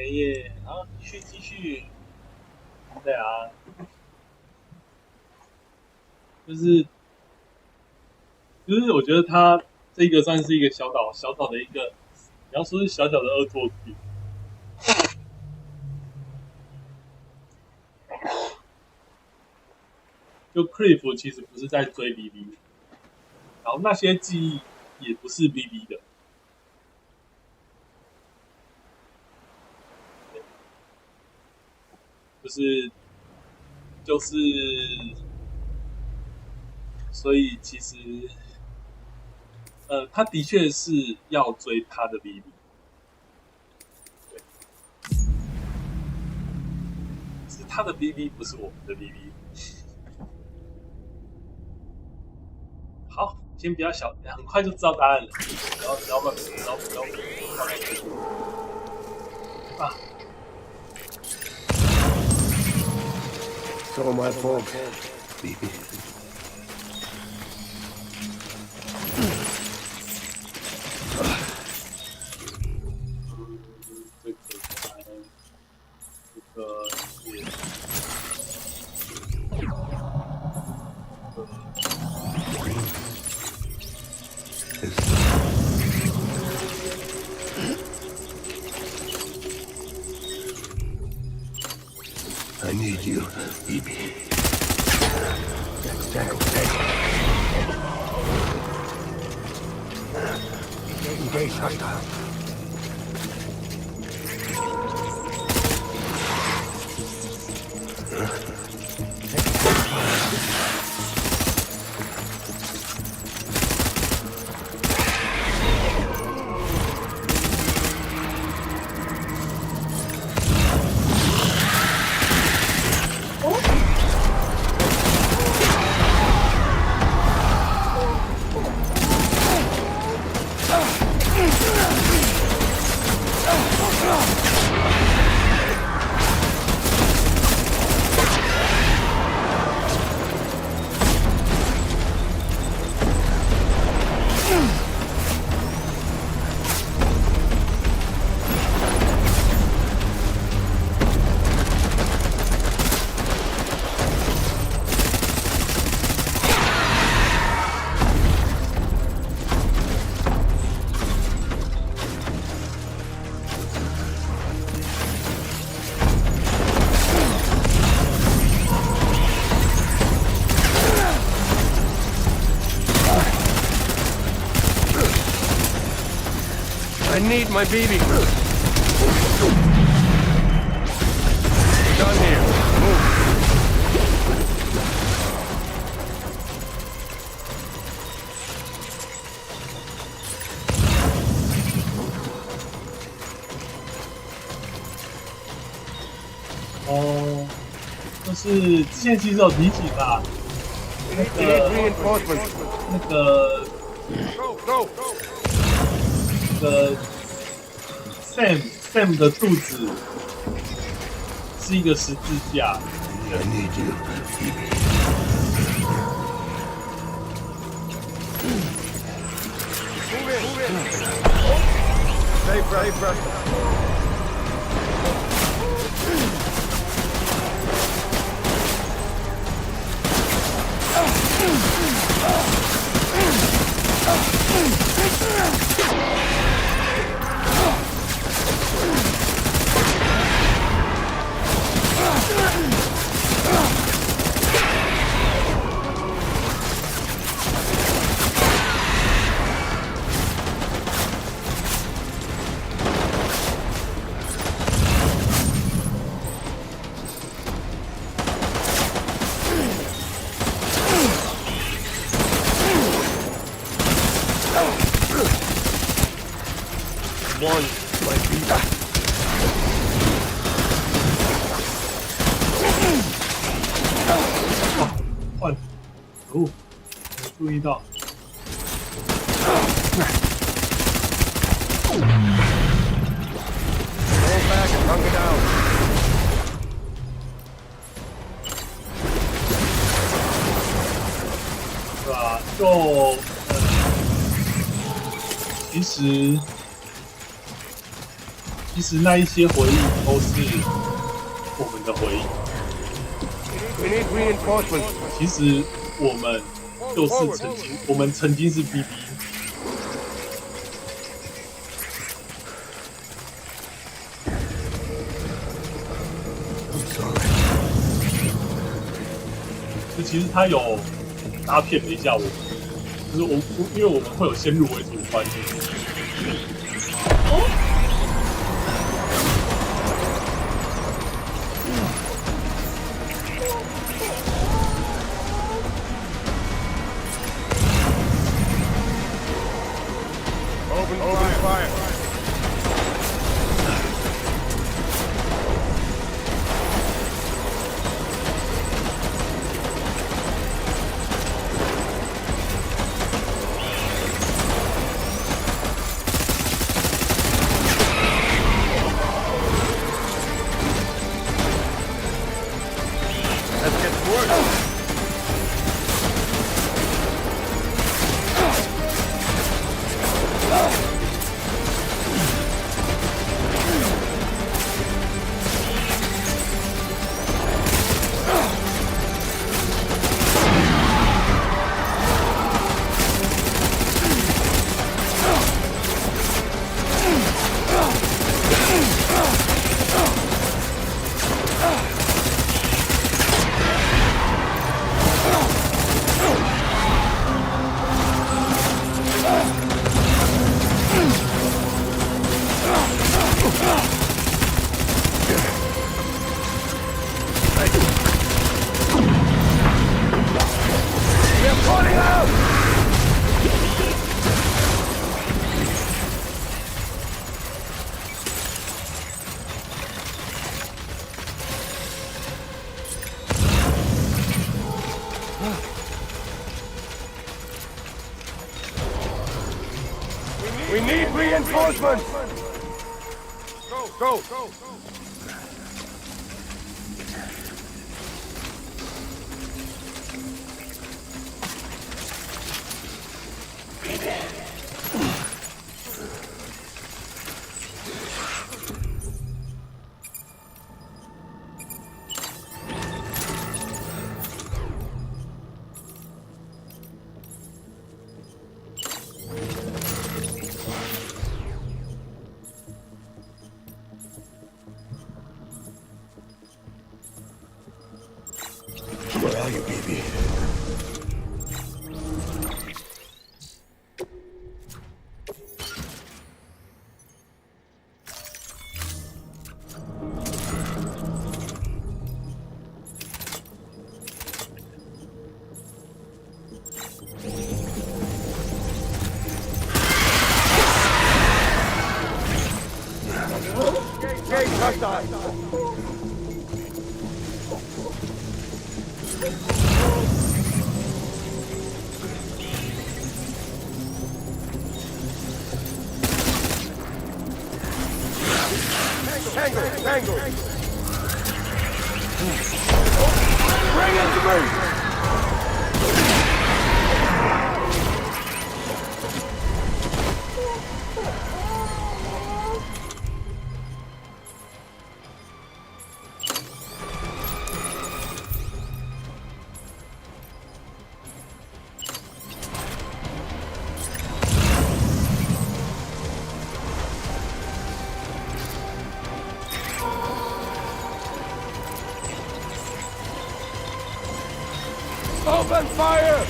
耶，好，继续。对啊，就是我觉得它这个算是一个小岛的一个，你要说是小小的恶作剧。就 Cliff 其实不是在追 BB，然后那些记忆也不是 BB 的，就是就是，所以其实他的确是要追他的 BB，对，是他的 BB 不是我们的 BB。好，先不要小，很快就知道答案了，不要乱，不要啊！It's all my fault, baby. I need you, baby. Jack. Engage hostile. I need my baby. Done here. Move. 哦，就是之前其实有提起吧，那个 Sam 的肚子是一个十字架。I need you, baby. Move in. Safe, bro. One, my vida. 换，哦，没注意到。Hold back and hunker down. 对吧？就实那一些回忆都是我们的回忆。We need reinforcements. 其实我们就是我们曾经是 BB。就其实他有搭片了一下我们，就是因为我们会有先入为主的观念。Open fire. Let's get to work. We need reinforcements! Go! Where are you, baby? Gate hostile! Tango! Bring it to me! Open fire!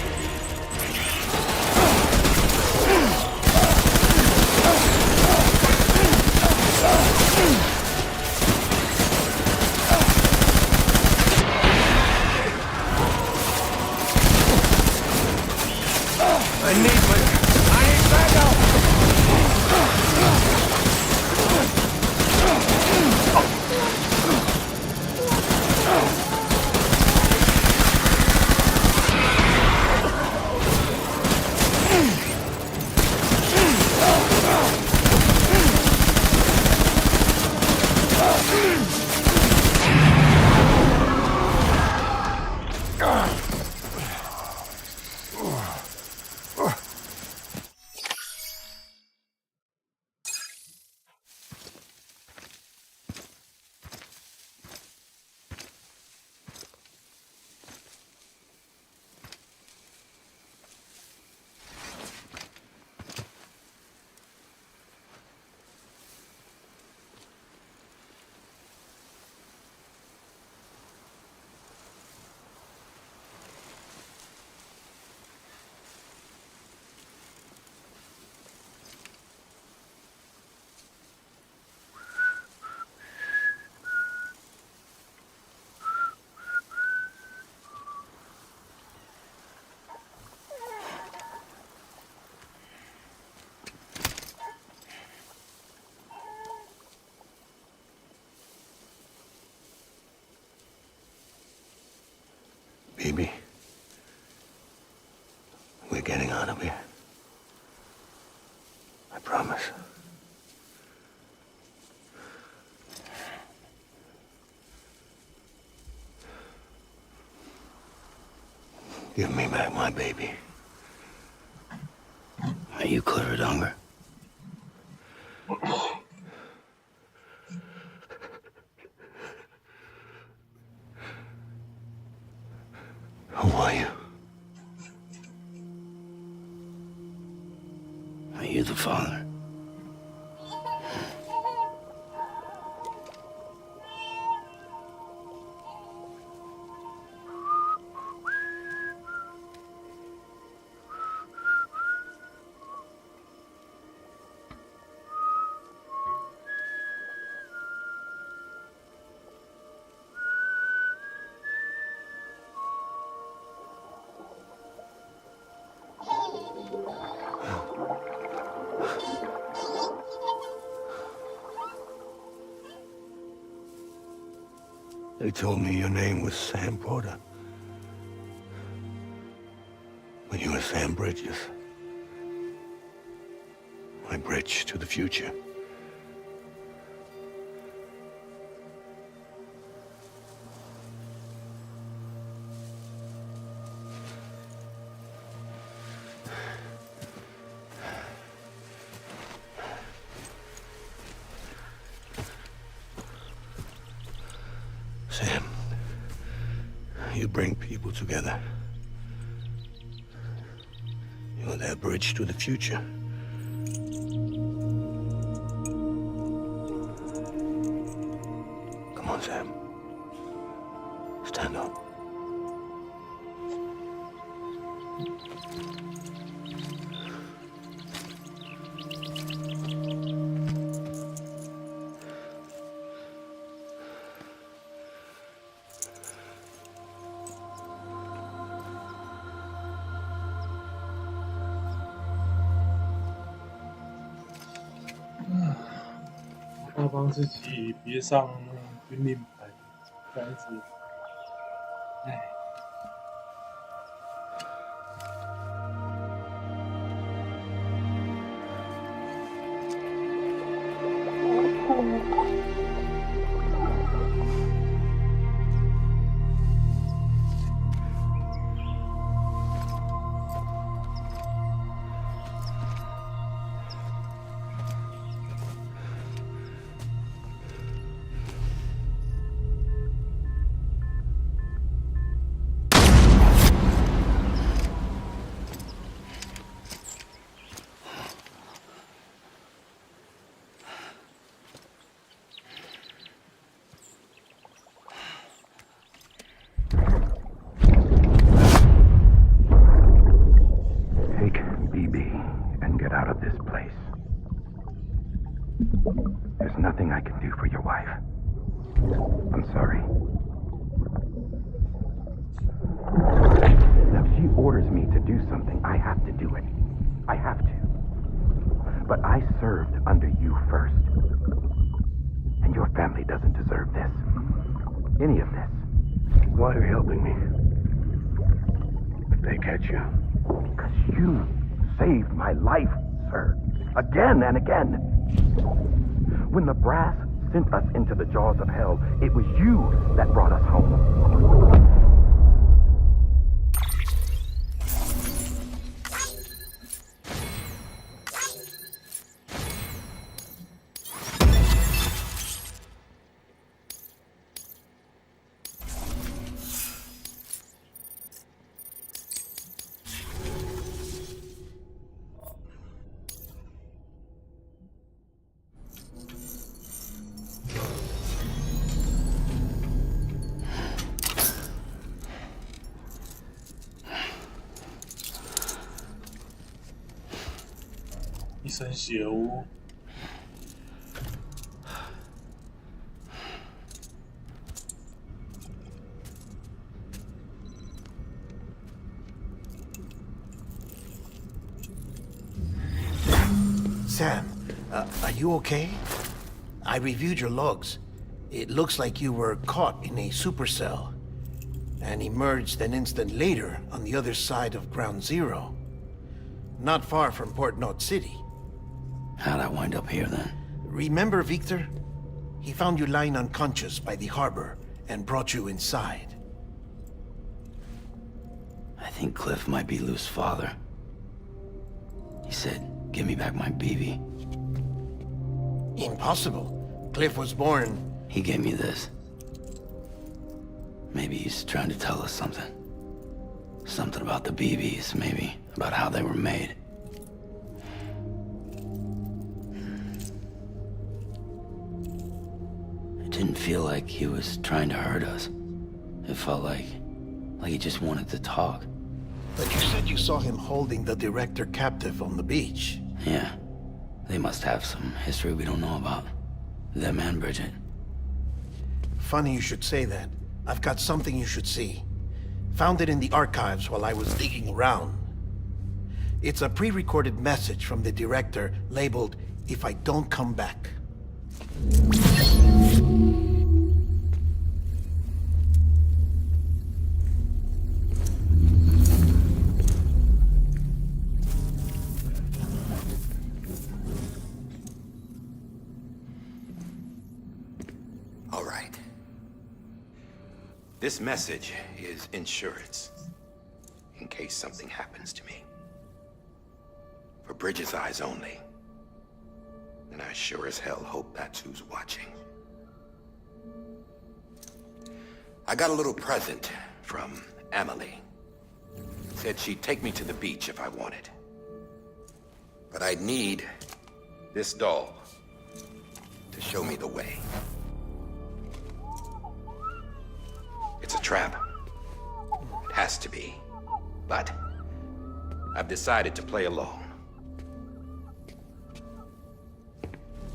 I need backup! Baby, we're getting out of here. I promise. Give me back my baby. Are you clear, Donger? Who are you? Are you the father? They told me your name was Sam Porter. But you were Sam Bridges. My bridge to the future. Sam, you bring people together. You're their bridge to the future. Come on, Sam. Stand up.他帮自己别上军令牌，但是，唉。There's nothing I can do for your wife. I'm sorry. Now, if she orders me to do something, I have to do it. I have to. But I served under you first. And your family doesn't deserve this. Any of this. Why are you helping me? If they catch you. Because you saved my life, sir. Again and again. When the brass sent us into the jaws of hell, it was you that brought us home.一身血污。Sam, are you okay? I reviewed your logs. It looks like you were caught in a supercell. and emerged an instant later on the other side of Ground Zero. Not far from Port Knot City. How'd I wind up here then? Remember Victor? He found you lying unconscious by the harbor and brought you inside. I think Cliff might be Lou's father. He said, "Give me back my BB." Impossible. Cliff was born... He gave me this. Maybe he's trying to tell us something. Something about the BBs, maybe. About how they were made. It didn't feel like he was trying to hurt us. It felt like he just wanted to talk. But you said you saw him holding the director captive on the beach. Yeah. They must have some history we don't know about. Them and Bridget. Funny you should say that. I've got something you should see. Found it in the archives while I was digging around. It's a pre-recorded message from the director labeled, "If I don't come back." All right. This message is insurance, in case something happens to me. For Bridget's eyes only. And I sure as hell hope that's who's watching. I got a little present from Emily. Said she'd take me to the beach if I wanted. But I'd need this doll to show me the way. It's a trap. It has to be. But I've decided to play along.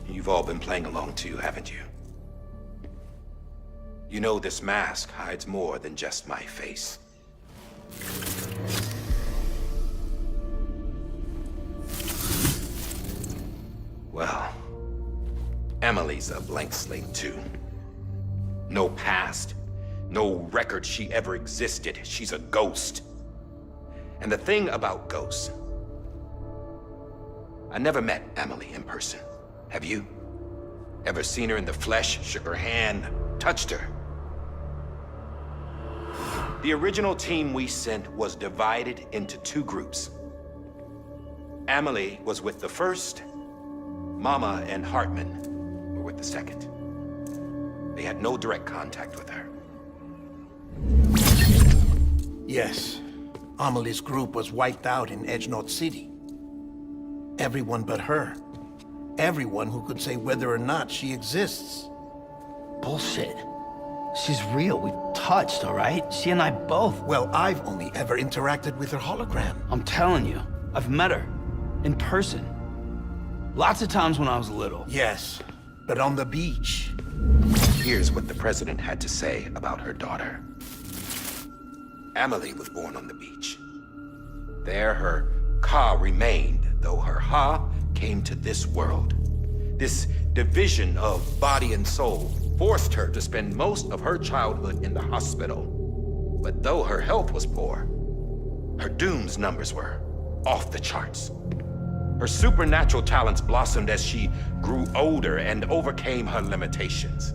You've all been playing along too, haven't you? You know this mask hides more than just my face. Well, Emily's a blank slate too. No past. No record she ever existed. She's a ghost. And the thing about ghosts... I never met Emily in person. Have you? Ever seen her in the flesh, shook her hand, touched her? The original team we sent was divided into two groups. Emily was with the first. Mama and Hartman were with the second. They had no direct contact with her. Yes. Amelie's group was wiped out in Edge Knot City. Everyone but her. Everyone who could say whether or not she exists. Bullshit. She's real. We've touched, all right? She and I both. Well, I've only ever interacted with her hologram. I'm telling you, I've met her. In person. Lots of times when I was little. Yes, but on the beach. Here's what the president had to say about her daughter. Emily was born on the beach. There her Ka remained, though her Ha came to this world. This division of body and soul forced her to spend most of her childhood in the hospital. But though her health was poor, her Doom's numbers were off the charts. Her supernatural talents blossomed as she grew older and overcame her limitations.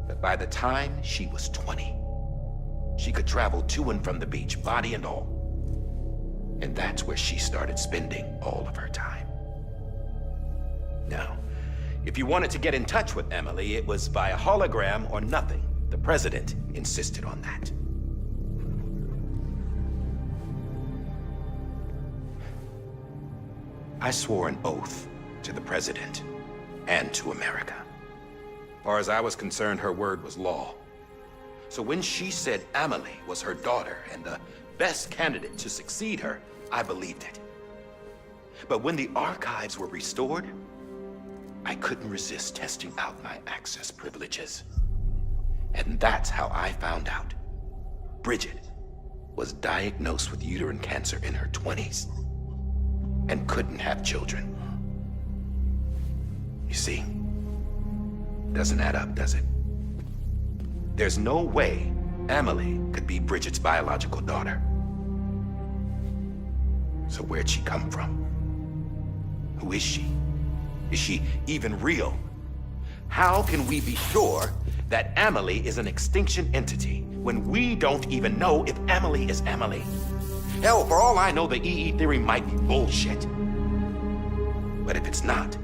But by the time she was 20, she could travel to and from the beach, body and all. And that's where she started spending all of her time. Now, if you wanted to get in touch with Emily, it was via hologram or nothing. The president insisted on that. I swore an oath to the president and to America. As far as I was concerned, her word was law. So when she said Emily was her daughter and the best candidate to succeed her, I believed it. But when the archives were restored, I couldn't resist testing out my access privileges. And that's how I found out Bridget was diagnosed with uterine cancer in her 20s and couldn't have children. You see, doesn't add up, does it? There's no way Amelie could be Bridget's biological daughter. So where'd she come from? Who is she? Is she even real? How can we be sure that Amelie is an extinction entity when we don't even know if Amelie is Amelie? Hell, for all I know, the EE theory might be bullshit. But if it's not,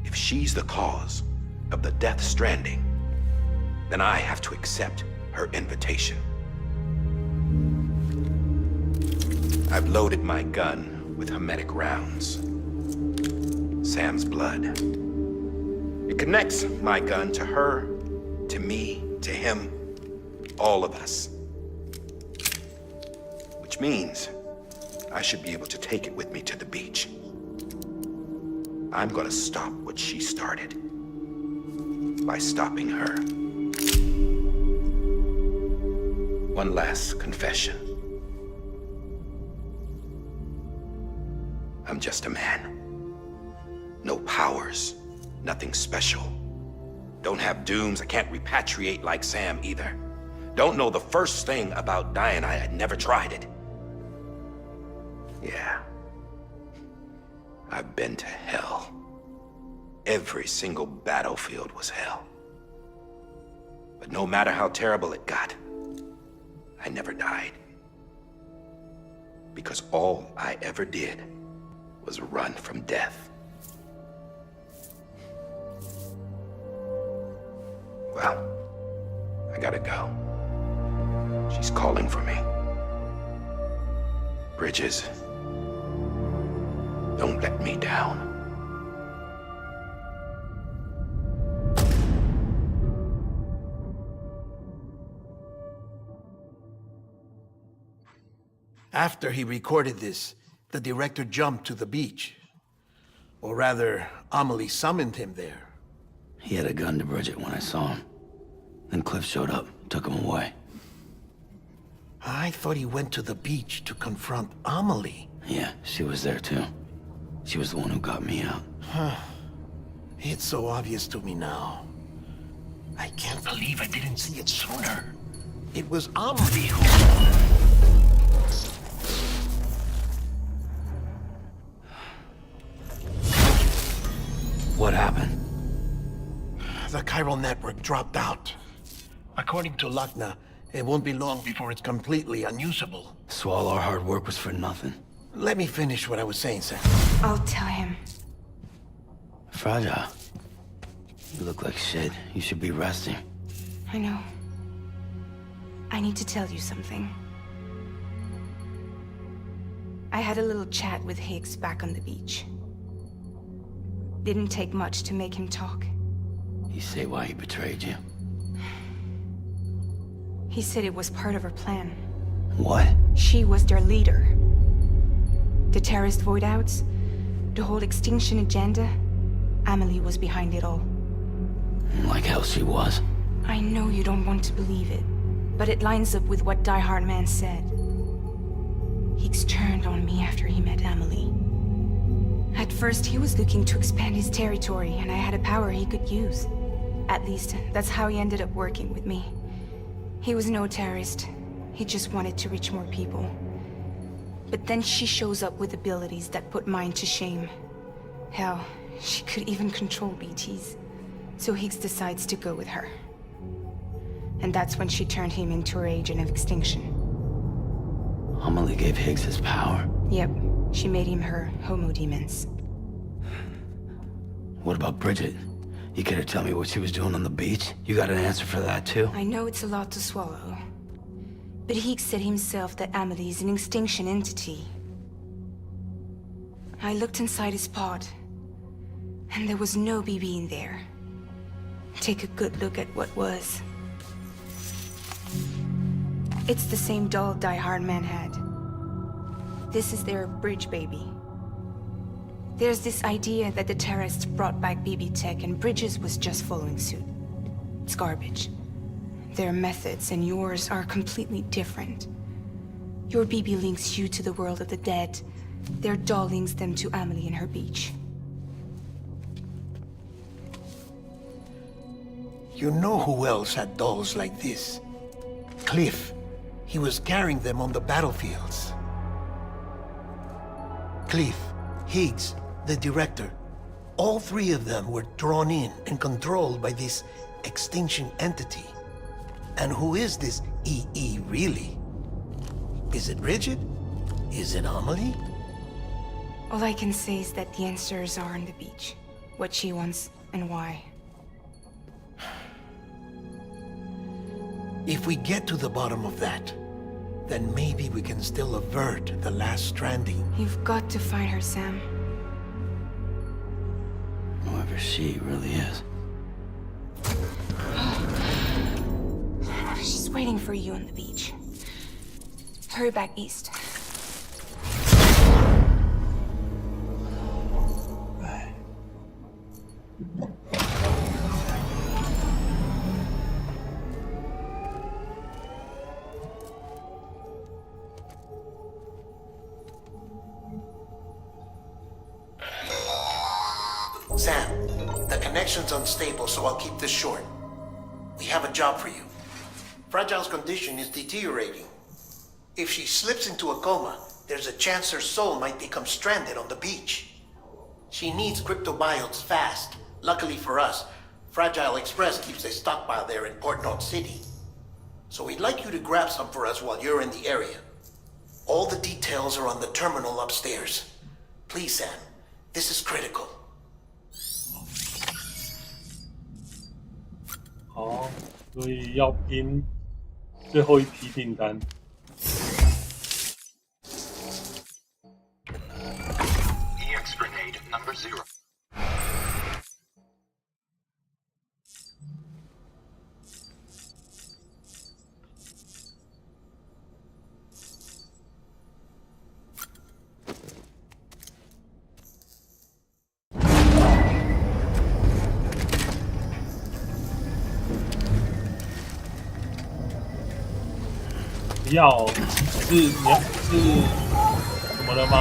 if she's the cause of the Death Stranding, then I have to accept her invitation. I've loaded my gun with hermetic rounds. Sam's blood. It connects my gun to her, to me, to him, all of us. Which means I should be able to take it with me to the beach. I'm gonna stop what she started by stopping her. One last confession. I'm just a man. No powers, nothing special. Don't have dooms, I can't repatriate like Sam either. Don't know the first thing about dying, I had never tried it. Yeah. I've been to hell. Every single battlefield was hell. But no matter how terrible it got, I never died. Because all I ever did was run from death. Well, I gotta go. She's calling for me. Bridges, don't let me down. After he recorded this, the director jumped to the beach. Or rather, Amelie summoned him there. He had a gun to Bridget when I saw him. Then Cliff showed up, took him away. I thought he went to the beach to confront Amelie. Yeah, she was there too. She was the one who got me out. It's so obvious to me now. I can't believe I didn't see it sooner. It was Amelie who... What happened? The chiral network dropped out. According to Lachna, it won't be long before it's completely unusable. So all our hard work was for nothing. Let me finish what I was saying, Sam. I'll tell him. Fragile. You look like shit. You should be resting. I know. I need to tell you something. I had a little chat with Higgs back on the beach. Didn't take much to make him talk. You say why he betrayed you? He said it was part of her plan. What? She was their leader. The terrorist voidouts, the whole extinction agenda, Amelie was behind it all. Like hell she was. I know you don't want to believe it, but it lines up with what Die Hard Man said. Higgs turned on me after he met Amelie. At first, he was looking to expand his territory, and I had a power he could use. At least, that's how he ended up working with me. He was no terrorist. He just wanted to reach more people. But then she shows up with abilities that put mine to shame. Hell, she could even control BTs. So Higgs decides to go with her. And that's when she turned him into her agent of extinction. Amelie gave Higgs his power. Yep, she made him her Homo Demens. What about Bridget? You care to tell me what she was doing on the beach? You got an answer for that too? I know it's a lot to swallow. But Higgs said himself that Amelie is an extinction entity. I looked inside his pod, and there was no BB in there. Take a good look at what was. It's the same doll Die Hard Man had. This is their bridge baby. There's this idea that the terrorists brought back BB tech and Bridges was just following suit. It's garbage. Their methods and yours are completely different. Your BB links you to the world of the dead. Their doll links them to Amelie and her beach. You know who else had dolls like this? Cliff. He was carrying them on the battlefields. Cliff, Higgs, the director. All three of them were drawn in and controlled by this extinction entity. And who is this EE really? Is it Rigid? Is it Amelie? All I can say is that the answers are on the beach. What she wants and why. If we get to the bottom of that, then maybe we can still avert the last stranding. You've got to find her, Sam. Whoever she really is. She's waiting for you on the beach. Hurry back east. Sam, the connection's unstable, so I'll keep this short. We have a job for you. Fragile's condition is deteriorating. If she slips into a coma, there's a chance her soul might become stranded on the beach. She needs cryptobiotes fast. Luckily for us, Fragile Express keeps a stockpile there in Port North City. So we'd like you to grab some for us while you're in the area. All the details are on the terminal upstairs. Please, Sam, this is critical. 好，所以要拼最后一批订单。EX grenade number 0. 不要，你是怎么了吗？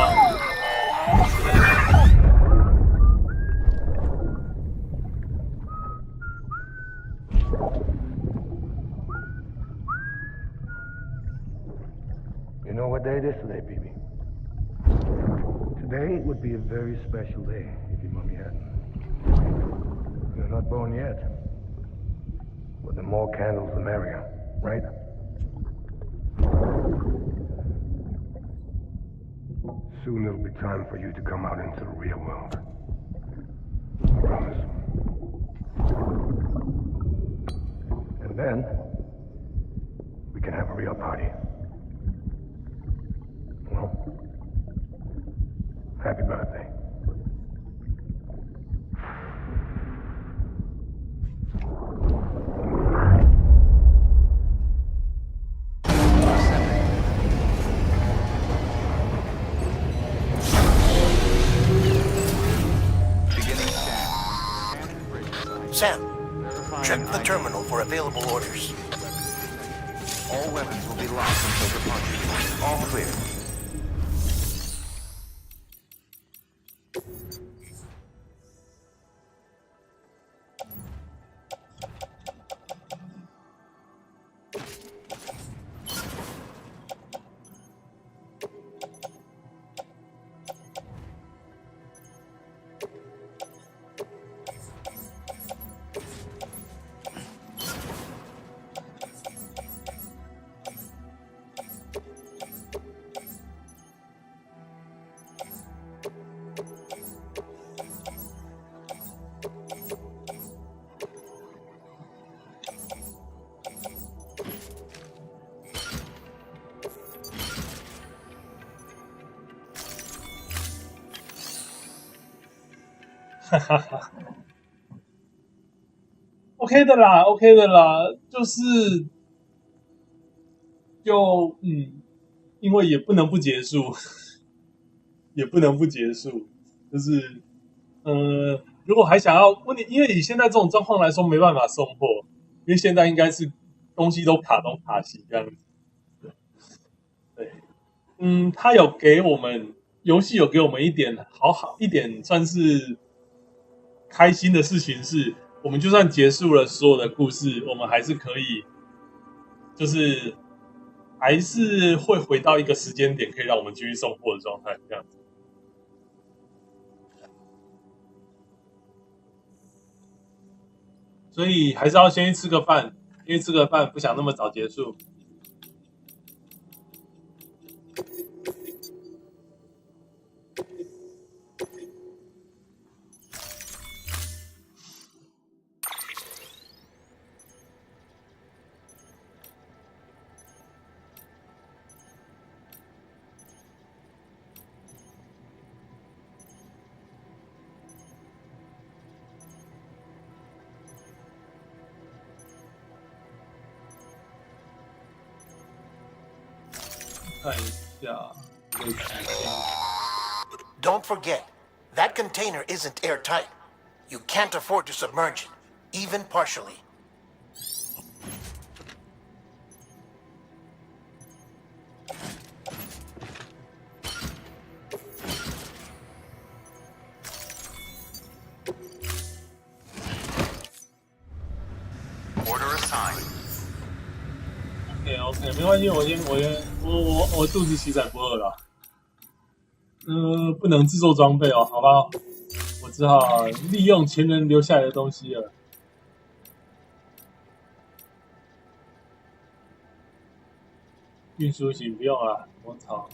You know what day it is today, BB? Today would be a very special day if your mommy hadn't. You're not born yet. But the more candles, the merrier, right? Soon it'll be time for you to come out into the real world. I promise. And then, we can have a real party. Well, happy birthday. Sam, check the terminal for available orders. All weapons will be locked until departure. All clear. OK 的啦 ，OK 的啦，因为也不能不结束，也不能不结束，就是如果还想要问题，因为以现在这种状况来说，没办法送货，因为现在应该是东西都卡东卡西这样子。对，他有给我们游戏有给我们一点一点算是开心的事情是，我们就算结束了所有的故事，我们还是可以，就是还是会回到一个时间点，可以让我们继续送货的状态，这样子。所以还是要先去吃个饭，因为吃个饭不想那么早结束。看一下这个期限。Don't forget, that container isn't airtight. You can't afford to submerge it, even partially. Order assigned. OK， 没关系，我肚子其实也不饿了。不能制作装备哦，好吧，我只好利用前人留下来的东西了。运输型不用了，我操，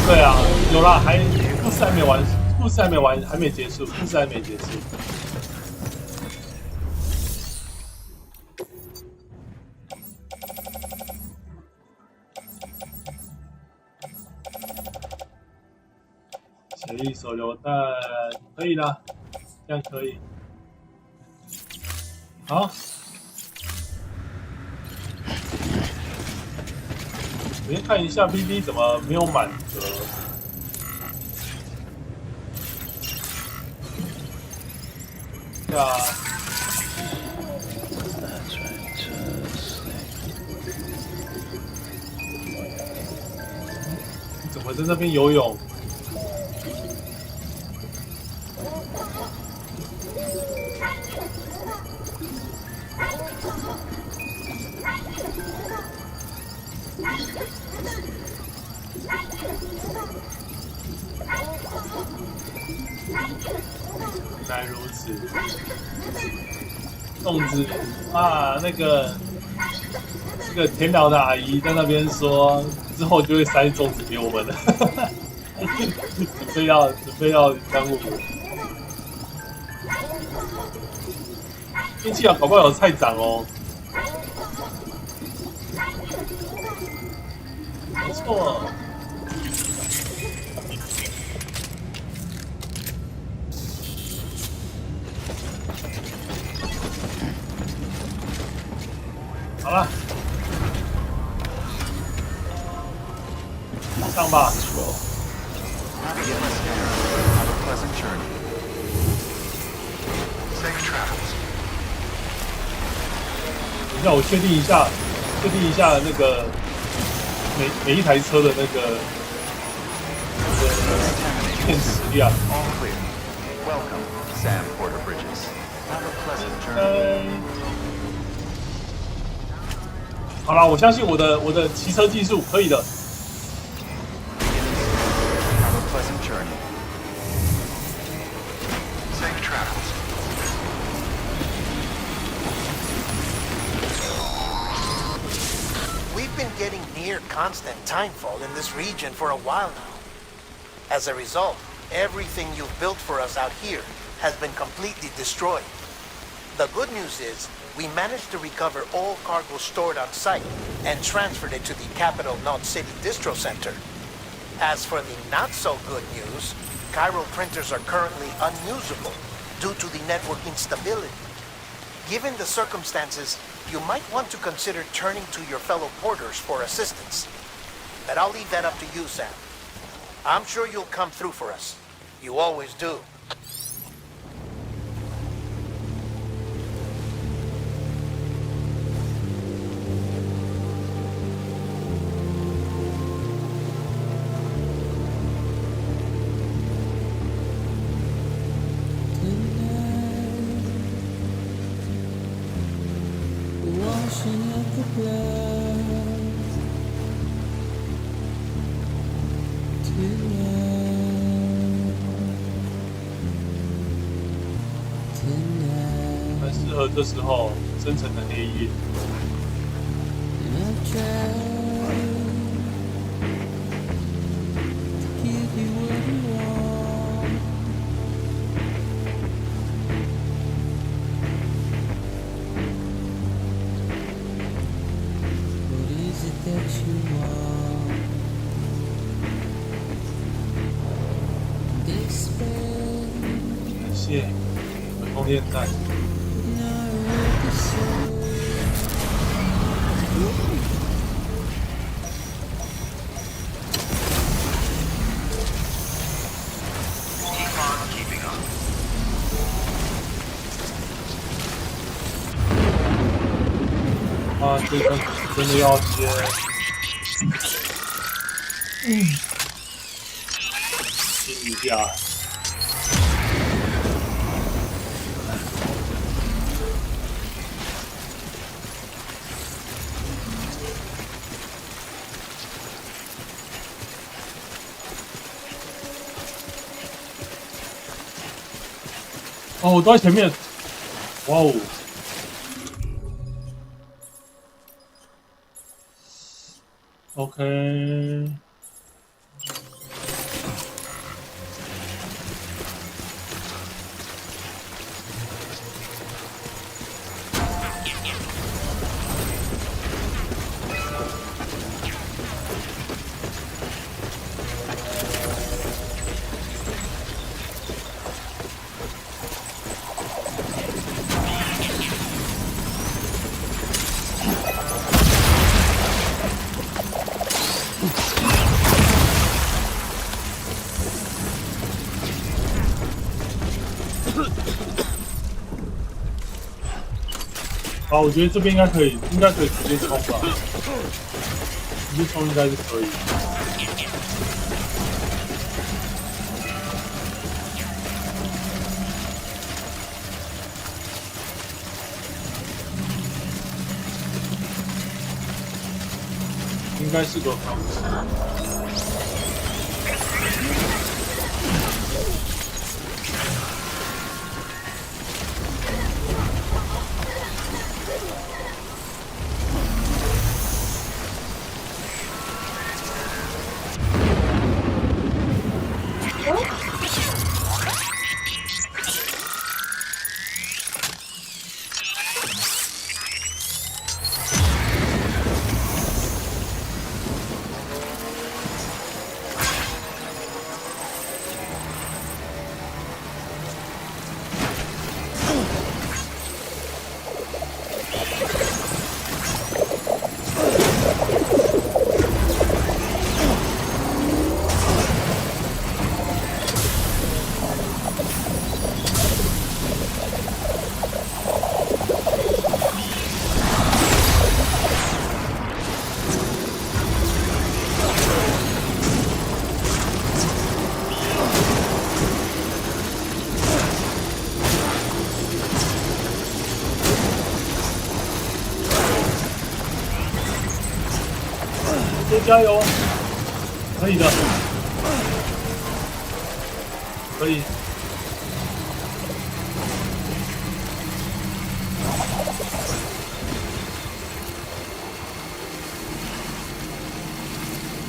对啊，有啦，故事还没完，还没结束，故事还没结束。协议手榴弹可以啦，这样可以。好。我先看一下 BB 怎么没有满格。呀，你怎么在那边游泳？原来如此，粽子啊，那个田寮的阿姨在那边说，之后就会塞粽子给我们了，准备要干我们。天气啊，搞不好有菜长哦。没错。好了，上吧。等一下，我确定一下那个每一台车的那个电池量。好啦，我相信我的骑车技术可以的。We've been getting near constant timefall in this region for a while now. As a result, everything you've built for us out here has been completely destroyed. The good news is, we managed to recover all cargo stored on site and transferred it to the capital Knot City Distro Center. As for the not-so-good news, Chiral printers are currently unusable due to the network instability. Given the circumstances, you might want to consider turning to your fellow porters for assistance. But I'll leave that up to you, Sam. I'm sure you'll come through for us. You always do. Washing up the blood tonight. 很适合这时候深沉的黑夜。And I've tried to give you what you want. What is it that you want? Despair, 感谢我的充电站。 not what you say. 啊，这个真的要接。听一下。哦，我都在前面。哇哦！ OK，好，我觉得这边应该可以直接冲吧，直接冲应该是可以。应该是个方式。 加油！可以的，可以。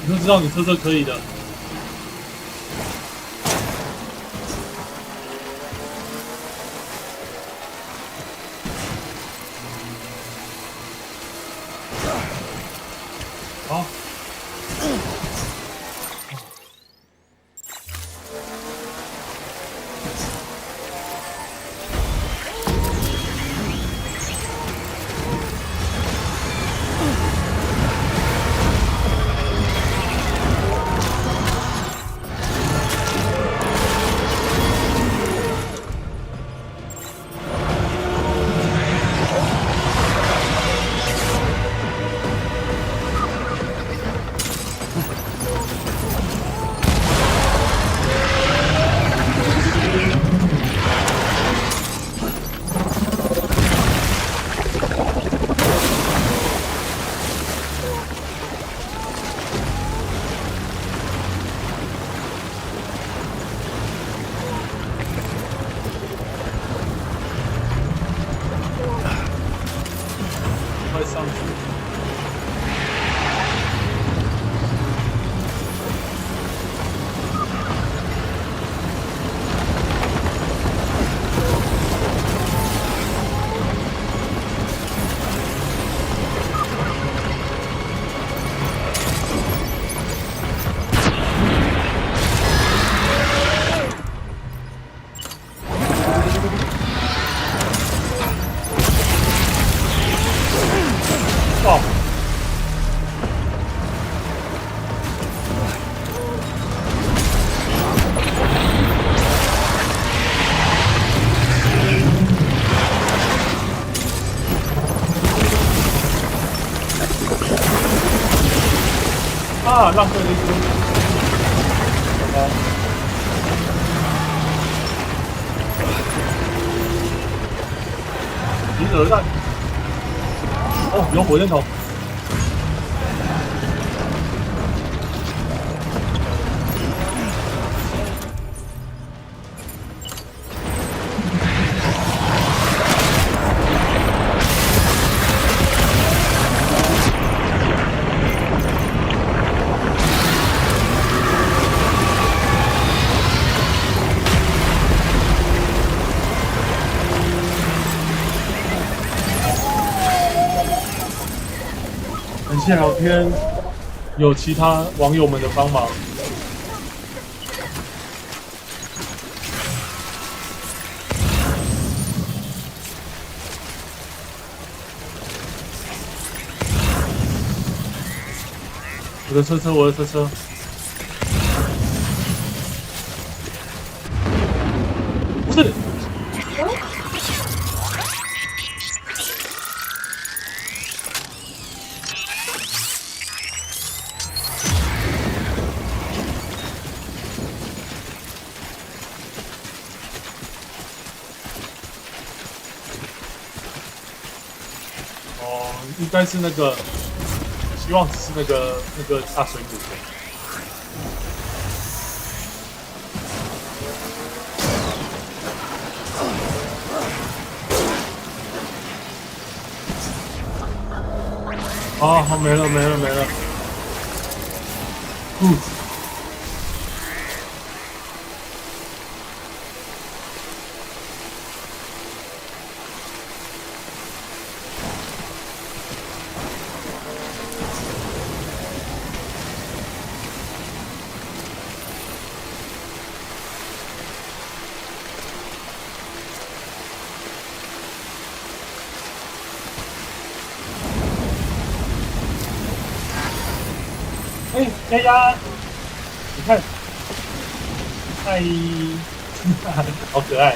你就知道你车车可以的。好。啊，浪费了一堆。离子弹。哦，有火箭筒。感谢聊天有其他网友们的帮忙。我的车车，我的车车。不是。哦，应该是那个，希望只是那个大水母。啊，好，没了没了没了。哎，丫丫，你看，嗨，好可爱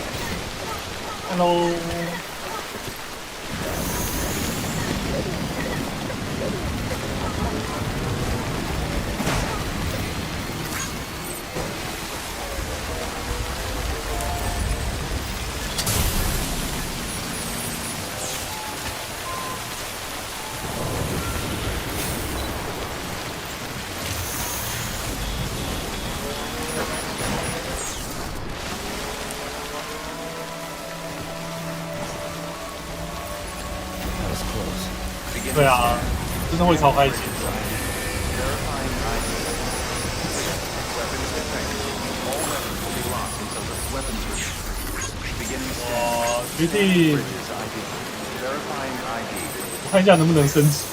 ，Hello。对啊，真的会超开心的。我决定，我看一下能不能升级。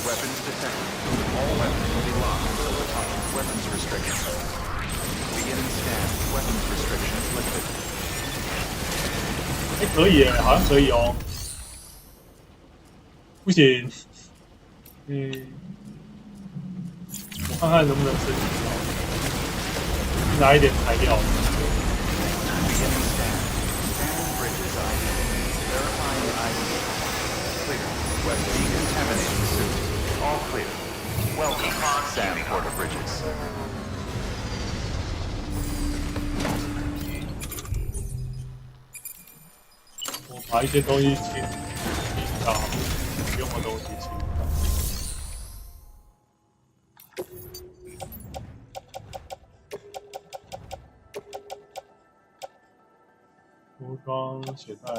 哎，可以耶，好像可以哦。不行。我看看能不能升级，拿一点材料。我把一些东西清到不用的东西清。服装鞋带，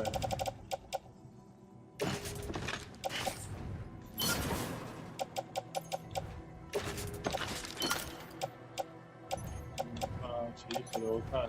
起手榴弹，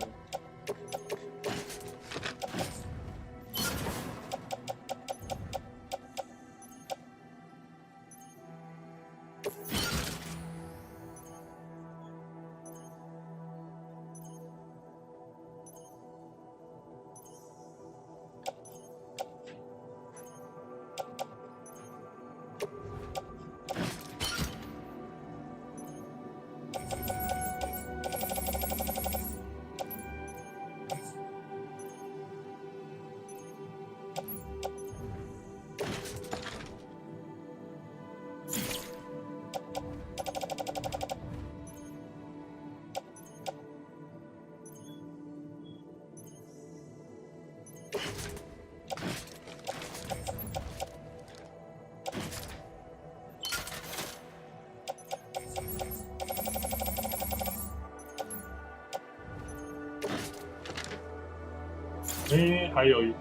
还有一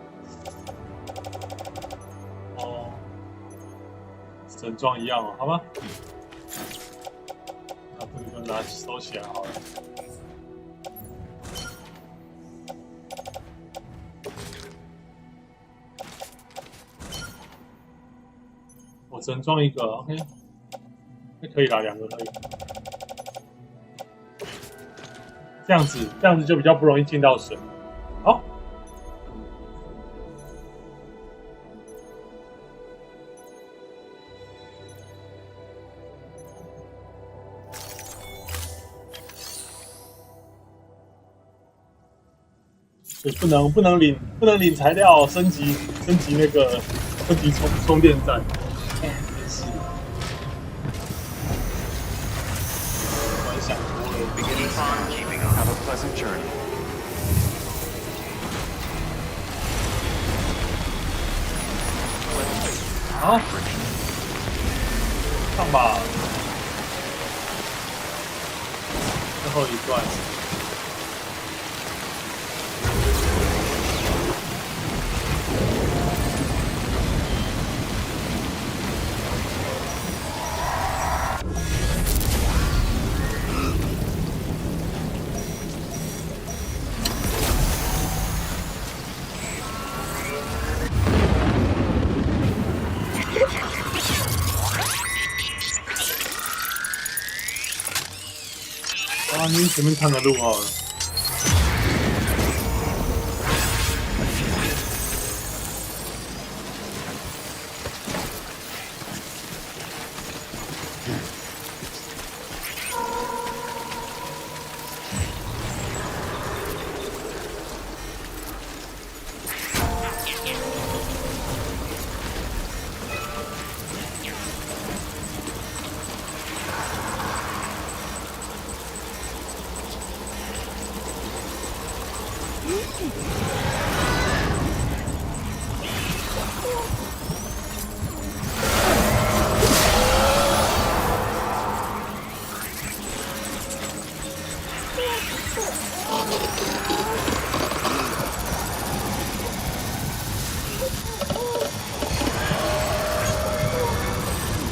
整装一样哦，好吗？那这个就拿收起来好了。我整装一个 ，OK， 可以啦，2个可以。这样子就比较不容易进到水。好。所以不能领材料升级那个升级充电站，真是。我还想多了。Have a pleasant journey. 好，上吧，最后一段。啊，你前面探个路好了。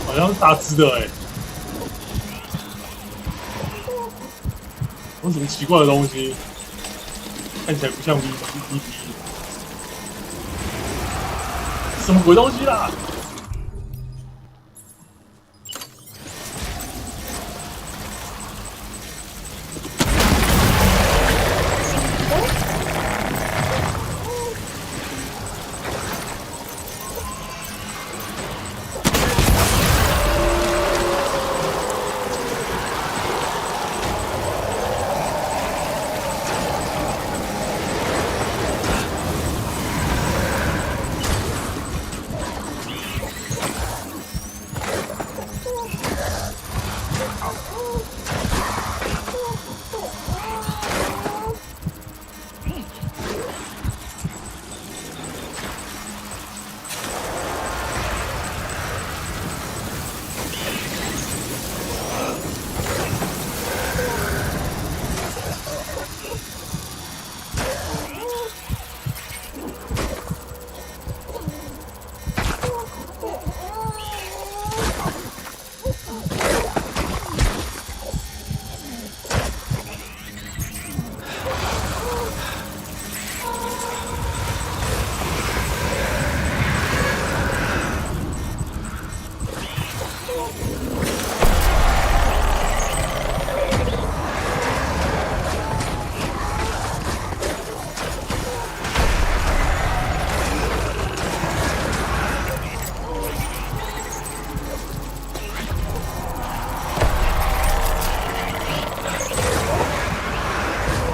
好像是大只的哎、欸，有什么奇怪的东西？看起来不像 VP， 什么鬼东西啦？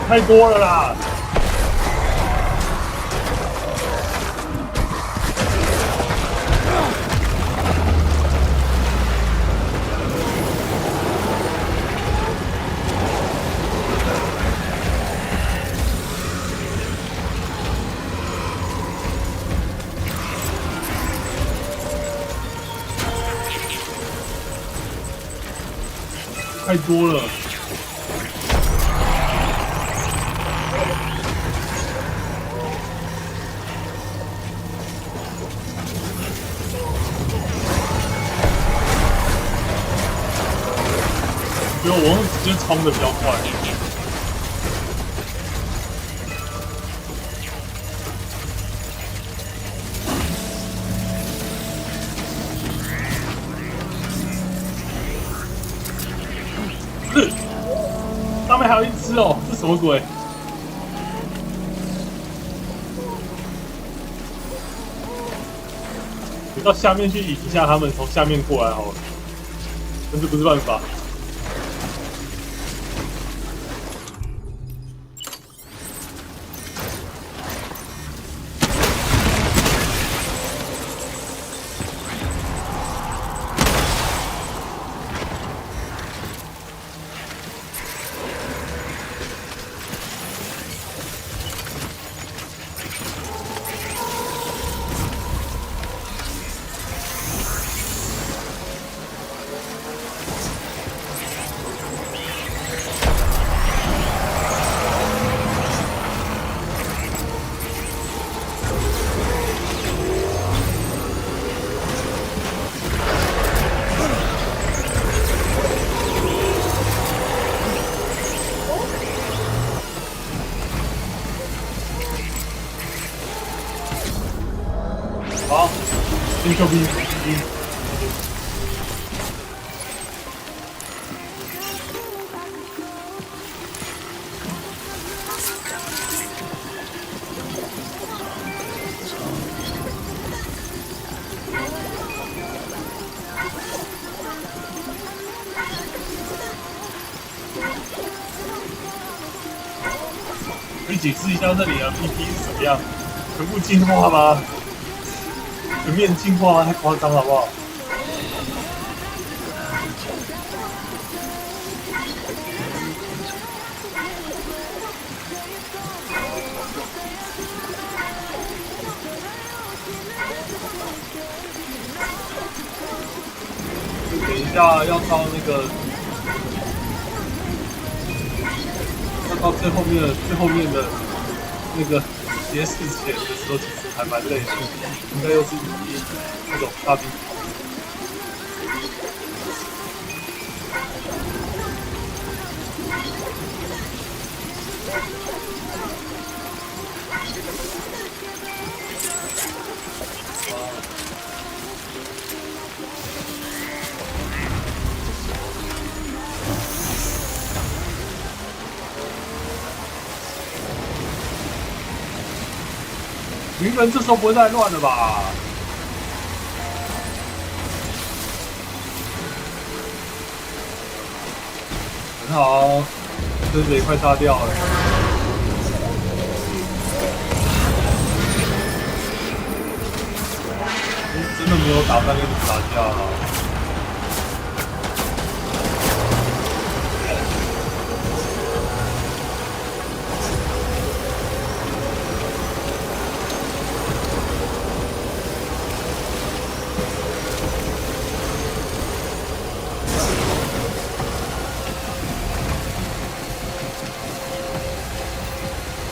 太多了啦！太多了。觉得我直接冲的比较快。上面还有一只哦，这什么鬼？你到下面去引一下他们，从下面过来好了。但是不是办法。好，先救兵。可以解释一下这里的 PP 是怎么样？全部进化吗？全面进化吗？太夸张了，好不好？等一下要到那个，要到最后面的那个结束前的时候，其实还蛮累的，应该又是以那种大兵。云人这时候不会再乱了吧？很好，这边快炸掉了。真的没有打算跟你打架了。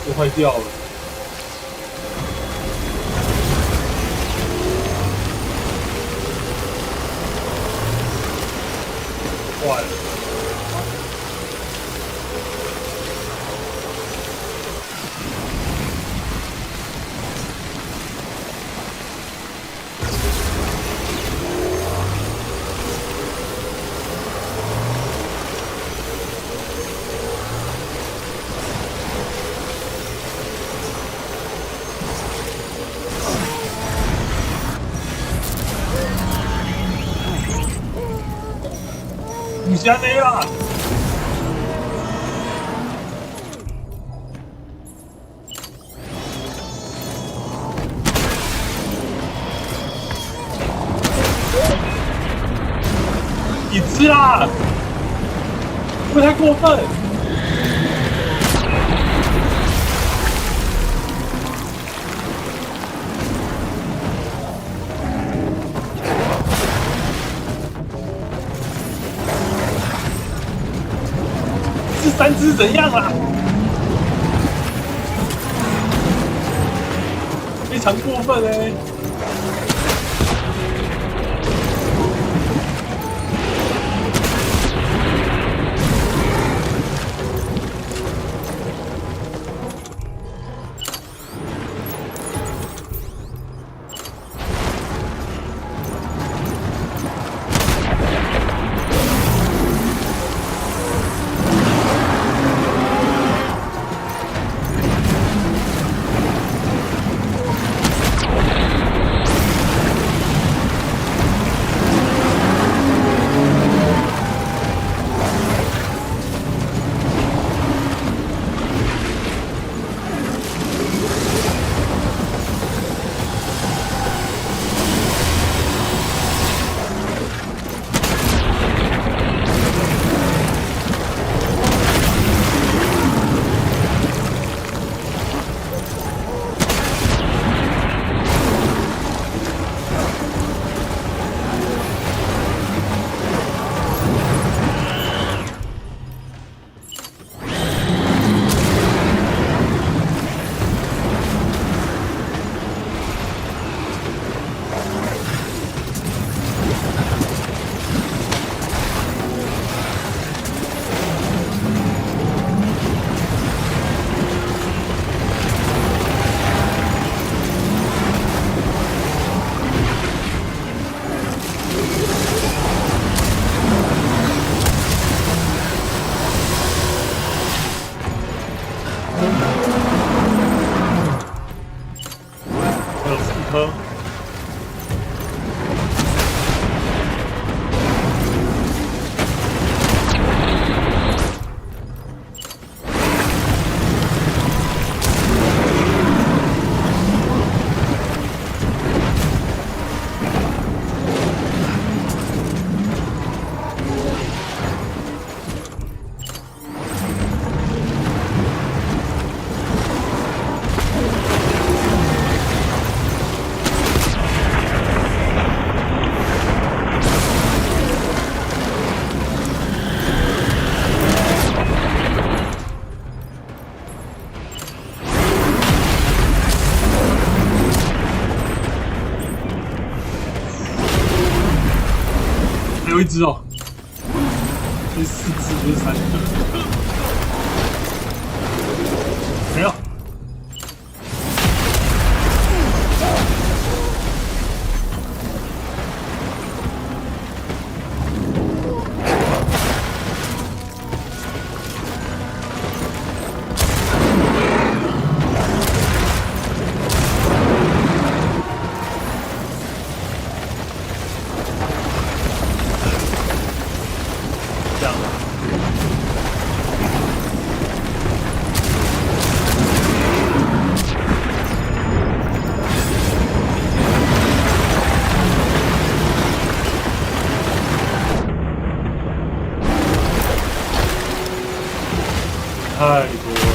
都坏掉了，坏了。不下内啦！一只啦！会不会太过分？这3只怎样啦？非常过分欸！一只哦，这4只不是3个，没有。太多了，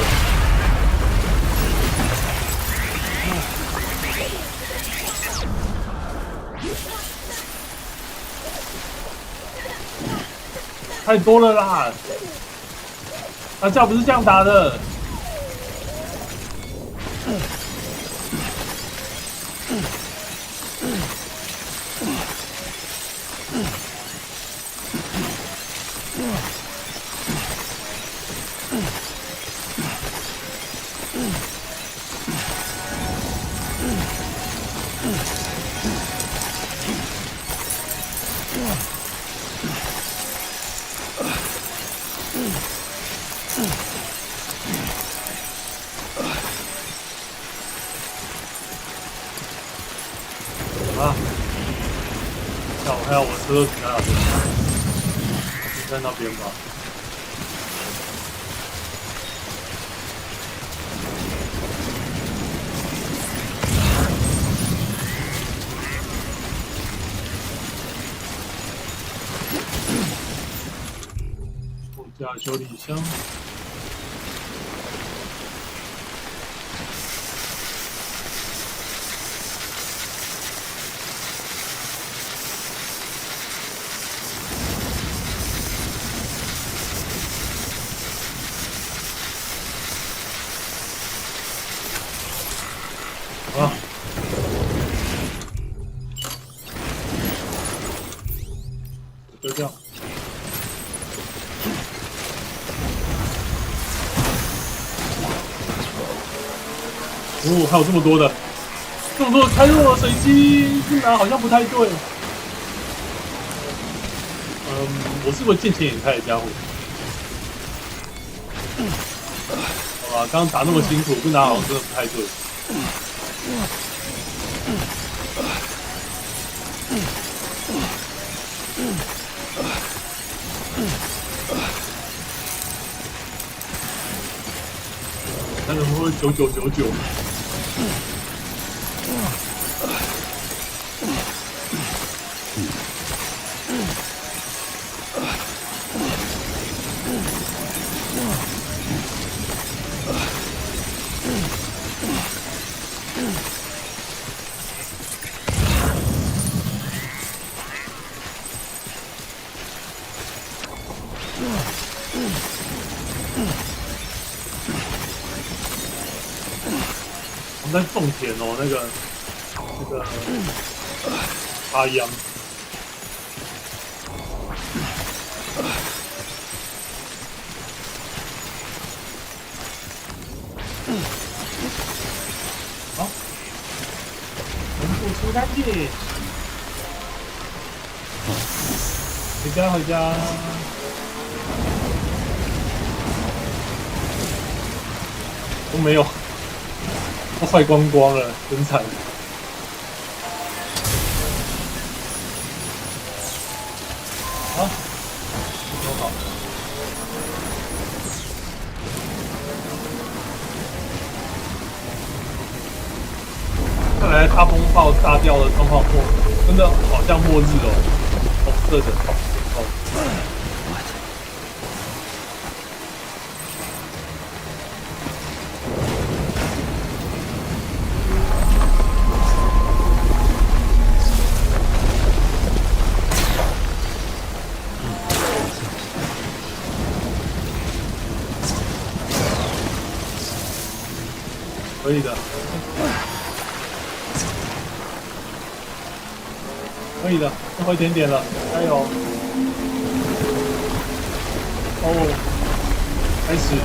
太多了啦！打架不是这样打的。啊！还有我车停在哪边？停在那边吧。副驾修理箱。啊！丢掉。哦，还有这么多的开入了水机，去拿好像不太对。我是个见钱眼开的家伙。好吧，刚刚打那么辛苦，不拿好像真的不太对。看能不能9999。我们在种田哦，那个插秧。好，全部清干净。回家。都没有。都坏光光了，真惨。好，都好。看来大风暴炸掉的状况真的好像末日哦，红色的天空。可以的，可以的，最后一点点了，加油！哦，开始。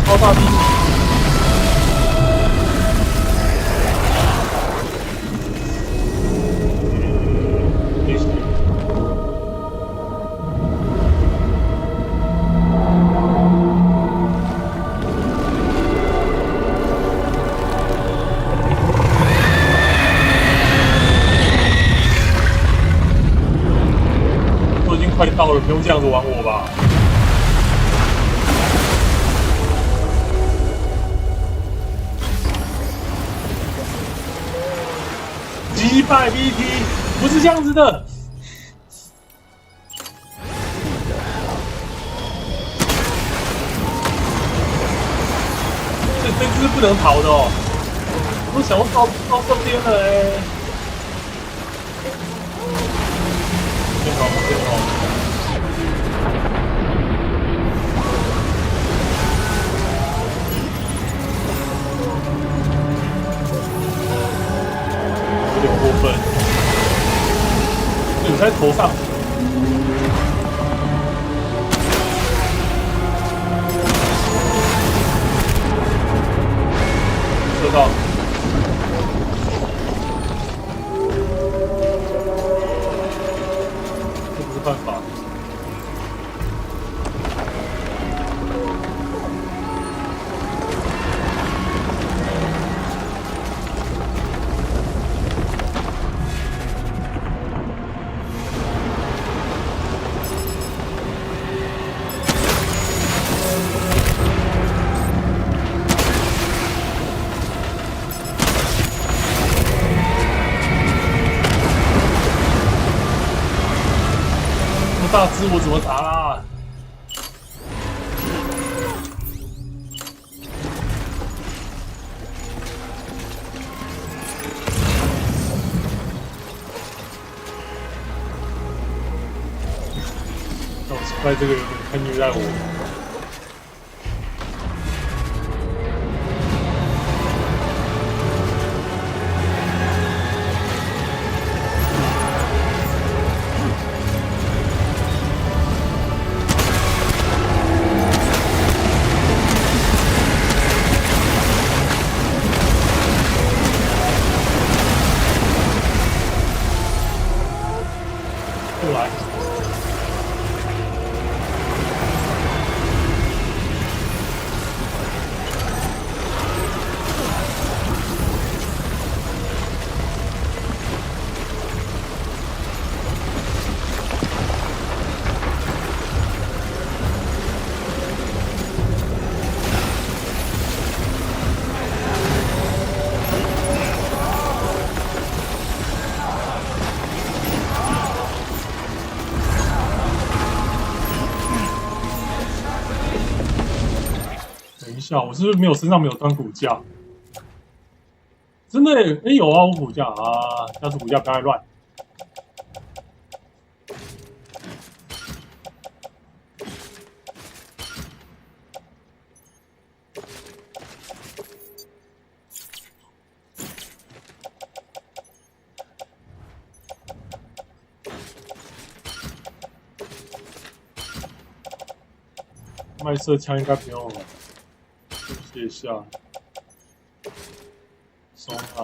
超大兵，没事。都已经快到了，不用这样子玩我吧？击败 BT 不是这样子的，这只是不能逃的哦。我想要到这边了哎，先逃，先逃。有点过分，你在头上，收到，这不是办法。大只我怎么打啊？我奇怪，这个有点太虐待我。过来。等一下，我是不是没有身上没有装骨架？真的耶，哎有啊，我骨架啊，下次骨架不要太乱。麦射枪应该不用了，卸一下，松它。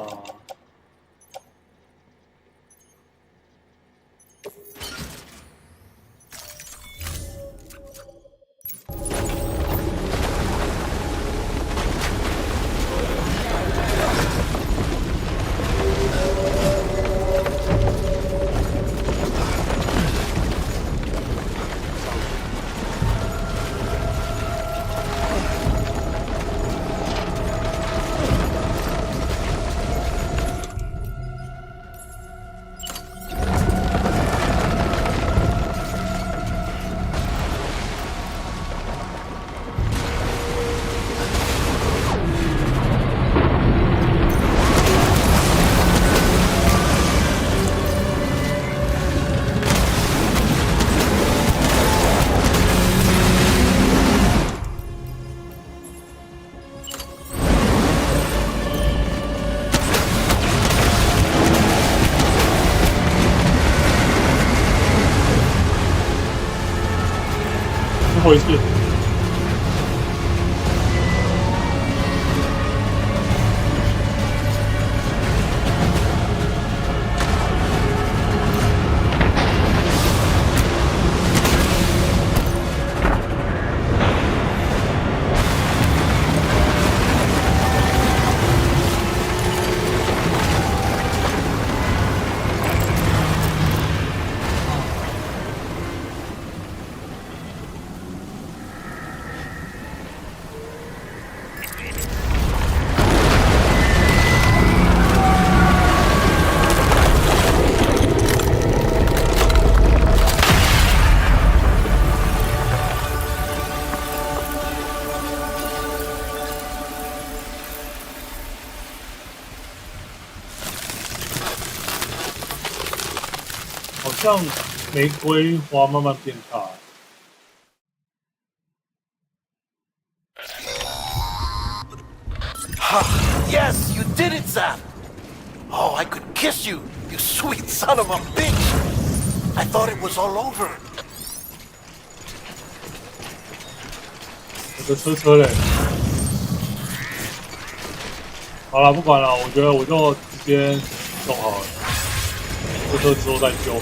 回去。好像玫瑰花慢慢变大。Yes, you did it, Zap! Oh, I could kiss you, you sweet son of a bitch! I thought it was all over. 我的车嘞。好了，不管了，我觉得我就直接弄好了，这车之后再修。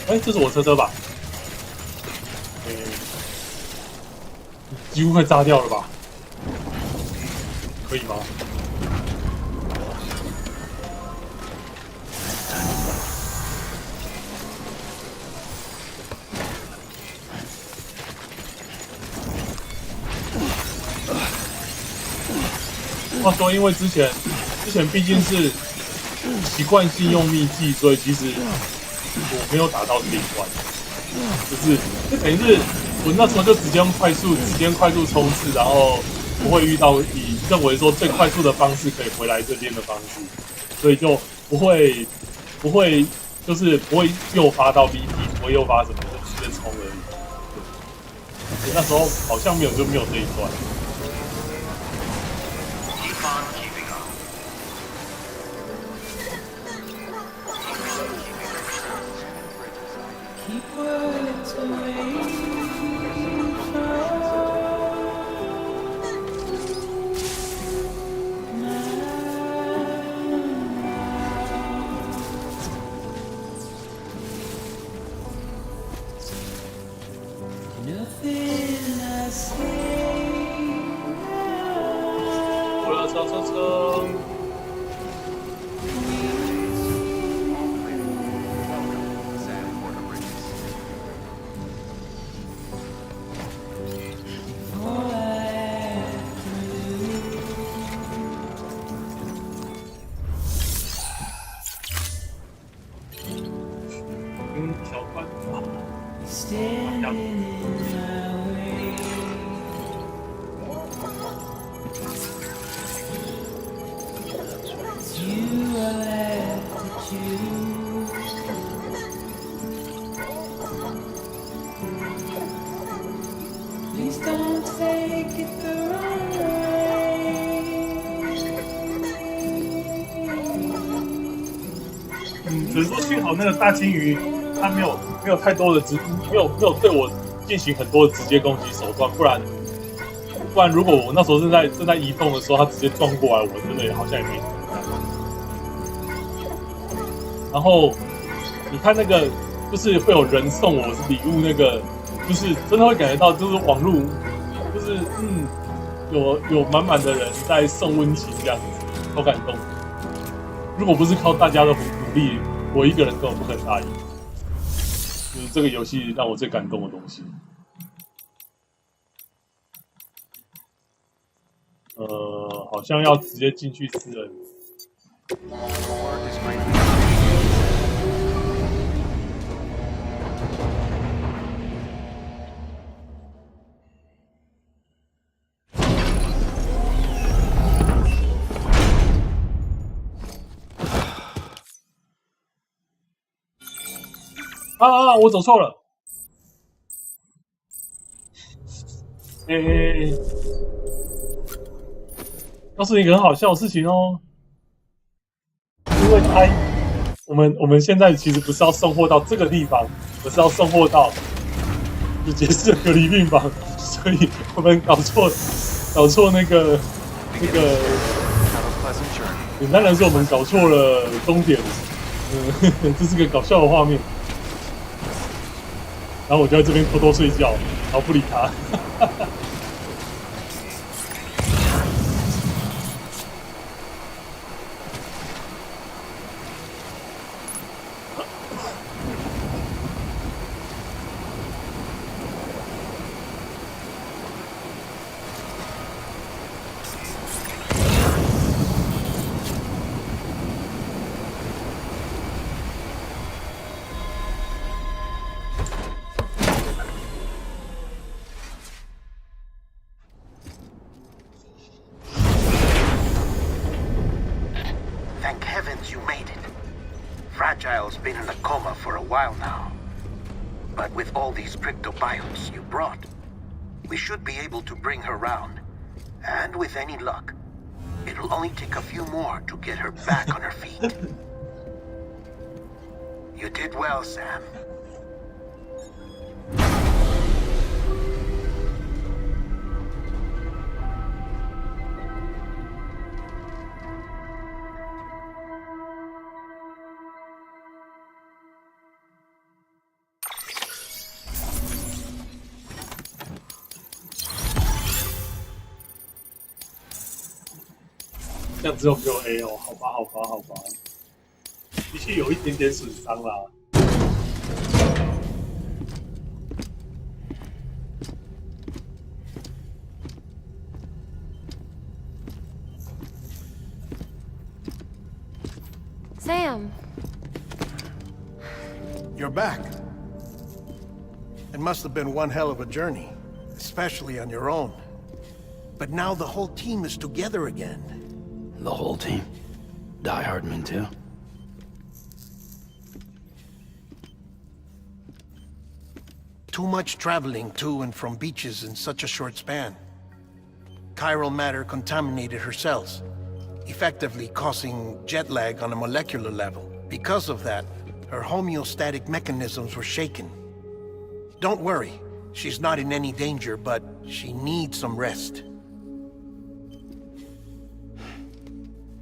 哎，这是我车吧？几乎快炸掉了吧？可以吗？话说，因为之前毕竟是习惯性用秘技，所以其实我没有打到这一关，就等于是我那时候就直接快速冲刺，然后不会遇到你认为说最快速的方式可以回来这边的方式，所以就不会就是不会诱发到 VP， 不会诱发什么，就直接冲而已。那时候好像没有这一段。车。小款啊，只是说幸好那个大金鱼它没有太多的没有对我进行很多的直接攻击手段，不然如果我那时候正在移动的时候，它直接撞过来，我真的好像也没怎么样。然后你看那个，就是会有人送我礼物，那个就是真的会感觉到，就是网络就是有满满的人在送温情这样子，好感动。如果不是靠大家的努力，我一个人根本不可能答应。就是这个游戏让我最感动的东西。好像要直接进去私人。我走错了。告诉你一个很好笑的事情哦，因为我们现在其实不是要送货到这个地方，而是要送货到就杰斯的隔离病房，所以我们搞错那个，简单来说，我们搞错了终点。这是个搞笑的画面。然后我就在这边偷偷睡觉，然后不理他。Thank heavens you made it. Fragile's been in a coma for a while now. But with all these cryptobiotes you brought, we should be able to bring her round. And with any luck, it'll only take a few more to get her back on her feet. You did well, Sam.这样只有给我 A 哦，好吧，的确有一点点损伤啦。Sam. You're back. It must have been one hell of a journey, especially on your own. But now the whole team is together again. The whole team? Die Hardman too? Too much traveling to and from beaches in such a short span. Chiral matter contaminated her cells, effectively causing jet lag on a molecular level. Because of that, her homeostatic mechanisms were shaken. Don't worry, she's not in any danger, but she needs some rest.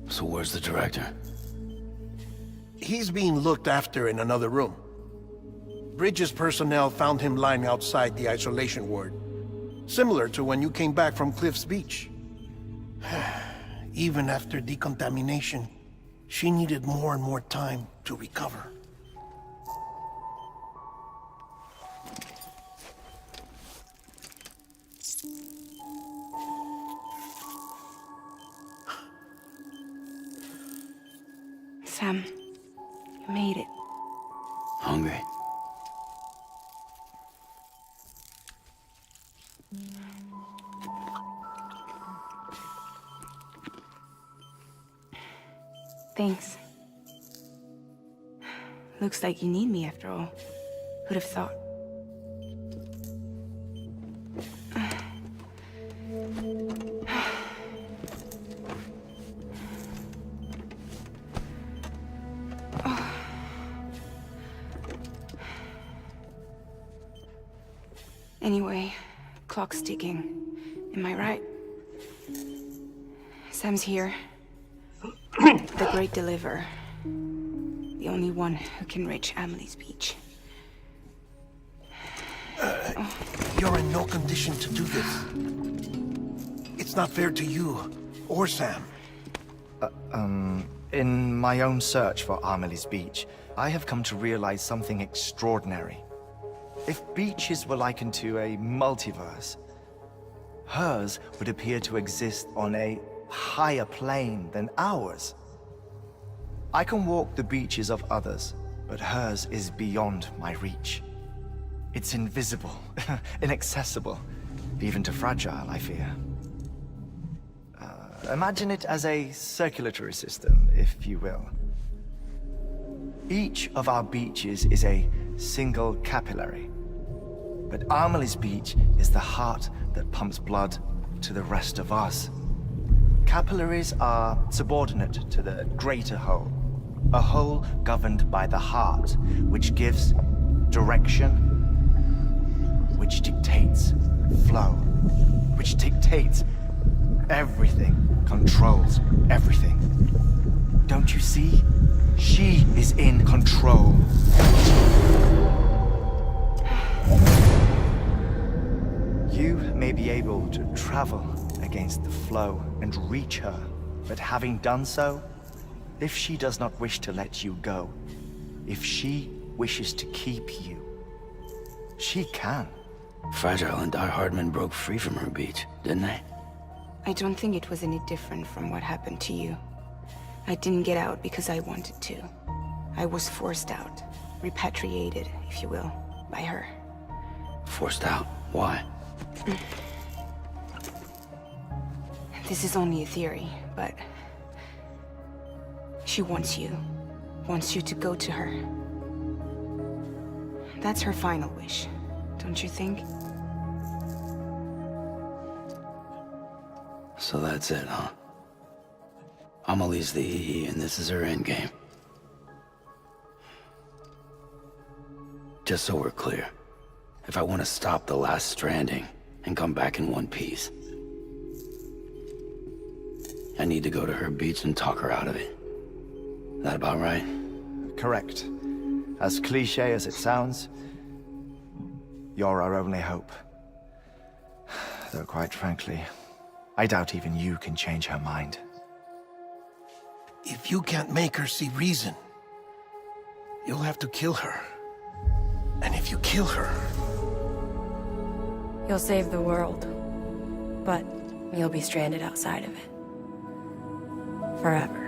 So where's the director? He's being looked after in another room. Bridges personnel found him lying outside the isolation ward. Similar to when you came back from Cliff's Beach. Even after decontamination, she needed more and more time to recover. Sam, you made it. Hungry? Thanks. Looks like you need me after all. Who'd have thought? Anyway, clock's ticking. Am I right? Sam's here. The Great Deliverer. The only one who can reach Amelie's Beach. You're in no condition to do this. It's not fair to you or Sam. In my own search for Amelie's Beach, I have come to realize something extraordinary. If beaches were likened to a multiverse, hers would appear to exist on a higher plane than ours. I can walk the beaches of others, but hers is beyond my reach. It's invisible, inaccessible, even to Fragile, I fear. Imagine it as a circulatory system, if you will. Each of our beaches is a single capillary. But Amelie's Beach is the heart that pumps blood to the rest of us. Capillaries are subordinate to the greater whole. A whole governed by the heart, which gives direction, which dictates flow, which dictates everything, controls everything. Don't you see? She is in control. You may be able to travel against the flow and reach her, but having done so, if she does not wish to let you go, if she wishes to keep you, she can. Fragile and Die Hardman broke free from her beach, didn't they? I don't think it was any different from what happened to you. I didn't get out because I wanted to. I was forced out. Repatriated, if you will, by her. Forced out? Why? This is only a theory, but... she wants you. Wants you to go to her. That's her final wish, don't you think? So that's it, huh? Amelie's the EE, and this is her endgame. Just so we're clear, if I want to stop the last stranding and come back in one piece, I need to go to her beach and talk her out of it. That about right? Correct. As cliche as it sounds, you're our only hope. Though quite frankly, I doubt even you can change her mind. If you can't make her see reason, you'll have to kill her. And if you kill her... You'll save the world, but you'll be stranded outside of it. Forever.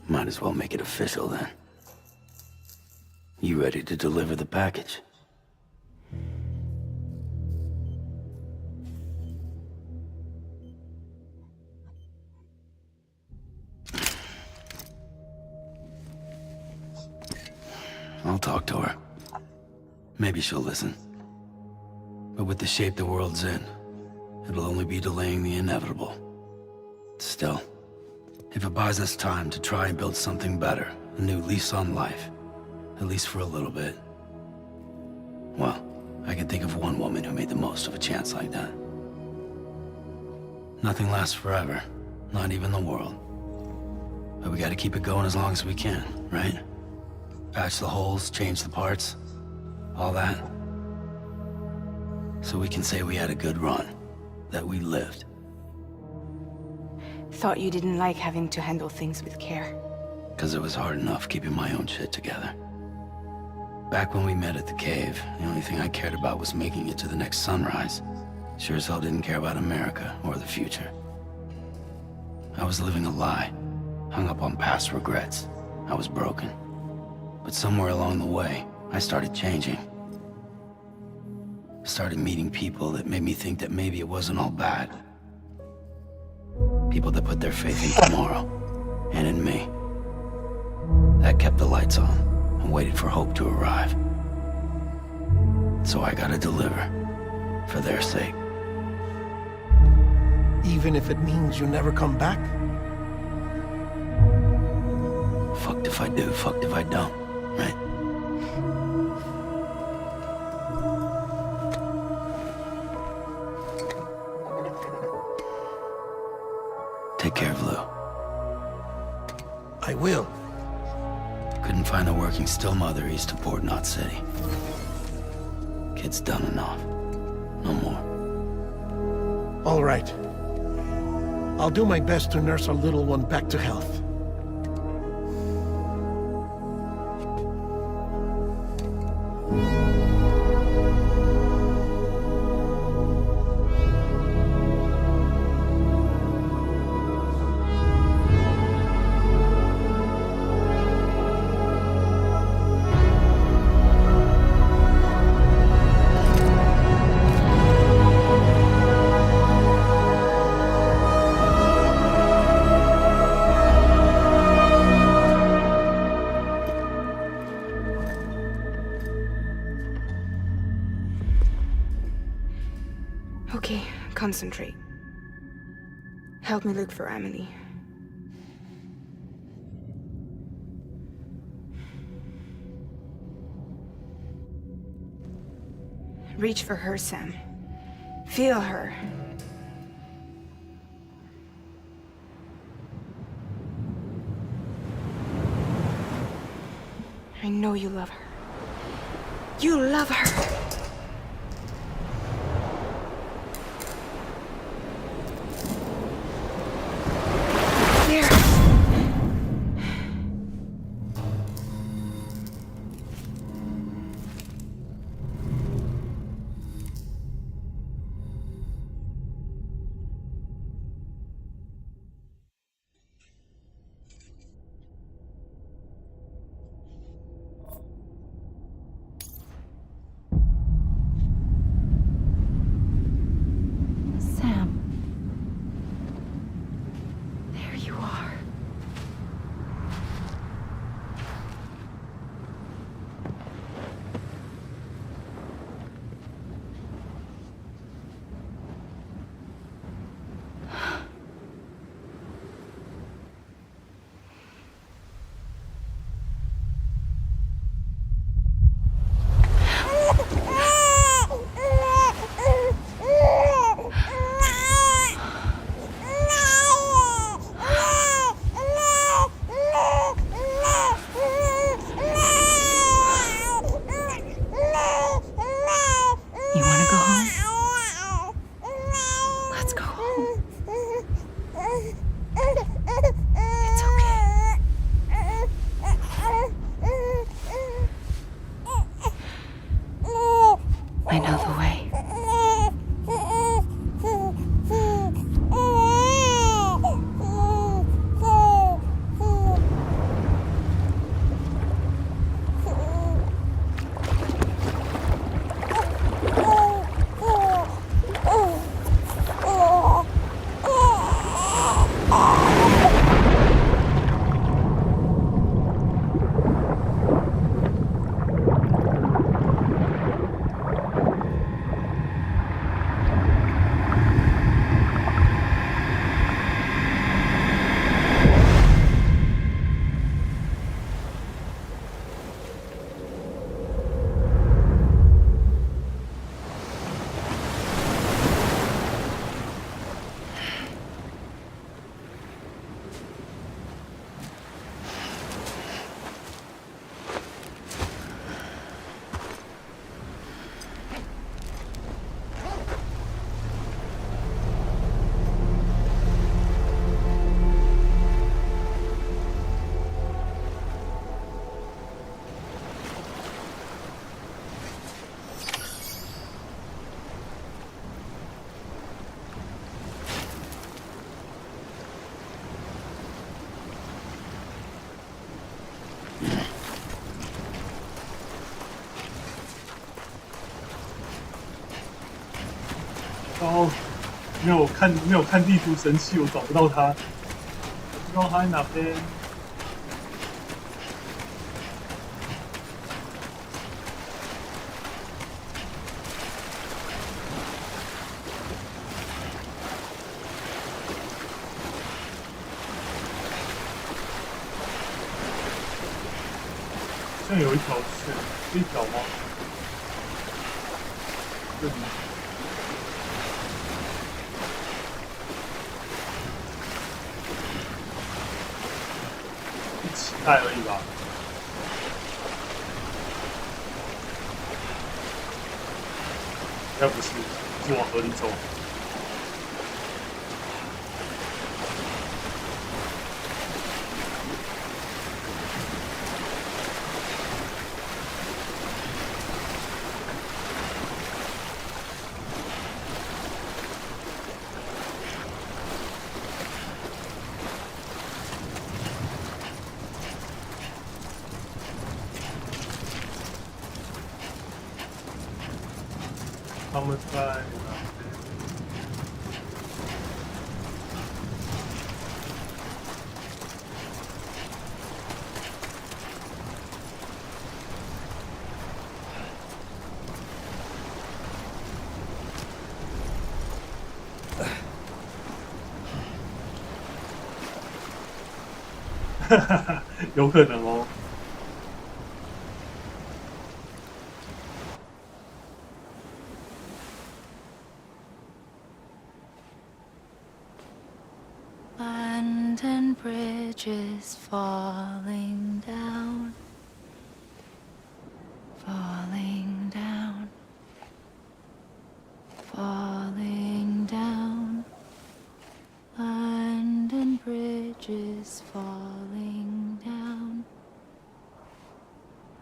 Might as well make it official then. You ready to deliver the package? I'll talk to her. Maybe she'll listen. But with the shape the world's in, it'll only be delaying the inevitable. Still, if it buys us time to try and build something better, a new lease on life, at least for a little bit, well, I can think of one woman who made the most of a chance like that. Nothing lasts forever, not even the world. But we gotta keep it going as long as we can, right? Patch the holes, change the parts, all that. So we can say we had a good run, that we lived. Thought you didn't like having to handle things with care. 'Cause it was hard enough keeping my own shit together. Back when we met at the cave, the only thing I cared about was making it to the next sunrise. Sure as hell didn't care about America or the future. I was living a lie, hung up on past regrets. I was broken. But somewhere along the way, I started changing. Started meeting people that made me think that maybe it wasn't all bad. People that put their faith in tomorrow, and in me. That kept the lights on, and waited for hope to arrive. So I gotta deliver, for their sake. Even if it means you never come back? Fucked if I do, fucked if I don't, right? Take care of Lou. I will. Couldn't find a working still mother east of Port Knot City. Kid's done enough. No more. All right. I'll do my best to nurse our little one back to health. Okay, concentrate. Help me look for Emily. Reach for her, Sam. Feel her. I know you love her. You love her! There! Sam. There you are. You want to go home? Let's go home. It's okay. I know the way.然后没有看地图神器，我找不到他，不知道他在哪边。好像有一条线，这一条吗？这里。期待而已吧。应该不是，是往河里走。他们在哪边？有可能哦。London Bridge is falling down, falling down, falling down. London Bridge is falling down,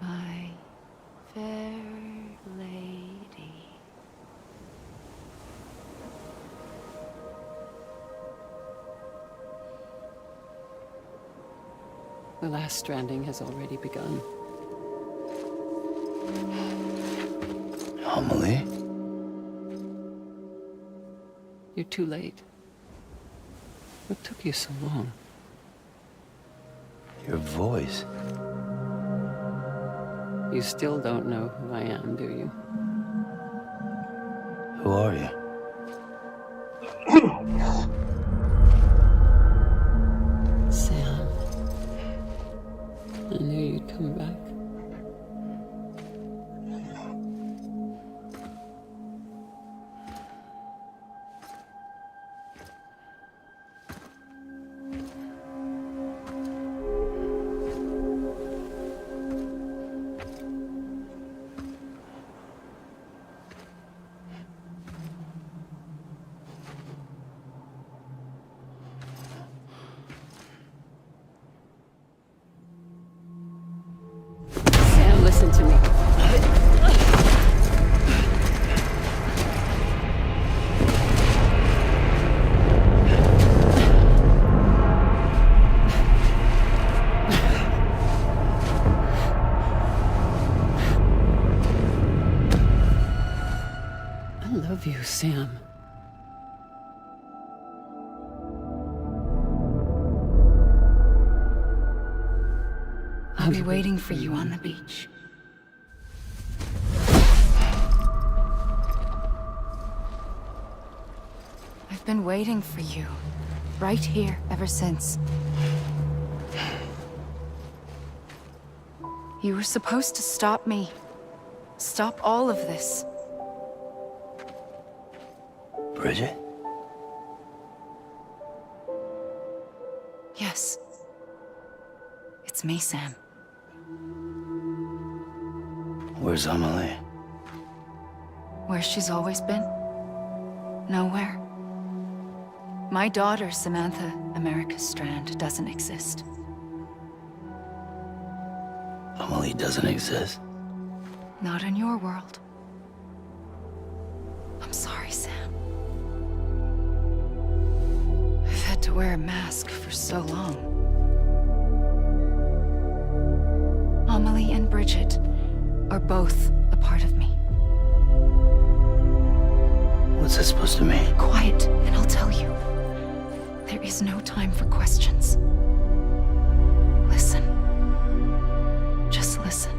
my fair lady. The last stranding has already begun. Amelie? You're too late. What took you so long? Your voice. You still don't know who I am, do you? Who are you? Sam. I knew you'd come back. Sam, listen to me. I love you, Sam. I'll be waiting for you on the beach. I've been waiting for you, right here, ever since. You were supposed to stop me. Stop all of this. Bridget? Yes. It's me, Sam. Where's Amelie? Where she's always been. Nowhere. My daughter, Samantha America Strand, doesn't exist. Amelie doesn't exist? Not in your world. I'm sorry, Sam. I've had to wear a mask for so long. Amelie and Bridget are both a part of me. What's that supposed to mean? Quiet, and I'll tell you. There is no time for questions. Listen. Just listen.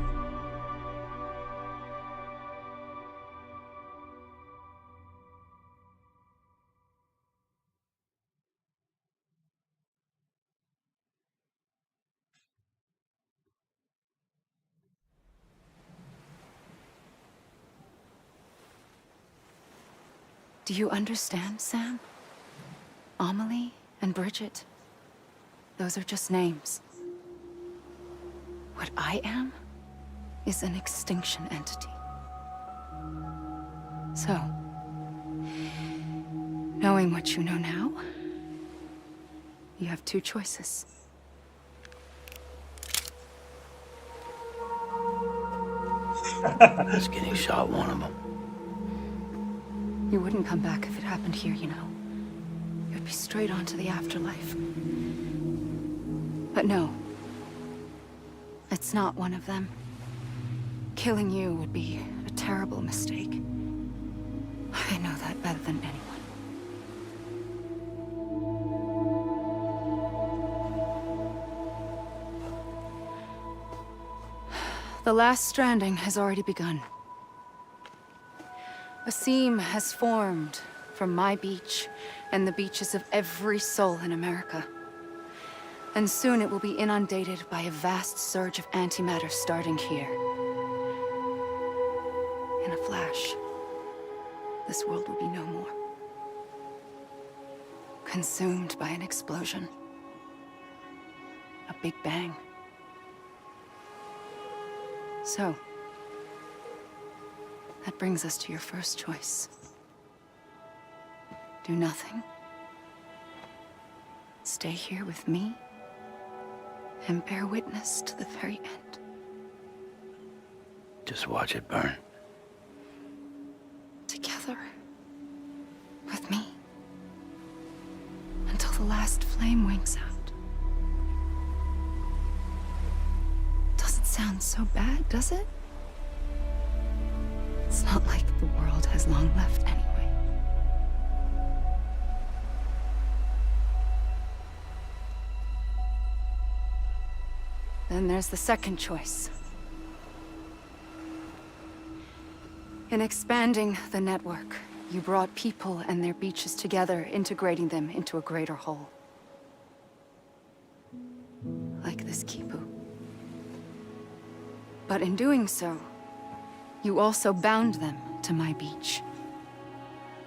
Do you understand, Sam? Amelie and Bridget, those are just names. What I am is an extinction entity. So, knowing what you know now, you have two choices. Just getting shot, one of them. You wouldn't come back if it happened here, you know. You'd be straight on to the afterlife. But no. It's not one of them. Killing you would be a terrible mistake. I know that better than anyone. The last stranding has already begun. A seam has formed from my beach and the beaches of every soul in America. And soon it will be inundated by a vast surge of antimatter starting here. In a flash, this world will be no more. Consumed by an explosion. A big bang. So, that brings us to your first choice. Do nothing. Stay here with me and bear witness to the very end. Just watch it burn. Together. With me. Until the last flame winks out. Doesn't sound so bad, does it? It's not like the world has long left anyway. Then there's the second choice. In expanding the network, you brought people and their beaches together, integrating them into a greater whole. Like this Kipu. But in doing so, you also bound them to my beach.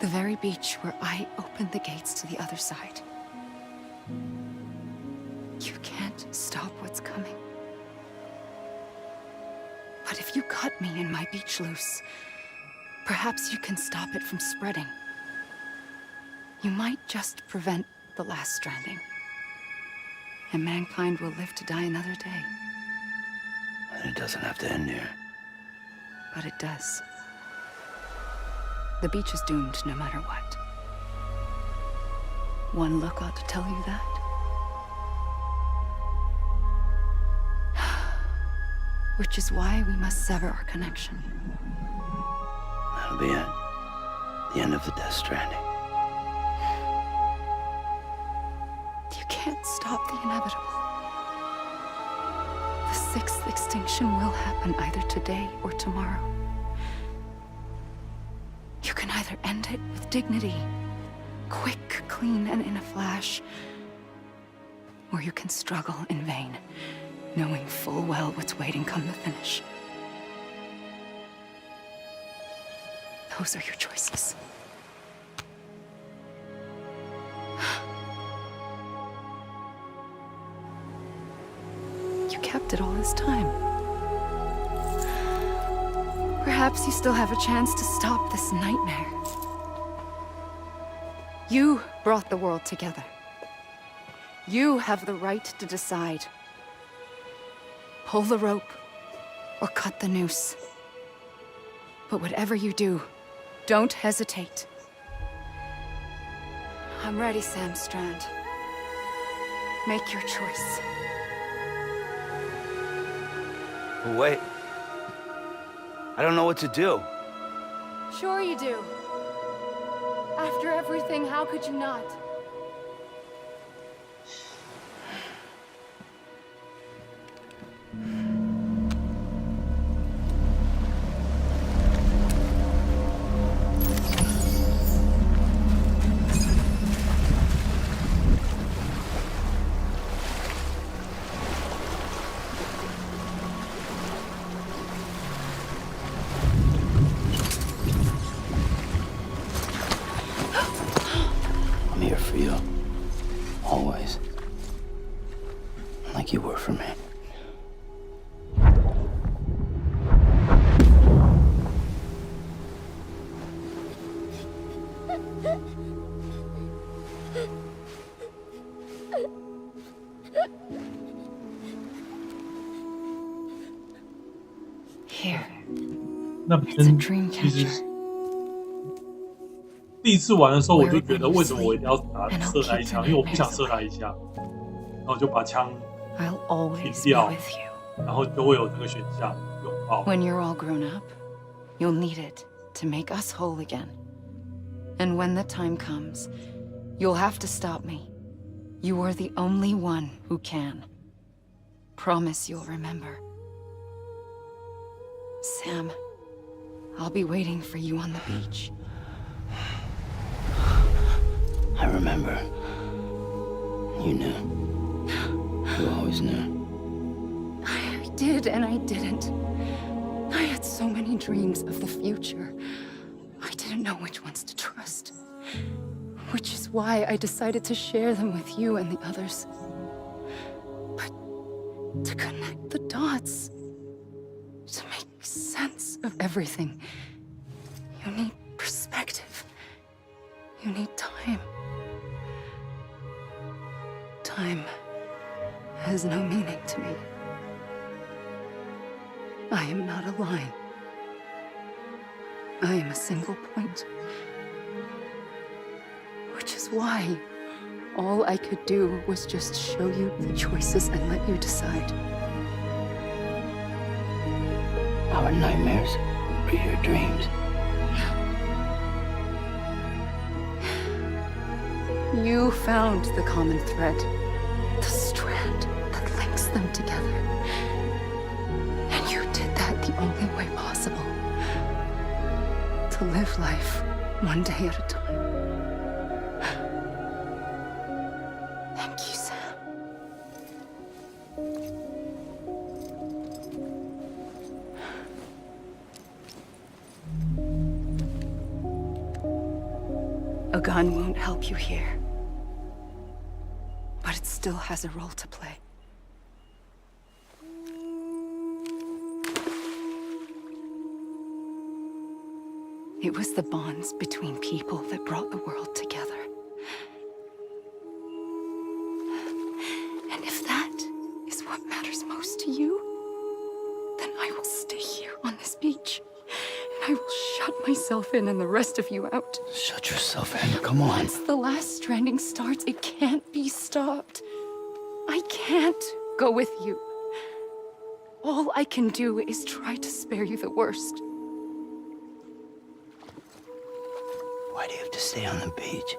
The very beach where I opened the gates to the other side. You can't stop what's coming. But if you cut me and my beach loose, perhaps you can stop it from spreading. You might just prevent the last stranding. And mankind will live to die another day. And it doesn't have to end here. But it does. The beach is doomed no matter what. One look ought to tell you that. Which is why we must sever our connection. That'll be it. The end of the Death Stranding. You can't stop the inevitable. The sixth extinction will happen either today or tomorrow. You can either end it with dignity, quick, clean, and in a flash, or you can struggle in vain, knowing full well what's waiting come the finish. Those are your choices. You kept it all this time. Perhaps you still have a chance to stop this nightmare. You brought the world together. You have the right to decide. Pull the rope or cut the noose. But whatever you do, don't hesitate. I'm ready, Sam Strand. Make your choice. But wait. I don't know what to do. Sure you do. After everything, how could you not? I'm here for you. Always. Like you were for me. Here. 那本身其实第一次玩的时候，我就觉得为什么我一定要打射他一枪？因为我不想射他一下，然后就把枪停掉，然后就会有这个选项拥抱。When you're all grown up, you'll need it to make us whole again. And when the time comes, you'll have to stop me. You are the only one who can. Promise you'll remember. Sam, I'll be waiting for you on the beach. remember. You knew. You always knew. I did and I didn't. I had so many dreams of the future. I didn't know which ones to trust. Which is why I decided to share them with you and the others. But to connect the dots, to make sense of everything, you need perspective. You need time. Time has no meaning to me. I am not a line. I am a single point. Which is why all I could do was just show you the choices and let you decide. Our nightmares or your dreams? You found the common thread, the strand that links them together. And you did that the only way possible. To live life one day at a time. Thank you, Sam. A gun won't help you here. But it still has a role to play. It was the bonds between people that brought the world together. And if that is what matters most to you, then I will stay here on this beach. And I will shut myself in and the rest of you out. Shut yourself in, come on. Once the last stranding starts, it can't be stopped. I can't go with you. All I can do is try to spare you the worst. Why do you have to stay on the beach?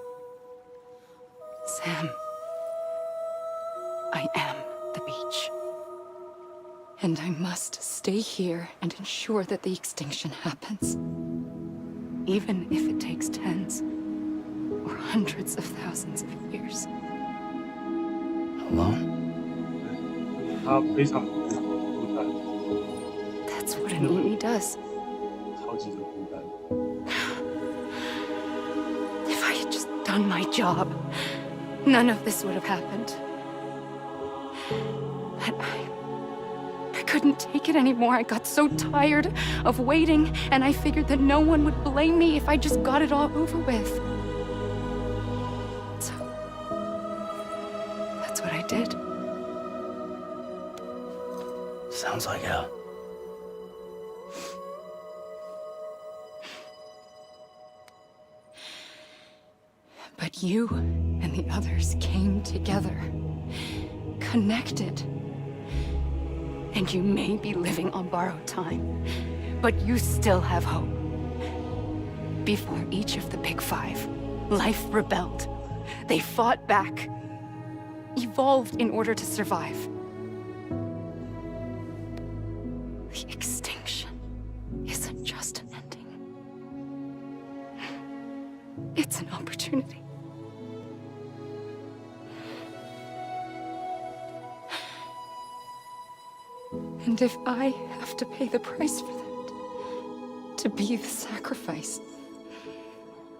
Sam, I am the beach. And I must stay here and ensure that the extinction happens. Even if it takes tens or hundreds of thousands of years. Alone? 他非常孤单， That's what an Uni does. 超级的孤单。 If I had just done my job, none of this would have happened. But I couldn't take it anymore. I got so tired of waiting, and I figured that no one would blame me if I just got it all over with. So, that's what I did. Sounds like hell. But you and the others came together, connected. And you may be living on borrowed time, but you still have hope. Before each of the Big Five, life rebelled. They fought back, evolved in order to survive. The extinction isn't just an ending. It's an opportunity. And if I have to pay the price for that, to be the sacrifice,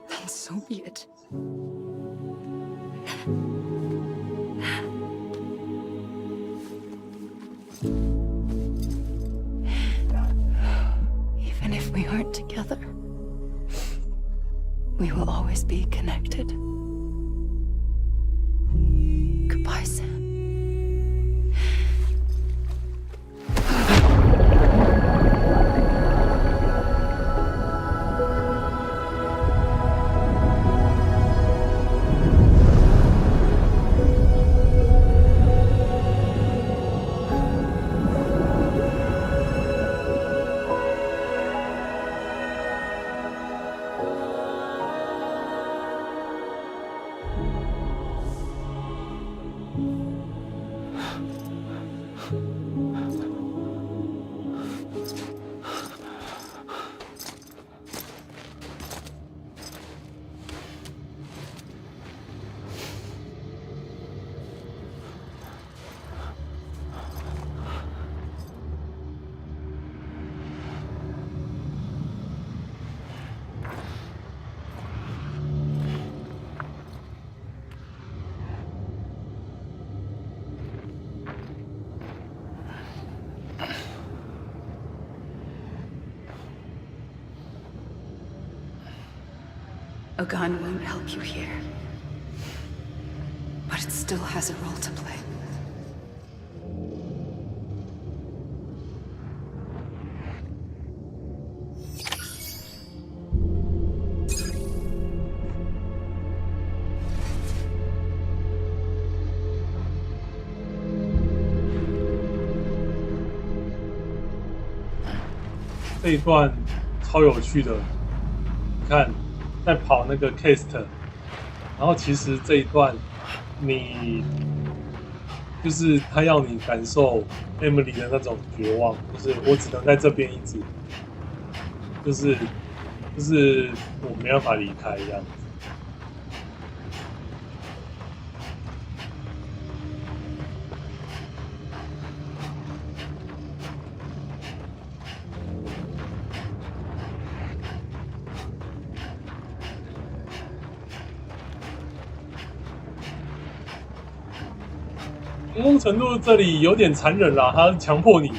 then so be it. Even if we aren't together, we will always be connected. Goodbye, Sam. A gun won't help you here. But it still has a role to play.这一段超有趣的，你看，在跑那个 cast， 然后其实这一段你就是他要你感受 Emily 的那种绝望，就是我只能在这边一直，就是我没办法离开这样子。某种程度这里有点残忍啦，他强迫你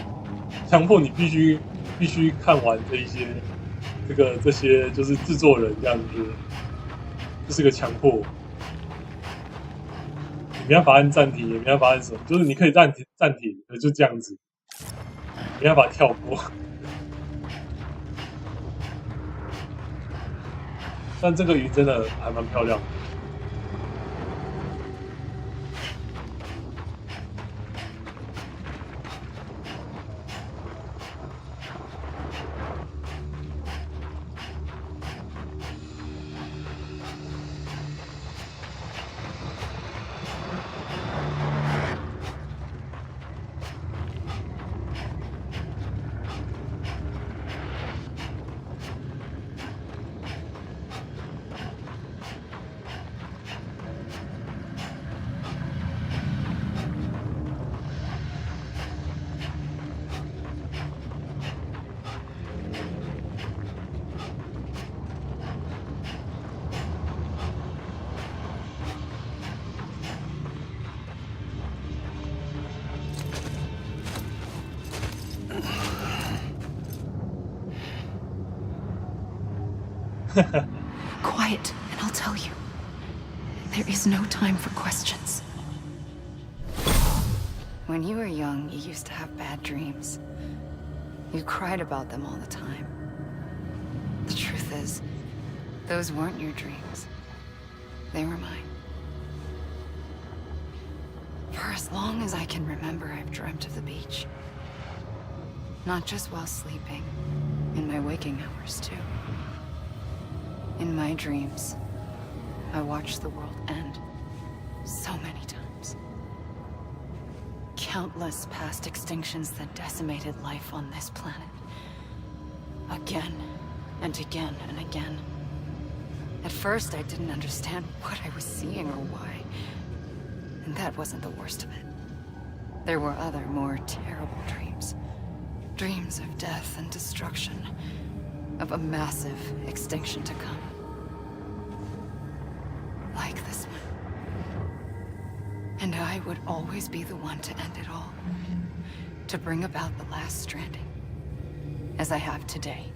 必须看完这些就是制作人这样子，这是个强迫，你没办法按暂停，也没办法按什么，就是你可以暂停，就这样子，没办法跳过。但这个云真的还蛮漂亮的。Quiet, and I'll tell you. There is no time for questions. When you were young, you used to have bad dreams. You cried about them all the time. The truth is, those weren't your dreams. They were mine. For as long as I can remember, I've dreamt of the beach. Not just while sleeping, in my waking hours, too. In my dreams, I watched the world end so many times. Countless past extinctions that decimated life on this planet. Again, and again, and again. At first, I didn't understand what I was seeing or why. And that wasn't the worst of it. There were other, more terrible dreams. Dreams of death and destruction. Of a massive extinction to come. Like this one. And I would always be the one to end it all. To bring about the last stranding. As I have today.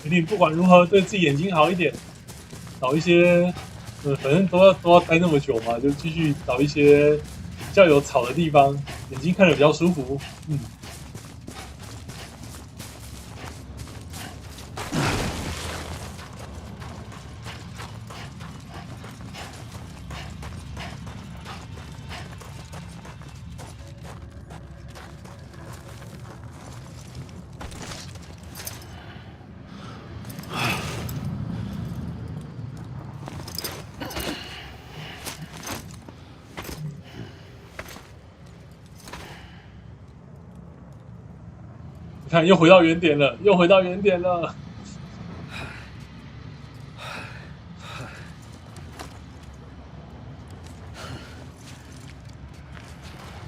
一定不管如何对自己眼睛好一点，找一些，反正都要待那么久嘛，就继续找一些比较有草的地方，眼睛看着比较舒服。看，又回到原点了，又回到原点了。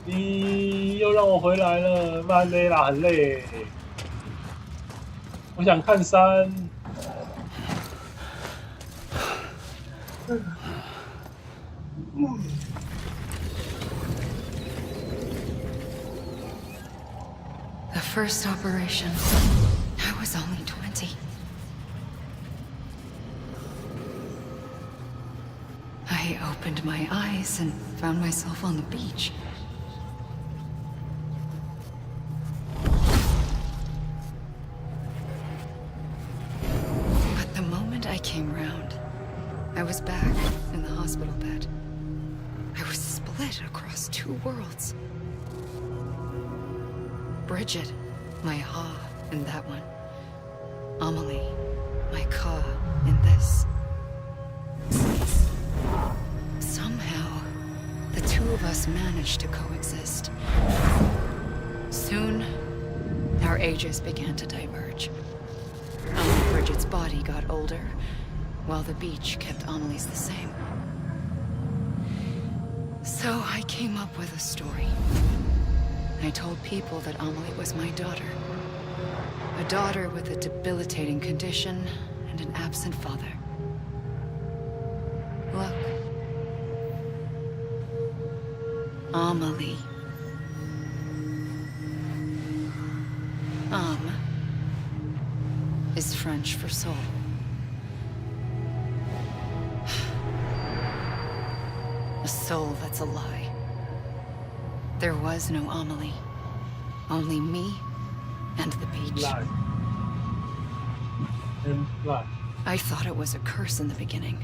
你又让我回来了，慢累啦，很累。我想看山。The first operation, I was only 20. I opened my eyes and found myself on the beach. But the moment I came round, I was back in the hospital bed. I was split across two worlds. Bridget, my Ha in that one. Amelie, my Ka in this. Somehow, the two of us managed to coexist. Soon, our ages began to diverge. Only Bridget's body got older, while the beach kept Amelie's the same. So I came up with a story. I told people that Amelie was my daughter. A daughter with a debilitating condition and an absent father. Look. Amelie. Is French for soul. A soul that's a lie. There was no Amelie. Only me and the beach. Lie. And lie. I thought it was a curse in the beginning.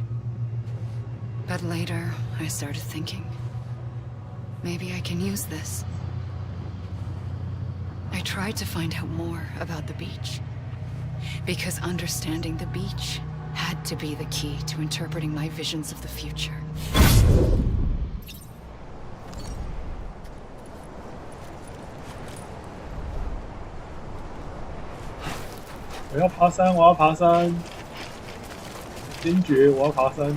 But later, I started thinking, maybe I can use this. I tried to find out more about the beach. Because understanding the beach had to be the key to interpreting my visions of the future. 我要爬山，我要爬山，坚决我要爬山。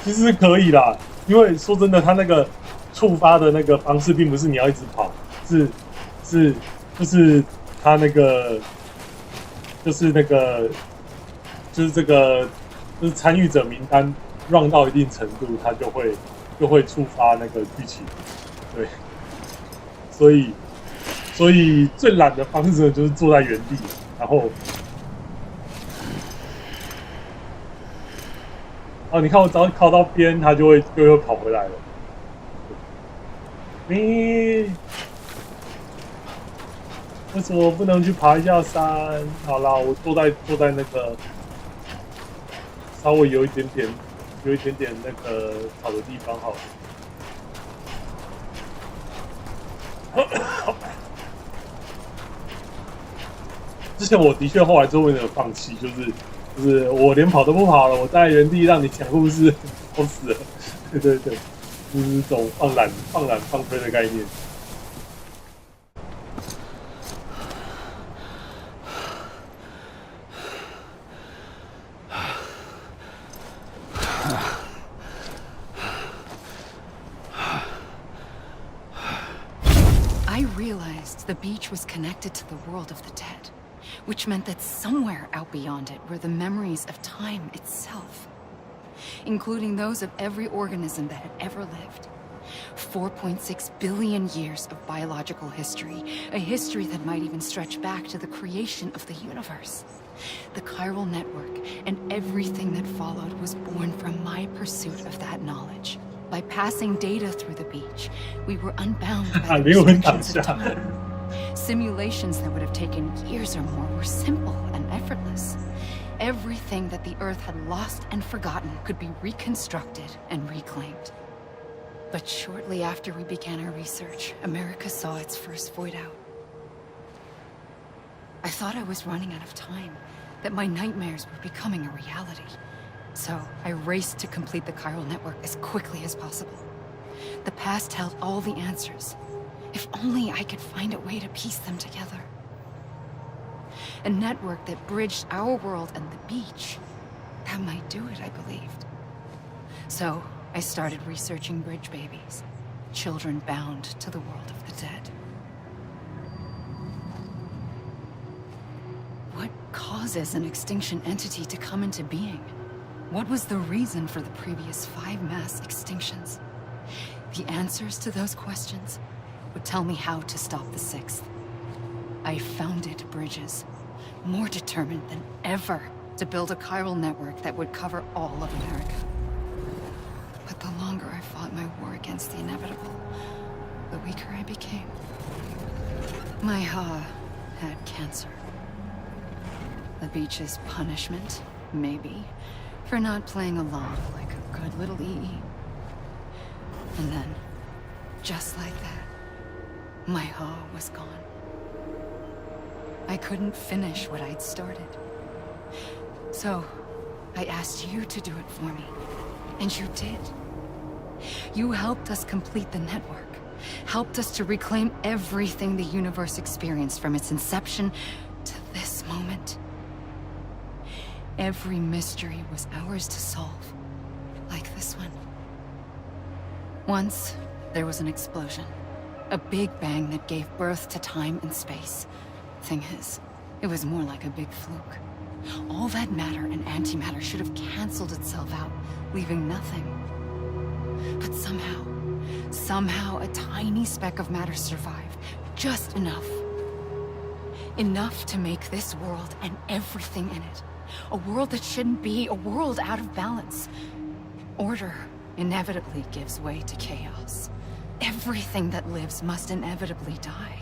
其实是可以啦，因为说真的，他那个触发的那个方式，并不是你要一直跑，就是他那个，就是这个，就是参与者名单 run 到一定程度，他就会触发那个剧情，对，所以最懒的方式就是坐在原地，然后。哦，你看我只要靠到边，它就会又跑回来了。你为什么不能去爬一下山？好啦，我坐在那个稍微有一点点那个草的地方好了。之前我的确后来就为了放弃，就是我连跑都不跑了，我在原地让你讲故事，我死了。对，就是这种放懒放飞的概念。I realized the beach was connected to the world of the dead. Which meant that somewhere out beyond it were the memories of time itself, including those of every organism that had ever lived. 4.6 billion years of biological history, a history that might even stretch back to the creation of the universe. The chiral network and everything that followed was born from my pursuit of that knowledge. By passing data through the beach, we were unbound by the 灵魂躺 restrictions 下 of time. Simulations that would have taken years or more were simple and effortless. Everything that the Earth had lost and forgotten could be reconstructed and reclaimed. But shortly after we began our research, America saw its first void out. I thought I was running out of time, that my nightmares were becoming a reality. So I raced to complete the chiral network as quickly as possible. The past held all the answers. If only I could find a way to piece them together. A network that bridged our world and the beach. That might do it, I believed. So I started researching bridge babies, children bound to the world of the dead. What causes an extinction entity to come into being? What was the reason for the previous 5 mass extinctions? The answers to those questions would tell me how to stop the 6th. I founded bridges, more determined than ever to build a chiral network that would cover all of America. But the longer I fought my war against the inevitable, the weaker I became. My Ha had cancer. The beach's punishment, maybe, for not playing along like a good little EE. And then, just like that, my Ha was gone. I couldn't finish what I'd started. So, I asked you to do it for me, and you did. You helped us complete the network, helped us to reclaim everything the universe experienced from its inception to this moment. Every mystery was ours to solve, like this one. Once, there was an explosion. A big bang that gave birth to time and space. Thing is, it was more like a big fluke. All that matter and antimatter should have canceled itself out, leaving nothing. But somehow a tiny speck of matter survived. Just enough. Enough to make this world and everything in it. A world that shouldn't be, a world out of balance. Order inevitably gives way to chaos. Everything that lives must inevitably die.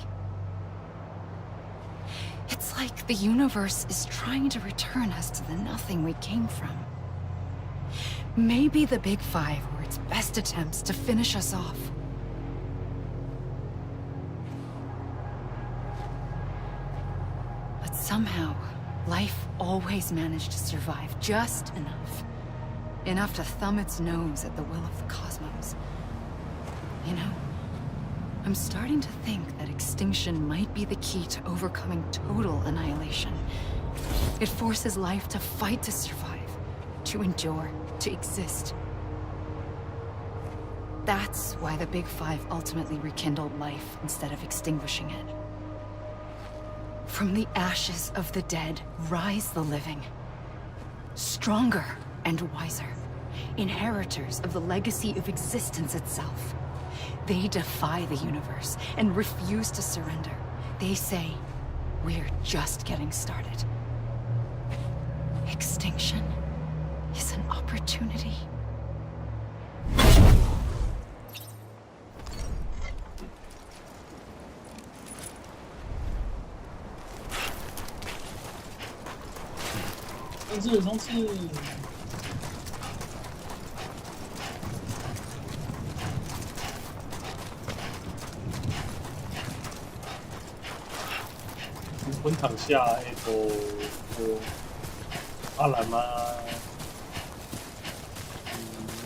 It's like the universe is trying to return us to the nothing we came from. Maybe the Big Five were its best attempts to finish us off. But somehow, life always managed to survive just enough. Enough to thumb its nose at the will of the cosmos. You know, I'm starting to think that extinction might be the key to overcoming total annihilation. It forces life to fight to survive, to endure, to exist. That's why the Big Five ultimately rekindled life instead of extinguishing it. From the ashes of the dead, rise the living. Stronger and wiser. Inheritors of the legacy of existence itself. They defy the universe and refuse to surrender. They say, we're just getting started. Extinction is an opportunity.上次灵魂躺下，阿兰吗？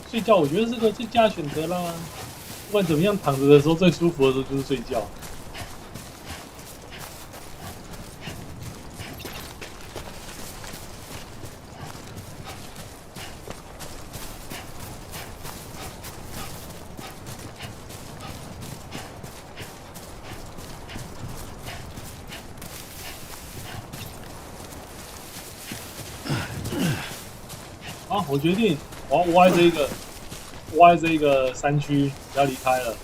睡觉我觉得是个最佳选择啦。不管怎么样，躺着的时候最舒服的时候就是睡觉。好，我决定我要挖这一个山区，要离开了。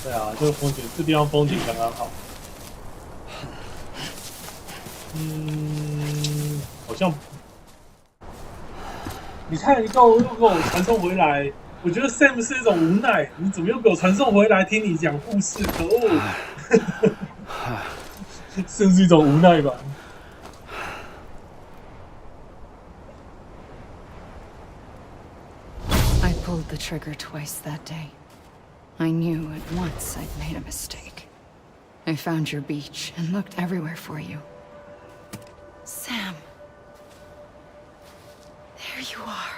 对啊，这个风景，这地方风景刚刚好。好像你看，你又给我传送回来，我觉得 Sam 是一种无奈。你怎么又给我传送回来听你讲故事？可恶！是不是一种无奈吧？ I pulled the trigger twice that day. I knew at once I'd made a mistake. I found your beach and looked everywhere for you. Sam. There you are.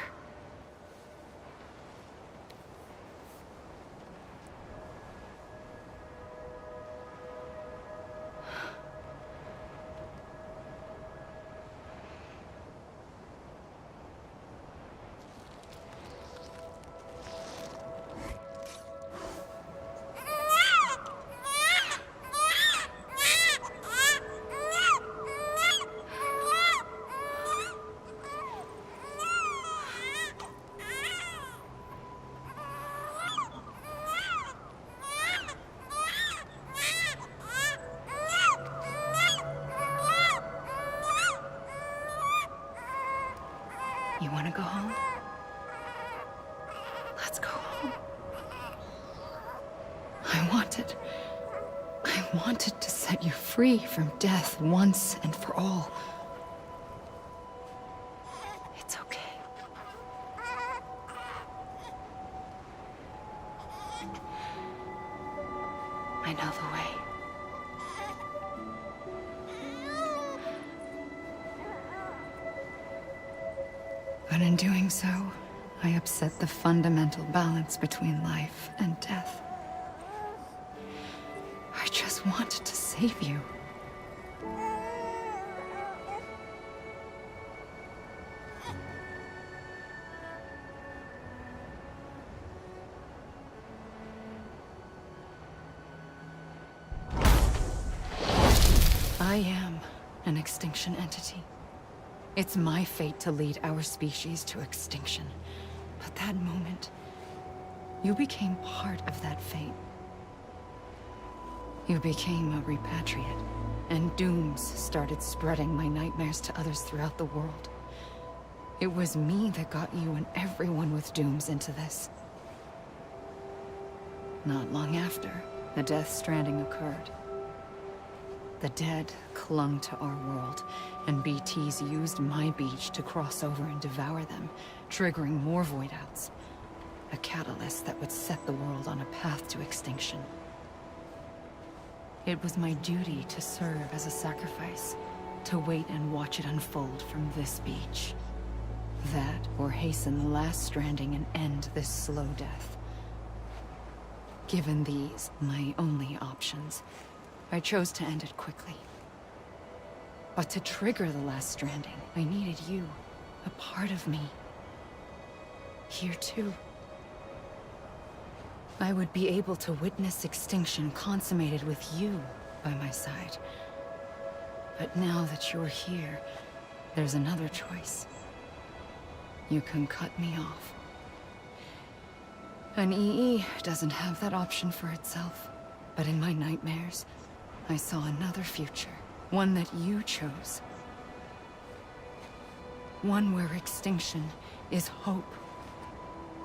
You want to go home? Let's go home. I wanted to set you free from death once and for all. It's okay. I know the way. But in doing so, I upset the fundamental balance between life and death. I just wanted to save you. I am an extinction entity. It's my fate to lead our species to extinction. But that moment, you became part of that fate. You became a repatriate, and dooms started spreading my nightmares to others throughout the world. It was me that got you and everyone with dooms into this. Not long after, the Death Stranding occurred. The dead clung to our world, and BTs used my beach to cross over and devour them, triggering more void outs. A catalyst that would set the world on a path to extinction. It was my duty to serve as a sacrifice, to wait and watch it unfold from this beach. That, or hasten the last stranding and end this slow death. Given these, my only options, I chose to end it quickly. But to trigger the last stranding, I needed you, a part of me. Here too. I would be able to witness extinction consummated with you by my side. But now that you're here, there's another choice. You can cut me off. An EE doesn't have that option for itself. But in my nightmares, I saw another future. One that you chose. One where extinction is hope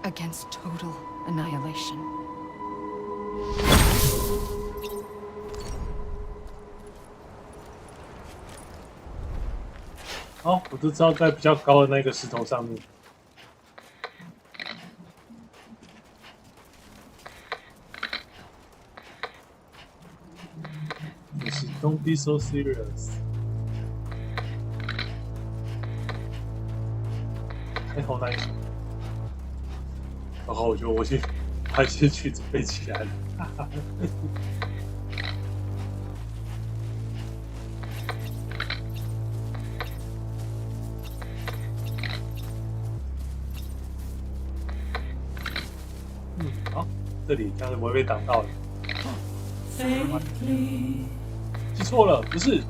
against total annihilation.好，我就知道在比较高的那个石头上面。就是 Don't be so serious。开头那一首，然后我就去把这些曲子背起来了。好，这里这样子不会被挡到的。记错了，不是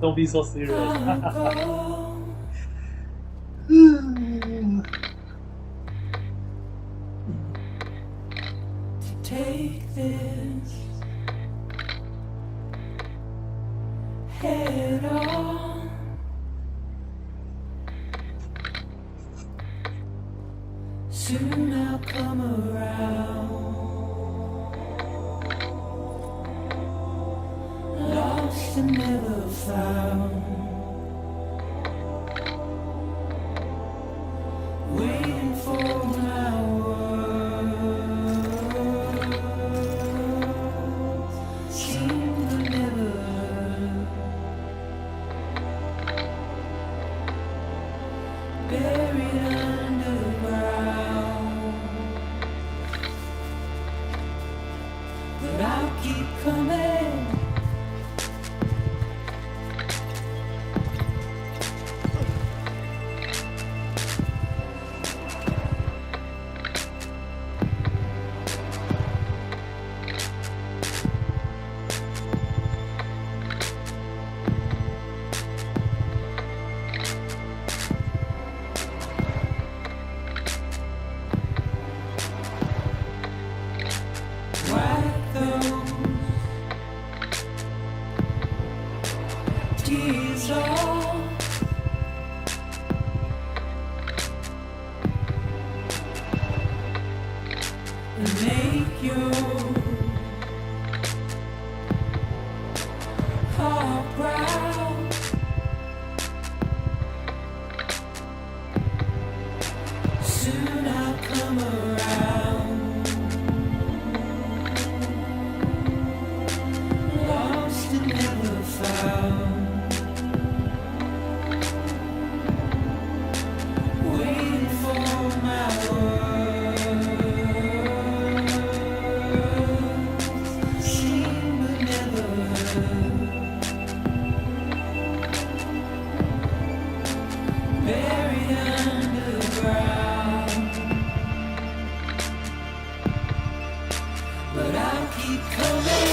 Don't be so serious。take this head on. Soon I'll come around. Lost and never found. Waiting for my words. Seem to never learn. Buried underground. But I'll keep coming. Wipe those tears off. And make your heart proud. Soon I'll come around. Lost and never found. Waiting for my words. Seen but never heard. Buried underground. But I'll keep coming.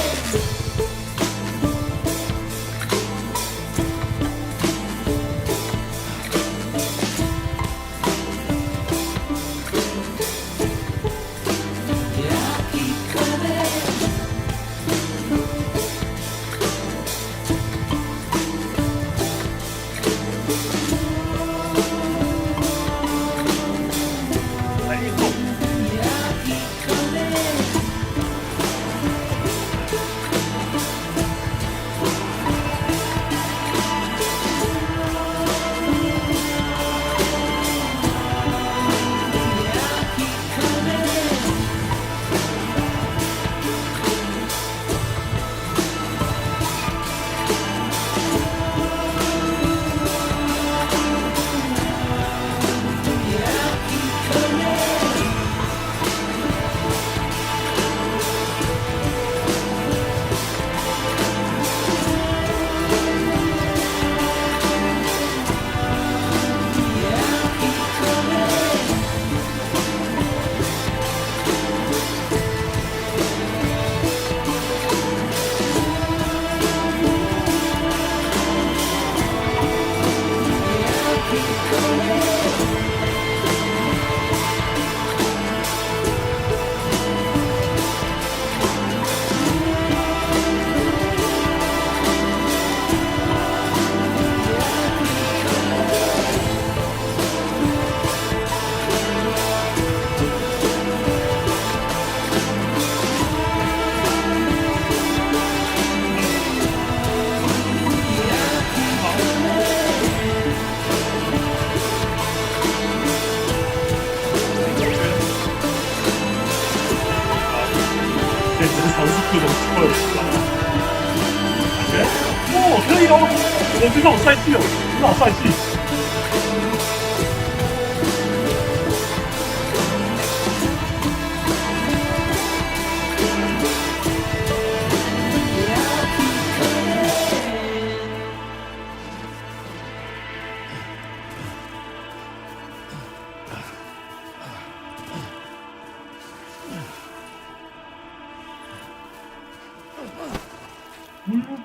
可以哦，我觉得好帅气哦，真的好帅气。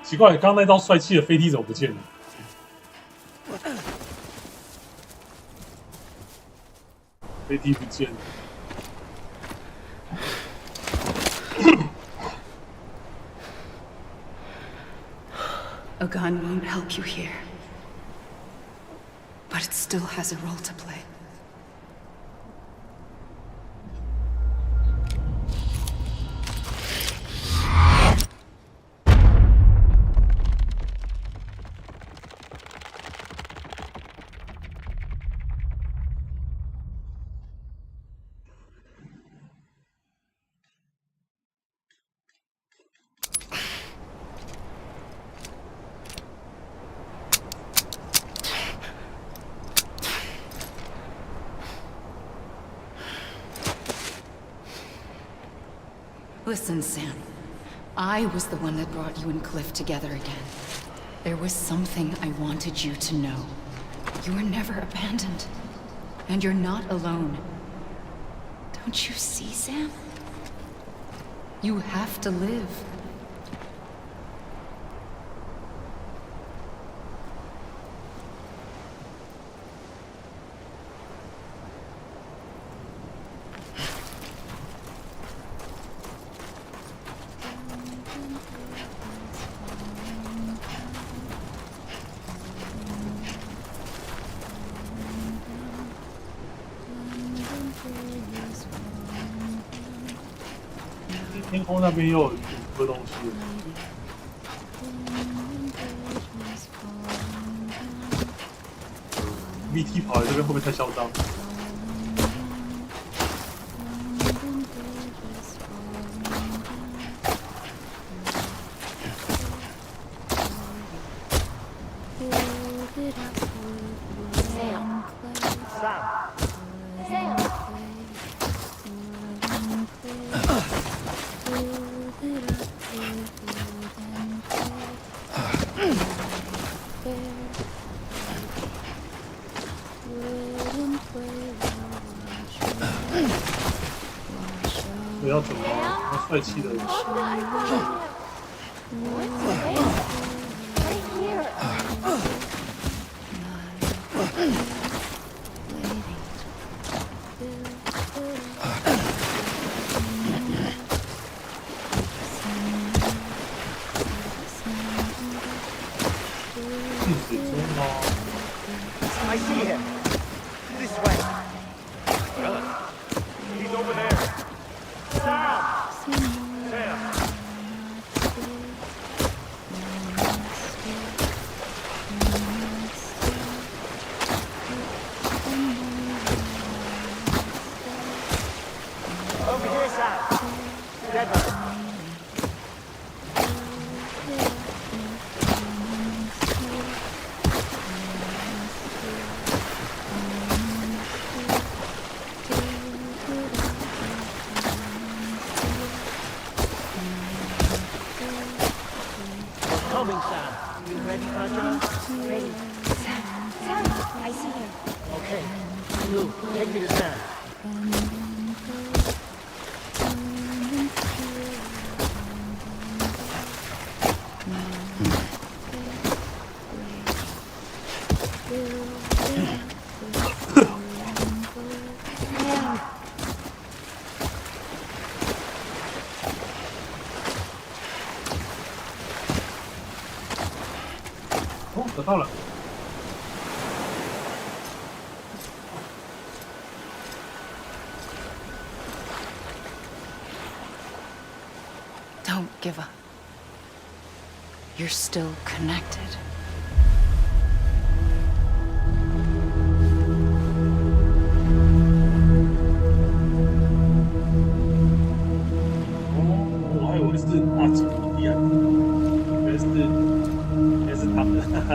奇怪，刚刚那道帅气的飞踢怎么不见了？飞踢不见了。A gun won't help you here. But it still has a role to play. Listen, Sam. I was the one that brought you and Cliff together again. There was something I wanted you to know. You were never abandoned. And you're not alone. Don't you see, Sam? You have to live.天空那边又有个东西。VT 跑来这边会不会太嚣张？我要怎么要帅气的人？ I see him. This way. He's over there. Sam! Sam! Over here, Sam. Dead one. Coming, Sam. You ready, Fragile? Ready. Sam, I see him. Okay. Lou, take me to Sam. Oh, 得到了。 Don't give up. You're still connected. Oh, 我还以为是阿基米亚，原来是他们。哈哈。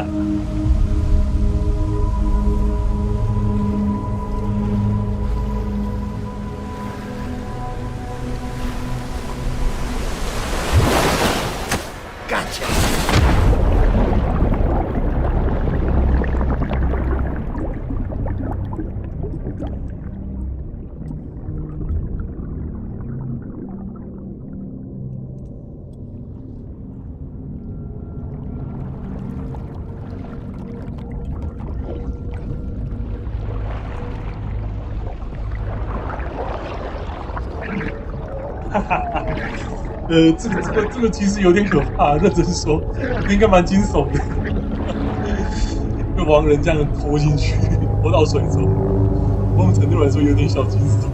Gotcha! 这个其实有点可怕，认真说，应该蛮惊悚的。就亡人这样拖进去，拖到水中，某种程度来说有点小惊悚。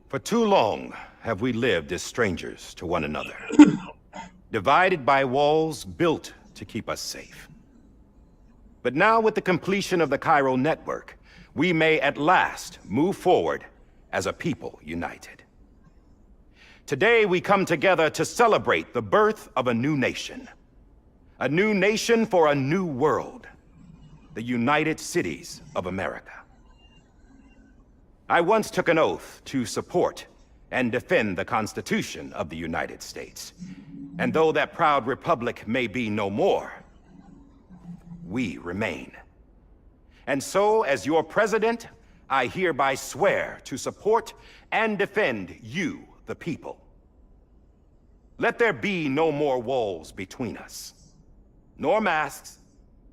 For too long have we lived as strangers to one another, divided by walls built to keep us safe. But now, with the completion of the Cairo network, we may at last move forward as a people united. Today, we come together to celebrate the birth of a new nation for a new world, the United Cities of America. I once took an oath to support and defend the Constitution of the United States. And though that proud republic may be no more, we remain. And so, as your president, I hereby swear to support and defend you, the people. Let there be no more walls between us, nor masks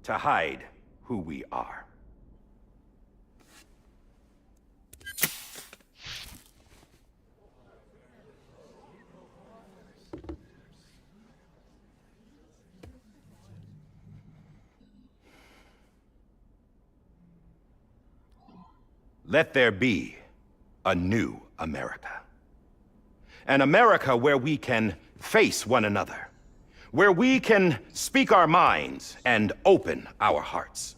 to hide who we are. Let there be a new America. An America where we can face one another, where we can speak our minds and open our hearts.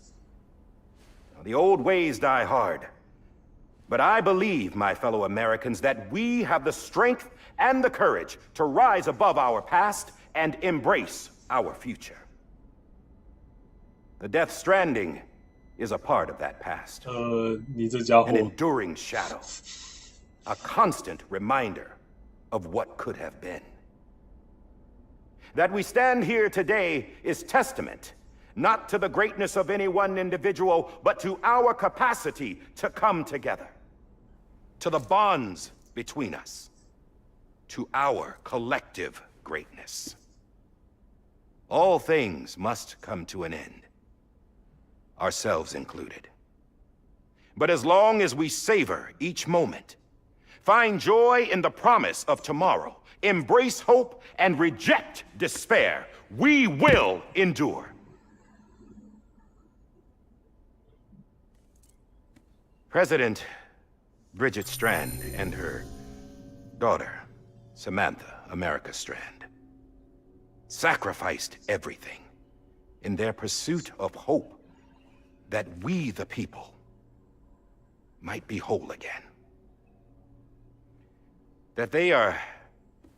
The old ways die hard, but I believe, my fellow Americans, that we have the strength and the courage to rise above our past and embrace our future. The Death Stranding is a part of that past. 你这家伙 An enduring shadow. A constant reminder of what could have been. That we stand here today is testament, not to the greatness of any one individual, but to our capacity to come together. To the bonds between us. To our collective greatness. All things must come to an end. Ourselves included. But as long as we savor each moment, find joy in the promise of tomorrow, embrace hope, and reject despair, we will endure. President Bridget Strand and her daughter, Samantha America Strand, sacrificed everything in their pursuit of hope that we, the people, might be whole again. That they are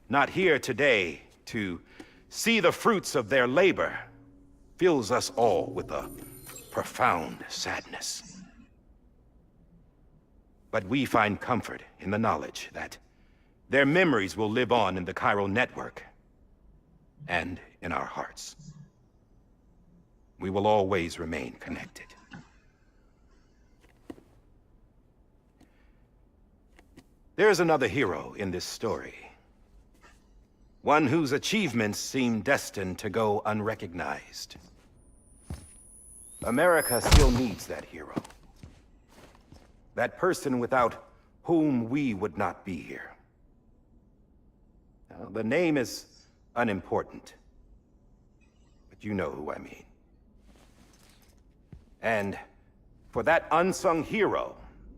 not here today to see the fruits of their labor fills us all with a profound sadness. But we find comfort in the knowledge that their memories will live on in the Cairo network and in our hearts. We will always remain connected. There's another hero in this story. One whose achievements seem destined to go unrecognized. America still needs that hero. That person without whom we would not be here. Now, the name is unimportant, but you know who I mean. And for that unsung hero,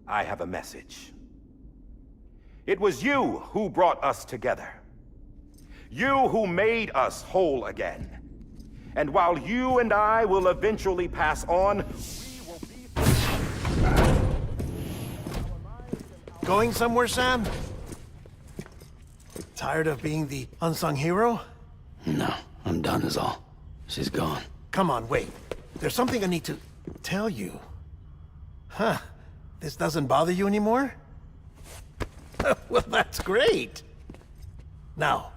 I have a message. It was you who brought us together. You who made us whole again. And while you and I will eventually pass on, we will be... Going somewhere, Sam? Tired of being the unsung hero? No, I'm done is all. She's gone. Come on, wait. There's something I need to tell you. Huh. This doesn't bother you anymore? Well, that's great. Now,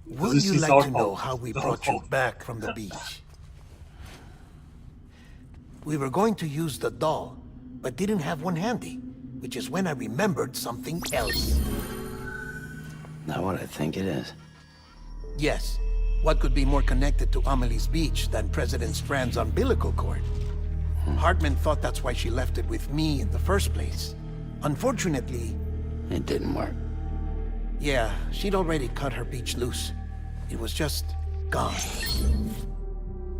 would you like to know how we brought you back from the beach? We were going to use the doll, but didn't have one handy, which is when I remembered something else. Not what I think it is. Yes. What could be more connected to Amelie's beach than President Strand's umbilical cord? Hartman thought that's why she left it with me in the first place. Unfortunately... It didn't work. Yeah, she'd already cut her beach loose. It was just gone.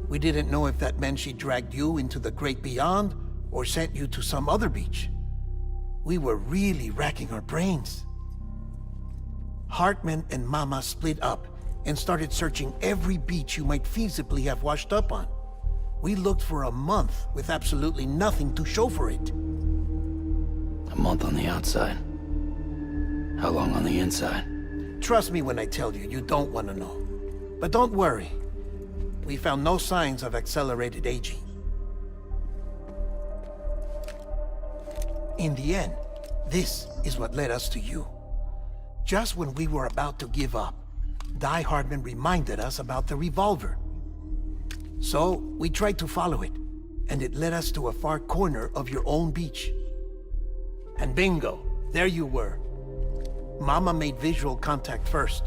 We didn't know if that meant she dragged you into the great beyond or sent you to some other beach. We were really racking our brains. Hartman and Mama split up and started searching every beach you might feasibly have washed up on. We looked for a month with absolutely nothing to show for it. A month on the outside. How long on the inside? Trust me when I tell you, you don't want to know. But don't worry. We found no signs of accelerated aging. In the end, this is what led us to you. Just when we were about to give up, Die Hardman reminded us about the revolver. So, we tried to follow it, and it led us to a far corner of your own beach. And bingo, there you were. Mama made visual contact first.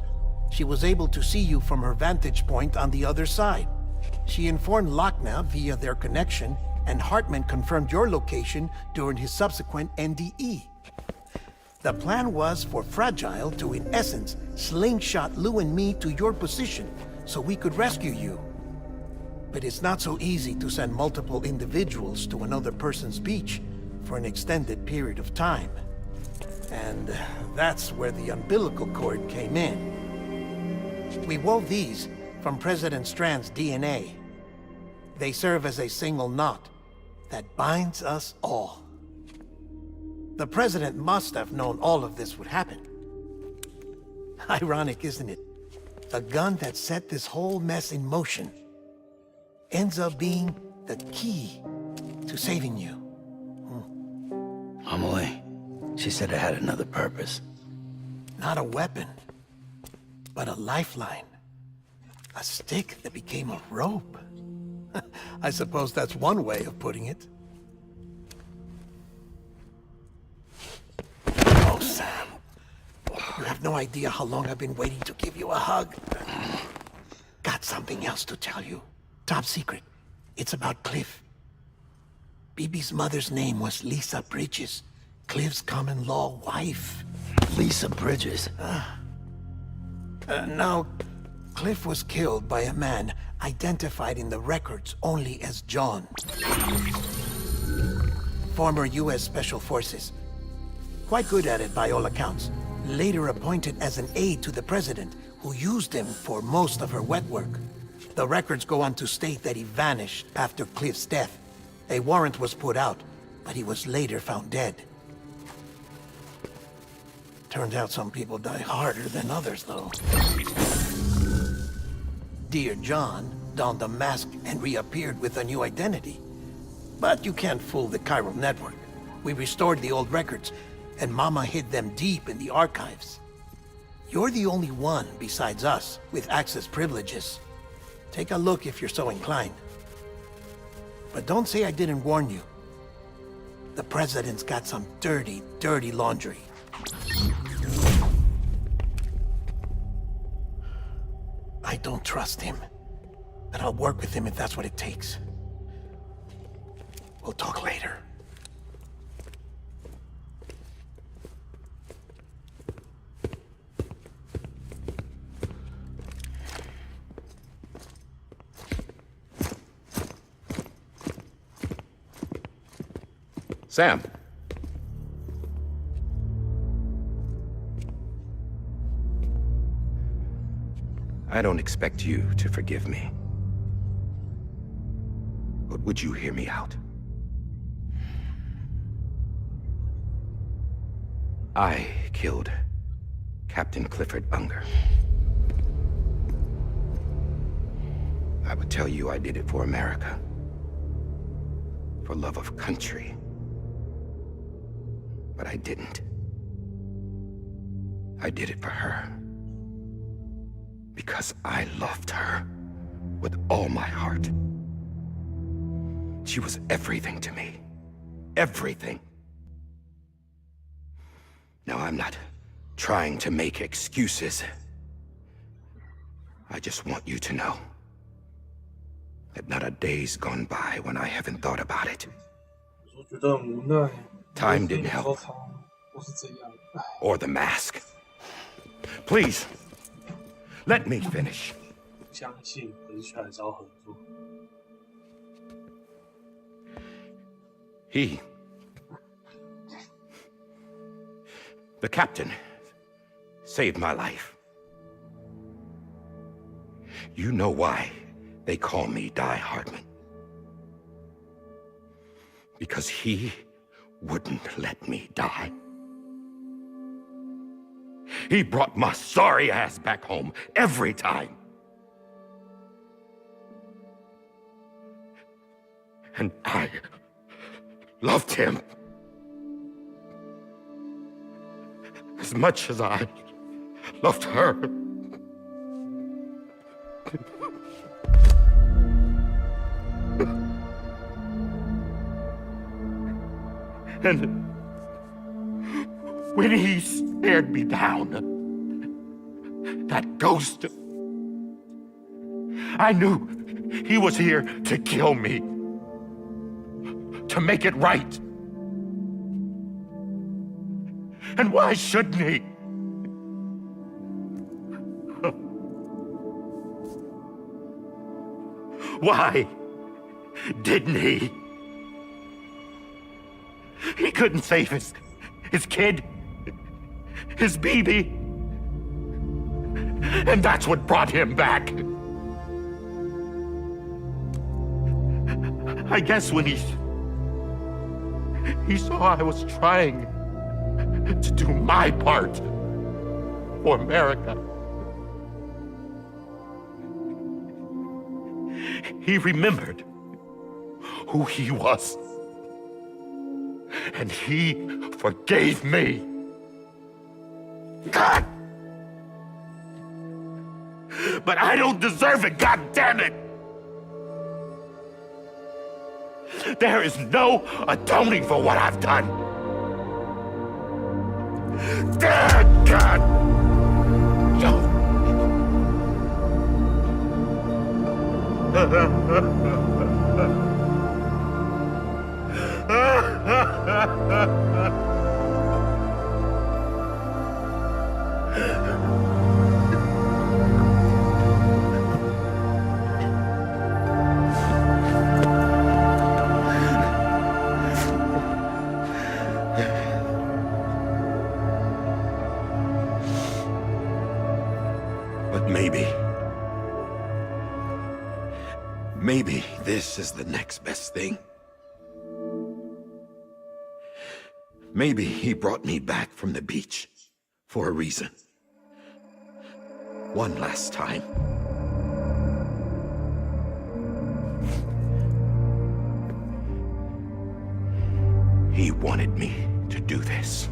She was able to see you from her vantage point on the other side. She informed Lochna via their connection, and Hartman confirmed your location during his subsequent NDE. The plan was for Fragile to, in essence, slingshot Lou and me to your position so we could rescue you. But it's not so easy to send multiple individuals to another person's beach for an extended period of time. And that's where the umbilical cord came in. We wove these from President Strand's DNA. They serve as a single knot that binds us all. The President must have known all of this would happen. Ironic, isn't it? The gun that set this whole mess in motion ends up being the key to saving you. Amelie, she said it had another purpose. Not a weapon, but a lifeline. A stick that became a rope. I suppose that's one way of putting it. Oh, Sam. You have no idea how long I've been waiting to give you a hug. Got something else to tell you. Top secret. It's about Cliff. Bibi's mother's name was Lisa Bridges, Cliff's common-law wife. Lisa Bridges? Now, Cliff was killed by a man identified in the records only as John. Former U.S. Special Forces. Quite good at it by all accounts. Later appointed as an aide to the president, who used him for most of her wet work. The records go on to state that he vanished after Cliff's death. A warrant was put out, but he was later found dead. Turns out some people die harder than others, though. Dear John donned a mask and reappeared with a new identity. But you can't fool the chiral network. We restored the old records, and Mama hid them deep in the archives. You're the only one besides us with access privileges. Take a look if you're so inclined. But don't say I didn't warn you. The president's got some dirty, dirty laundry. I don't trust him, but I'll work with him if that's what it takes. We'll talk later. Sam. I don't expect you to forgive me. But would you hear me out? I killed Captain Clifford Unger. I would tell you I did it for America. For love of country. But I didn't. I did it for her. Because I loved her with all my heart. She was everything to me. Everything. Now, I'm not trying to make excuses. I just want you to know that not a day's gone by when I haven't thought about it. 我觉得很无奈。 Time didn't help. 都是这样。 Or the mask. Please, let me finish. 相信，可是却还是要合作。 The captain, saved my life. You know why they call me Die Hardman. Because he wouldn't let me die. He brought my sorry ass back home every time. And I loved him as much as I loved her. And when he stared me down, that ghost, I knew he was here to kill me, to make it right. And why shouldn't he? Why didn't he? He couldn't save his kid, his baby. And that's what brought him back. I guess when he saw I was trying to do my part for America, he remembered who he was. And he forgave me. God! But I don't deserve it, God damn it! There is no atoning for what I've done. God! But maybe this is the next best thing. Maybe he brought me back from the beach for a reason. One last time. He wanted me to do this.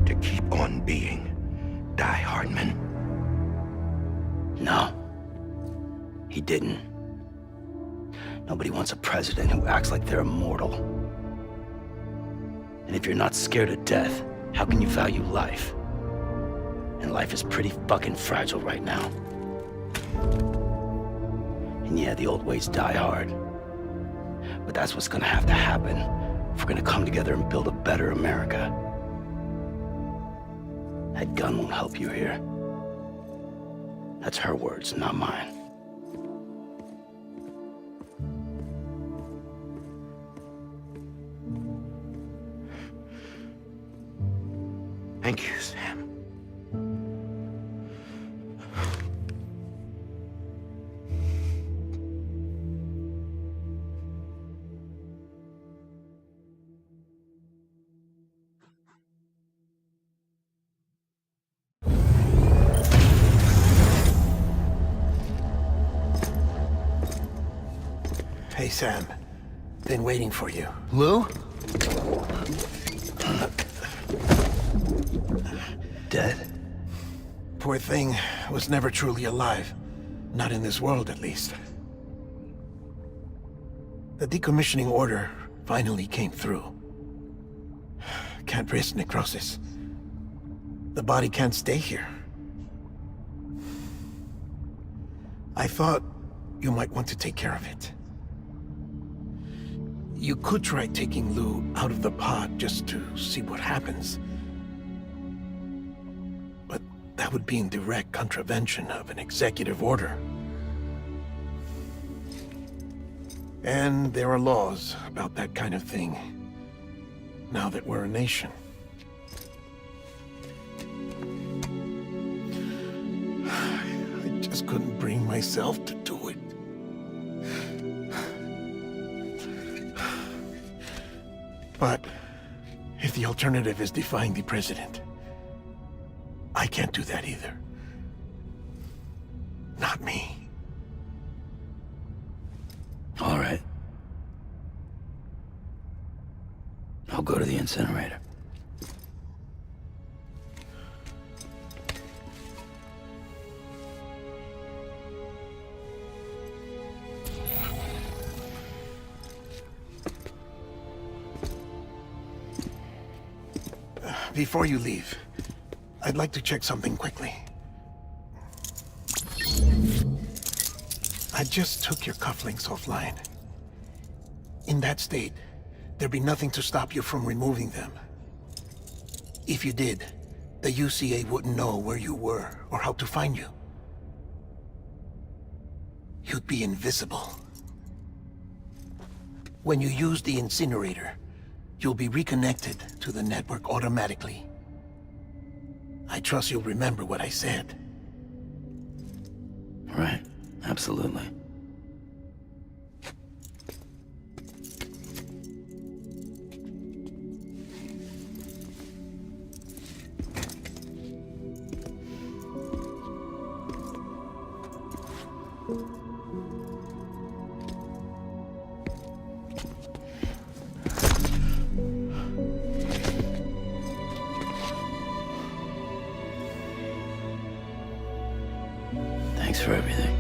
To keep on being Die Hardman. No. He didn't. Nobody wants a president who acts like they're immortal. And if you're not scared of death, how can you value life? And life is pretty fucking fragile right now. And yeah, the old ways die hard. But that's what's gonna have to happen if we're gonna come together and build a better America. That gun won't help you here. That's her words, not mine. Thank you, Sam. Sam. Been waiting for you. Lou? Dead? Poor thing was never truly alive. Not in this world, at least. The decommissioning order finally came through. Can't risk necrosis. The body can't stay here. I thought you might want to take care of it. You could try taking Lou out of the pod just to see what happens. But that would be in direct contravention of an executive order. And there are laws about that kind of thing, now that we're a nation. I just couldn't bring myself to do it. But if the alternative is defying the president, I can't do that either. Not me. All right. I'll go to the incinerator. Before you leave, I'd like to check something quickly. I just took your cufflinks offline. In that state, there'd be nothing to stop you from removing them. If you did, the UCA wouldn't know where you were or how to find you. You'd be invisible. When you use the incinerator, you'll be reconnected to the network automatically. I trust you'll remember what I said. Right. Absolutely. Thanks for everything.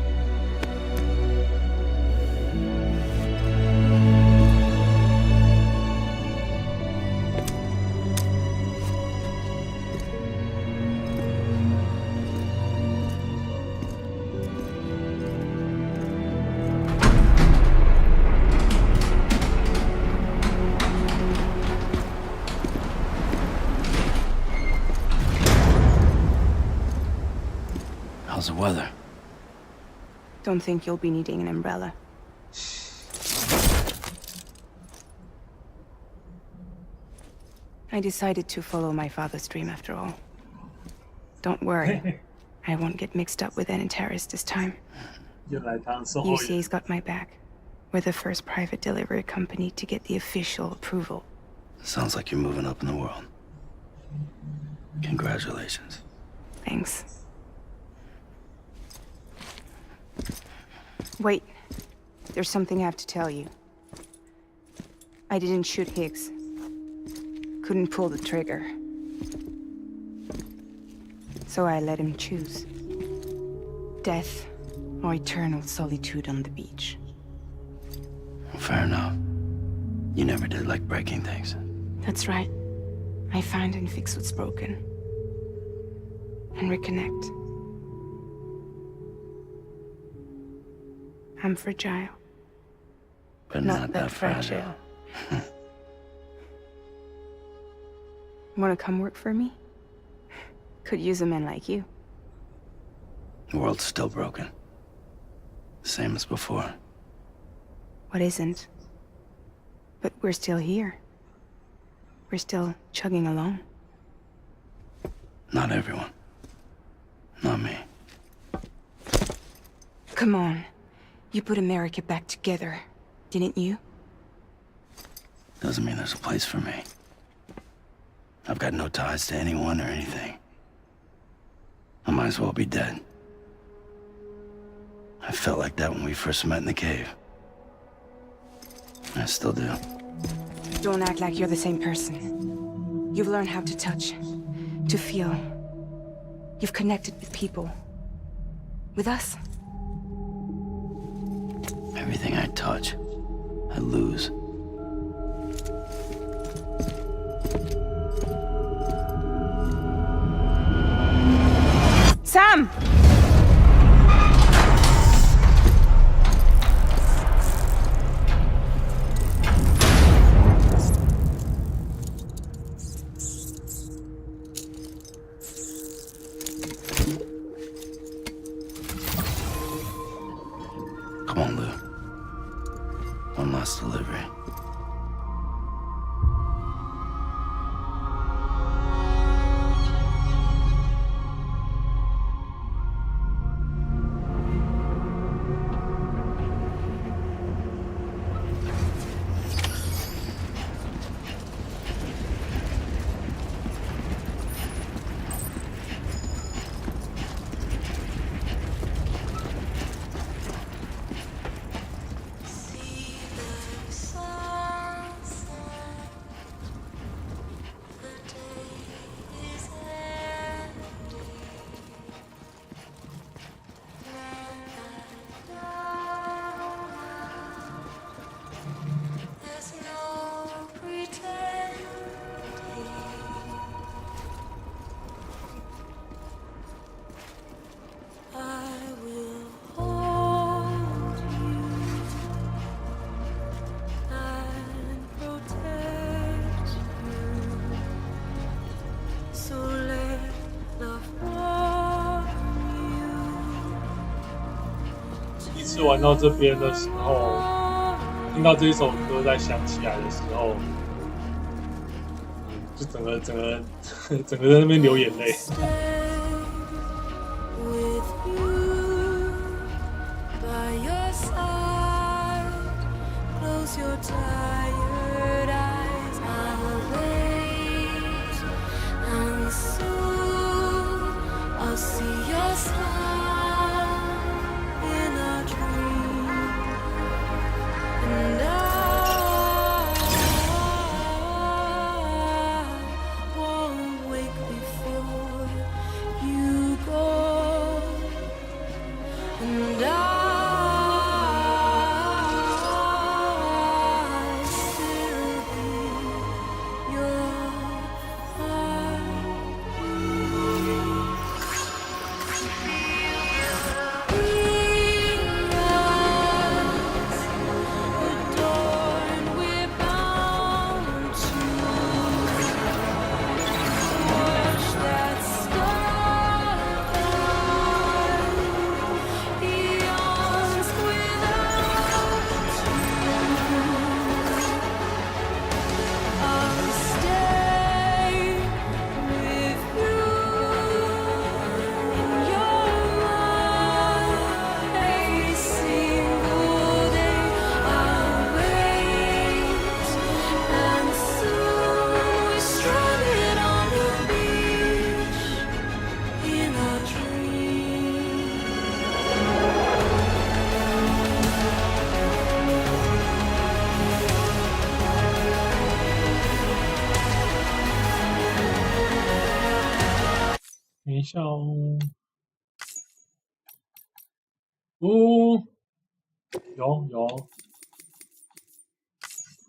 How's the weather? Don't think you'll be needing an umbrella. I decided to follow my father's dream after all. Don't worry. I won't get mixed up with any terrorists this time. UCA's got my back. We're the first private delivery company to get the official approval. Sounds like you're moving up in the world. Congratulations. Thanks. Wait. There's something I have to tell you. I didn't shoot Higgs. Couldn't pull the trigger. So I let him choose. Death or eternal solitude on the beach. Fair enough. You never did like breaking things. That's right. I find and fix what's broken. And reconnect. I'm fragile. But not that fragile. Wanna come work for me? Could use a man like you. The world's still broken. Same as before. What isn't? But we're still here. We're still chugging along. Not everyone. Not me. Come on. You put America back together, didn't you? Doesn't mean there's a place for me. I've got no ties to anyone or anything. I might as well be dead. I felt like that when we first met in the cave. I still do. Don't act like you're the same person. You've learned how to touch, to feel. You've connected with people. With us. Everything I touch, I lose. Sam! Come on, Lou. One last delivery.第一次玩到这边的时候，听到这一首歌在响起来的时候，就整个在那边流眼泪。等一下哦，有，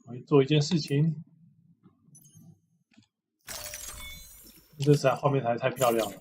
我会做一件事情，这实在画面太漂亮了。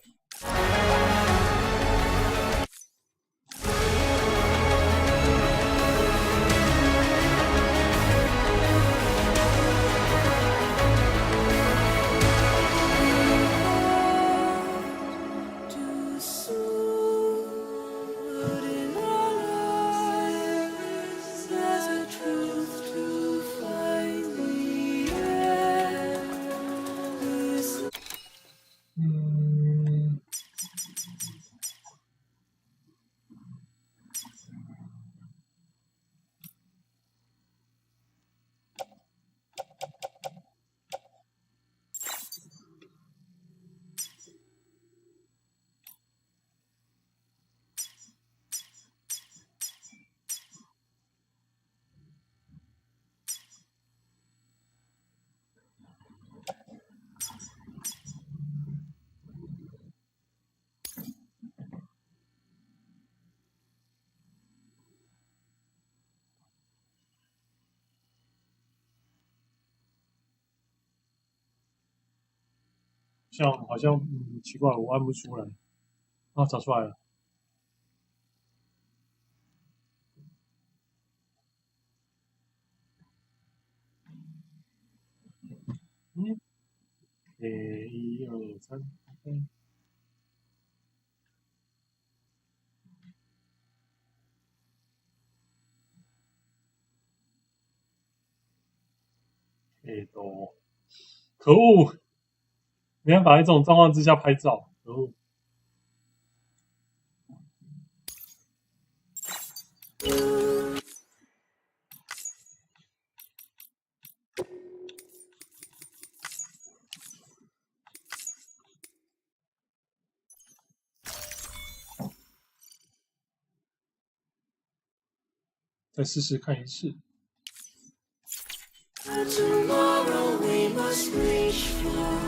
好像奇怪，我按不出来。啊，找出来了。1、2、3，都，可恶！没办法在这种状况之下拍照，可恶！再试试看一次。Tomorrow we must reach for.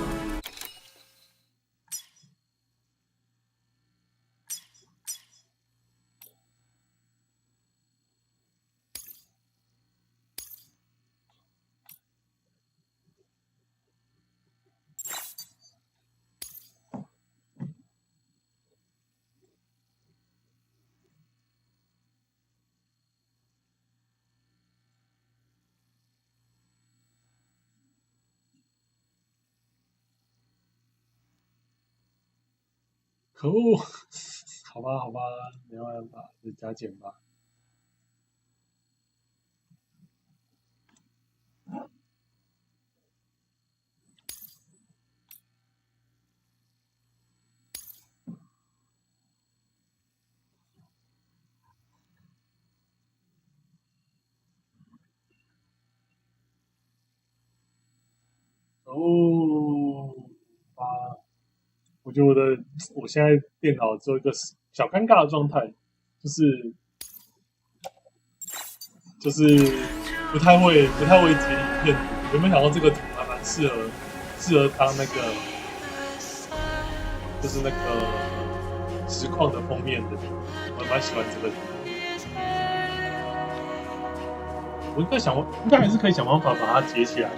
可恶！好吧，好吧，没办法，就加减吧。哦，我觉得我现在电脑只有一个小尴尬的状态，就是不太会剪影片。原本想到这个图还蛮适合当那个就是那个实况的封面的，我蛮喜欢这个图。我应该还是可以想办法把它截起来。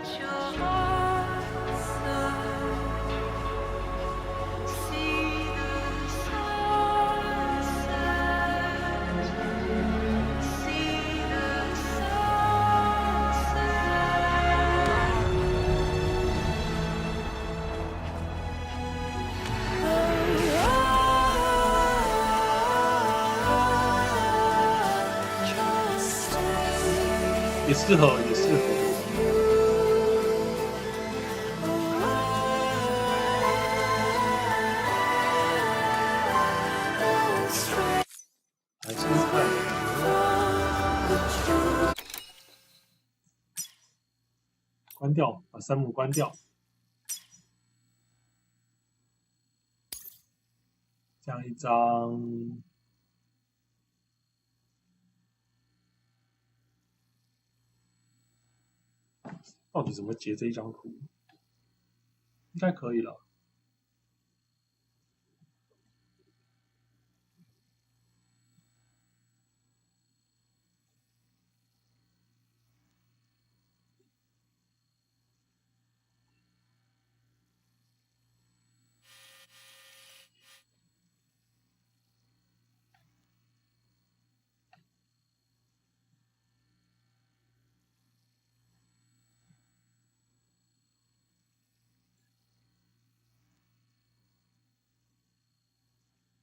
也适合。来试试看。关掉，把山姆关掉。这样一张。到底怎么截这一张图？应该可以了。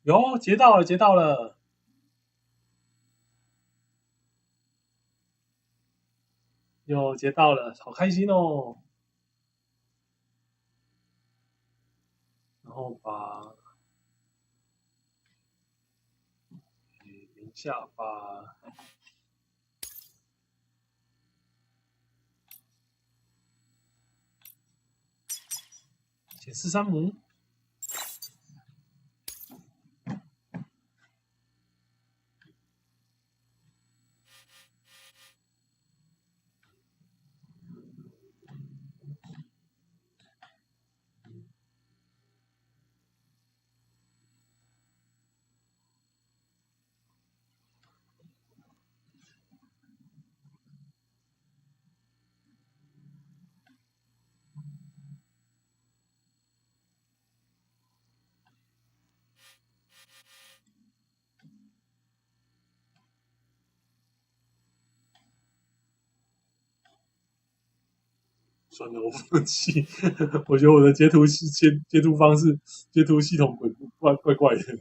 有截到了，有截到了，好开心哦！然后等一下把显示山姆。算了，我放弃。我觉得我的截图方式、截图系统怪怪的。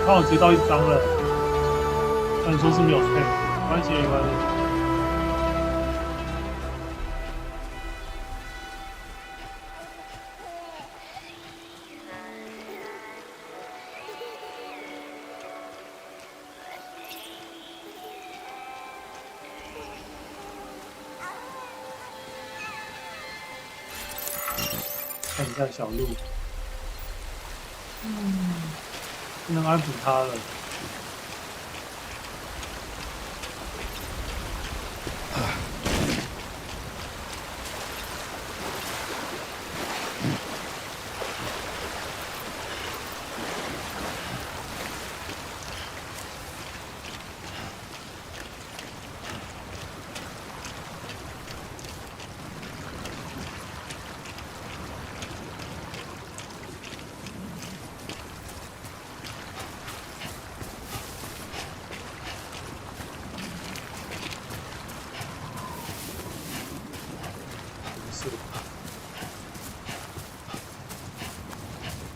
刚好接到一张了，虽然说是没有 spam， 没关系，没关系。看一下小鹿，不能安抚他了。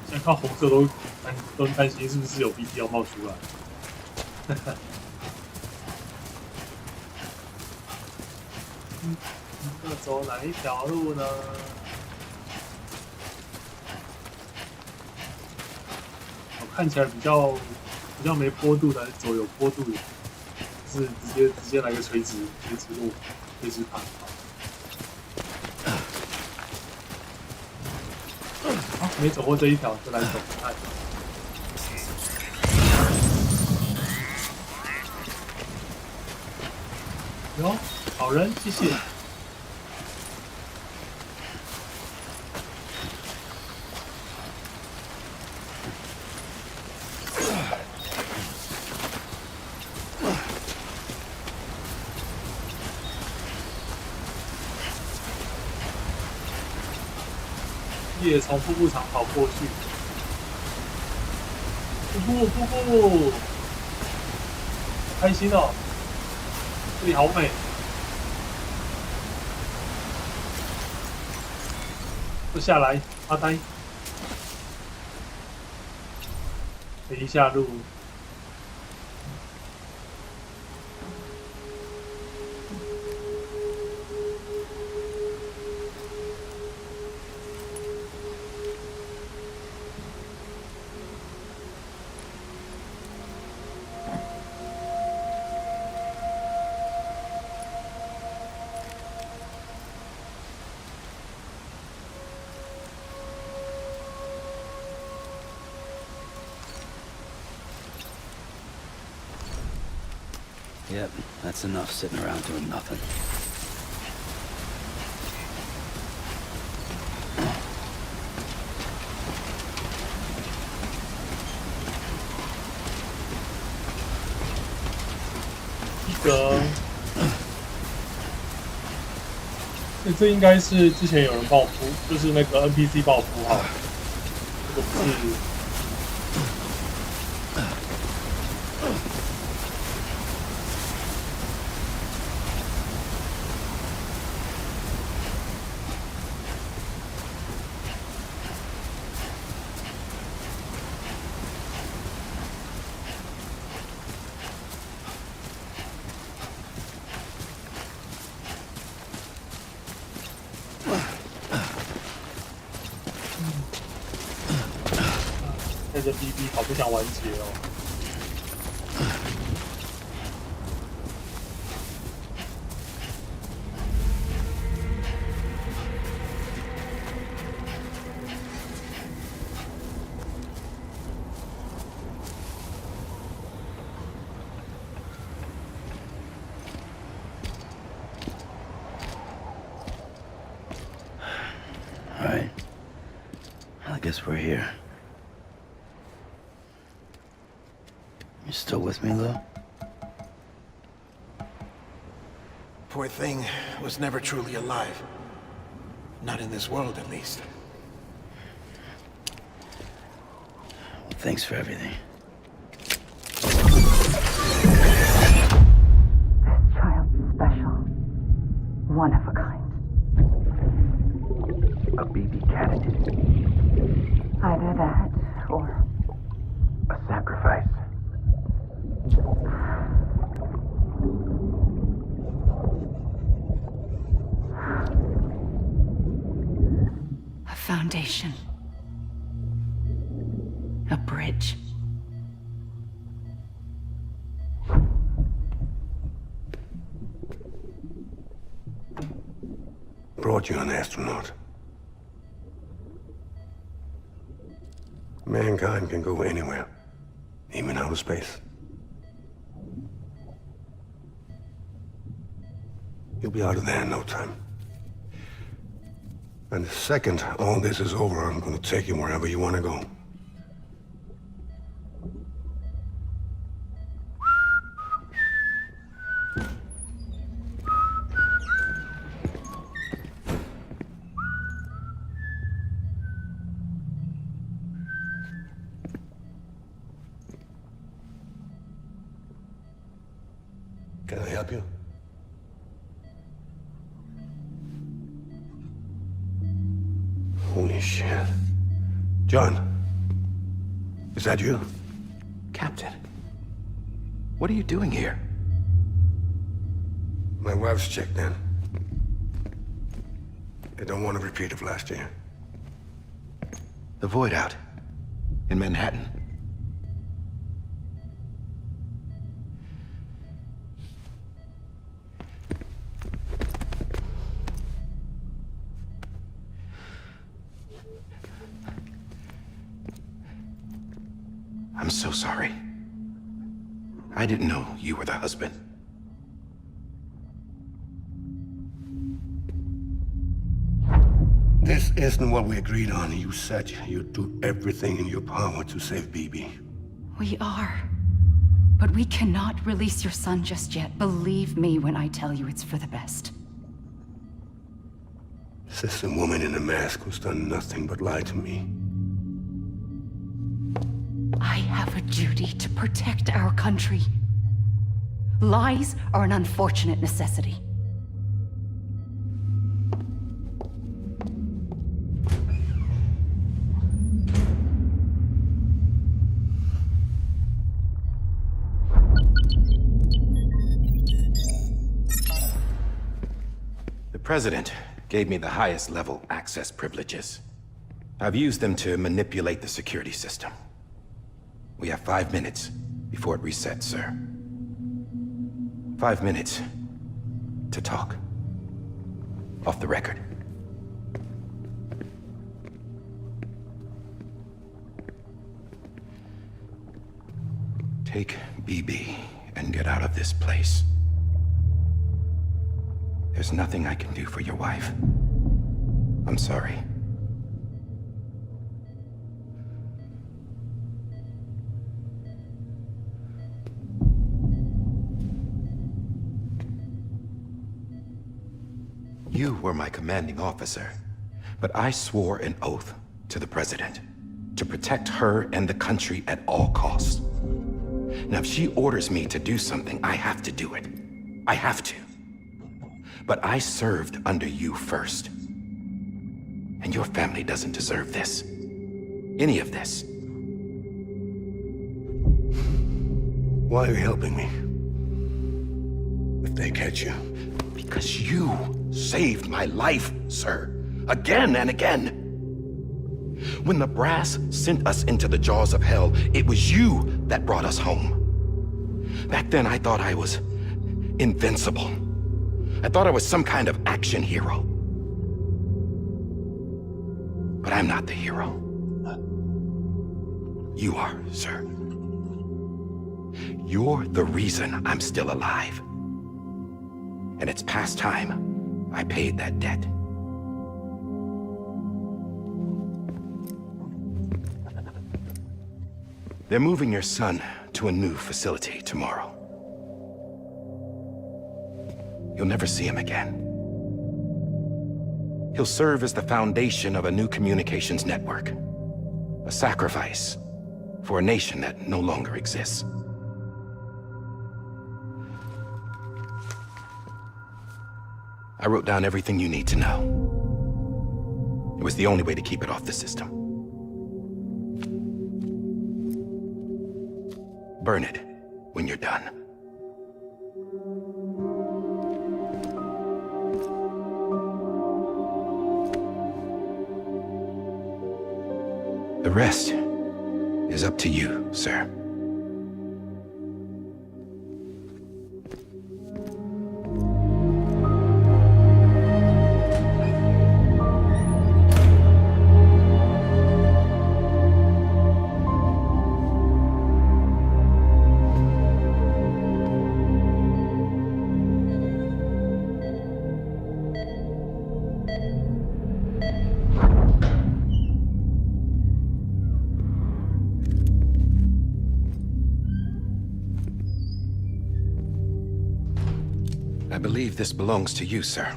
现在看红色都担心是不是有 BT 要冒出来。要走哪一条路呢？我看起来比较没坡度的，走有坡度的，是直接来个垂直路，垂直爬。没走过这一条，就来走看。哟，好人，谢谢。也从瀑布场跑过去，瀑布，开心哦！这里好美。就下来，阿呆，等一下路。Yep, that's enough sitting around doing nothing.这应该是之前有人帮我铺，就是那个 NPC 帮我铺好，这个不是。看着 BB 好不想完结哦。I guess we're here. You still with me, Lou? Poor thing was never truly alive. Not in this world, at least. Well, thanks for everything. One of a kind. A BB candidate. Either that, or... a sacrifice. A foundation. A bridge. Brought you an astronaut. Mankind can go anywhere, even outer space. You'll be out of there in no time. And the second all this is over, I'm gonna take you wherever you want to go. Can I help you? Holy shit. John, is that you? Captain, what are you doing here? My wife's checked in. They don't want a repeat of last year. The Void Out in Manhattan. I'm so sorry. I didn't know you were the husband. This isn't what we agreed on. You said you'd do everything in your power to save BB. We are. But we cannot release your son just yet. Believe me when I tell you it's for the best. This is a woman in a mask who's done nothing but lie to me. I have a duty to protect our country. Lies are an unfortunate necessity. The President gave me the highest level access privileges. I've used them to manipulate the security system. We have 5 minutes before it resets, sir. 5 minutes to talk. Off the record. Take BB and get out of this place. There's nothing I can do for your wife. I'm sorry. You were my commanding officer, but I swore an oath to the President to protect her and the country at all costs. Now, if she orders me to do something, I have to do it. I have to. But I served under you first. And your family doesn't deserve this. Any of this. Why are you helping me? If they catch you. Because you saved my life, sir. Again and again. When the brass sent us into the jaws of hell, it was you that brought us home. Back then, I thought I was invincible. I thought I was some kind of action hero. But I'm not the hero. You are, sir. You're the reason I'm still alive. And it's past time I paid that debt. They're moving your son to a new facility tomorrow. You'll never see him again. He'll serve as the foundation of a new communications network. A sacrifice for a nation that no longer exists. I wrote down everything you need to know. It was the only way to keep it off the system. Burn it when you're done. The rest is up to you, sir. I believe this belongs to you, sir.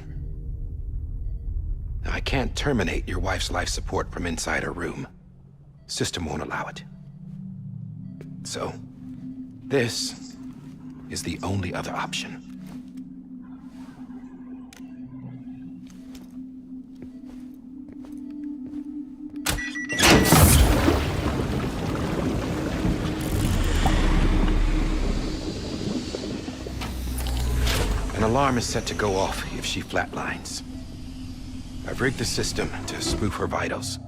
I can't terminate your wife's life support from inside her room. System won't allow it. So, this is the only other option. An alarm is set to go off if she flatlines. I've rigged the system to spoof her vitals.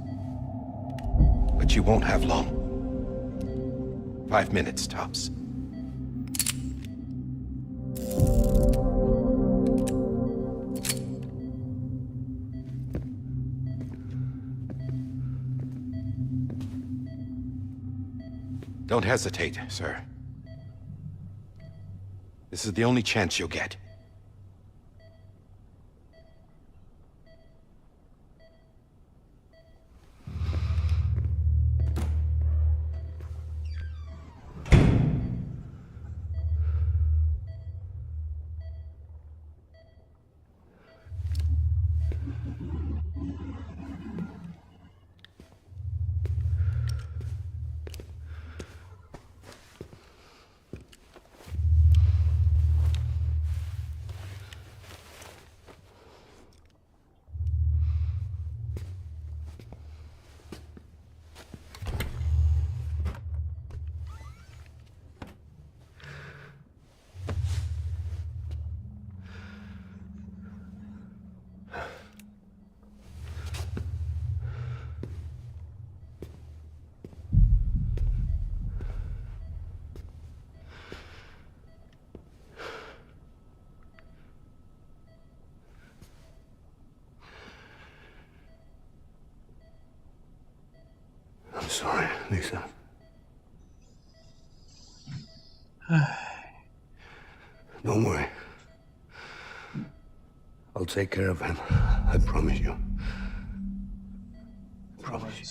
But you won't have long. 5 minutes, tops. Don't hesitate, sir. This is the only chance you'll get. I'm sorry, Lisa. Don't worry. I'll take care of him. I promise you. I promise you.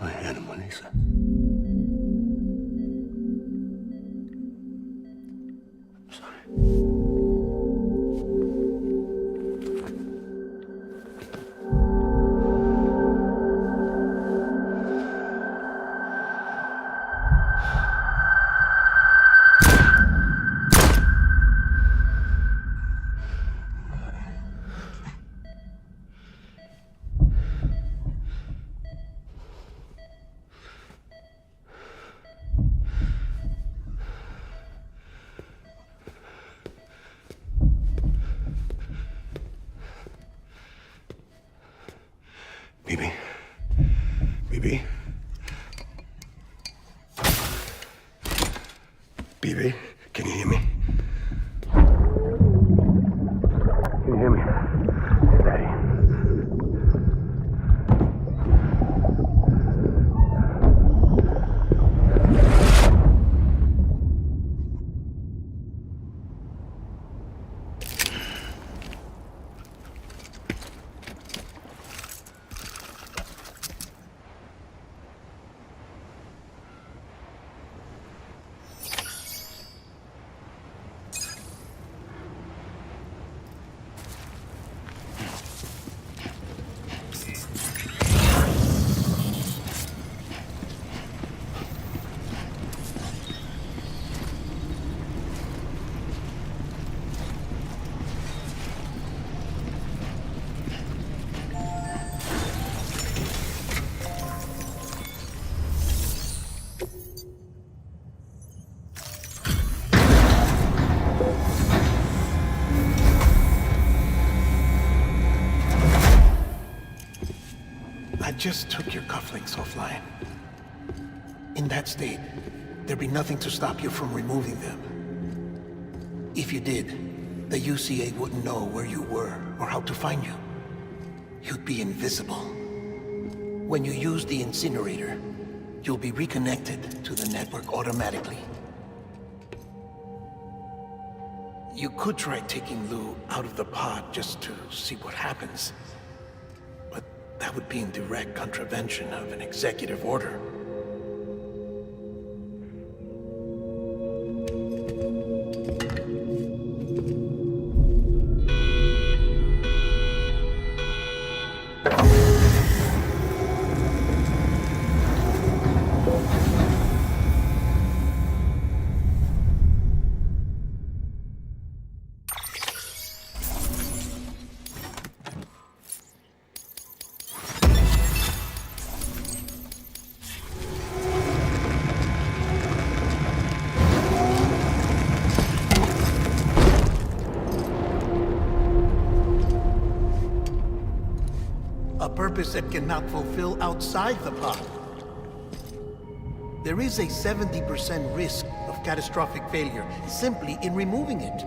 My animal, Lisa. I'm sorry. just took your cufflinks offline. In that state, there'd be nothing to stop you from removing them. If you did, the UCA wouldn't know where you were or how to find you. You'd be invisible. When you use the incinerator, you'll be reconnected to the network automatically. You could try taking Lou out of the pod just to see what happens. But that would be in direct contravention of an executive order. A purpose that cannot fulfill outside the pod. There is a 70% risk of catastrophic failure simply in removing it.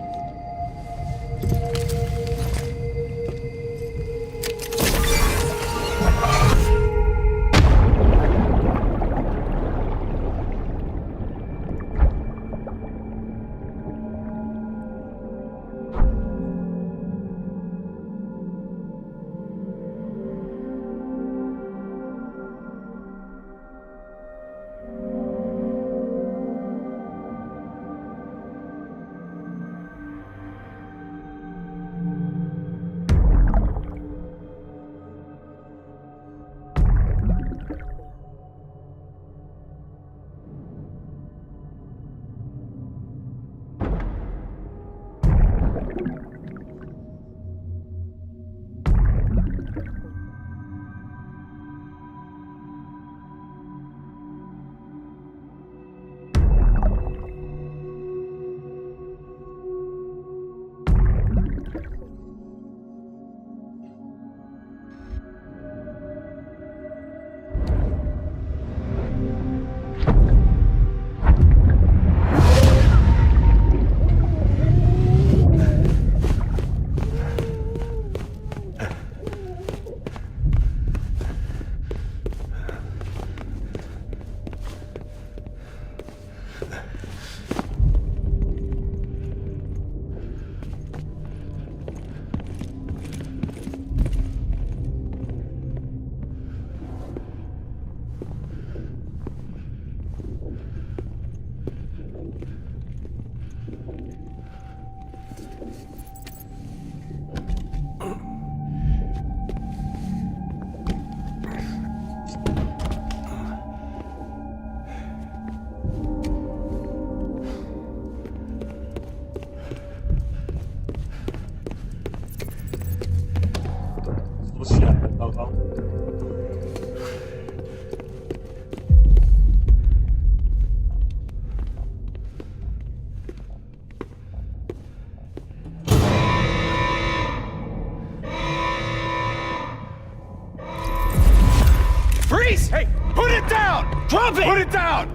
Freeze! Hey, put it down! Drop it! Put it down!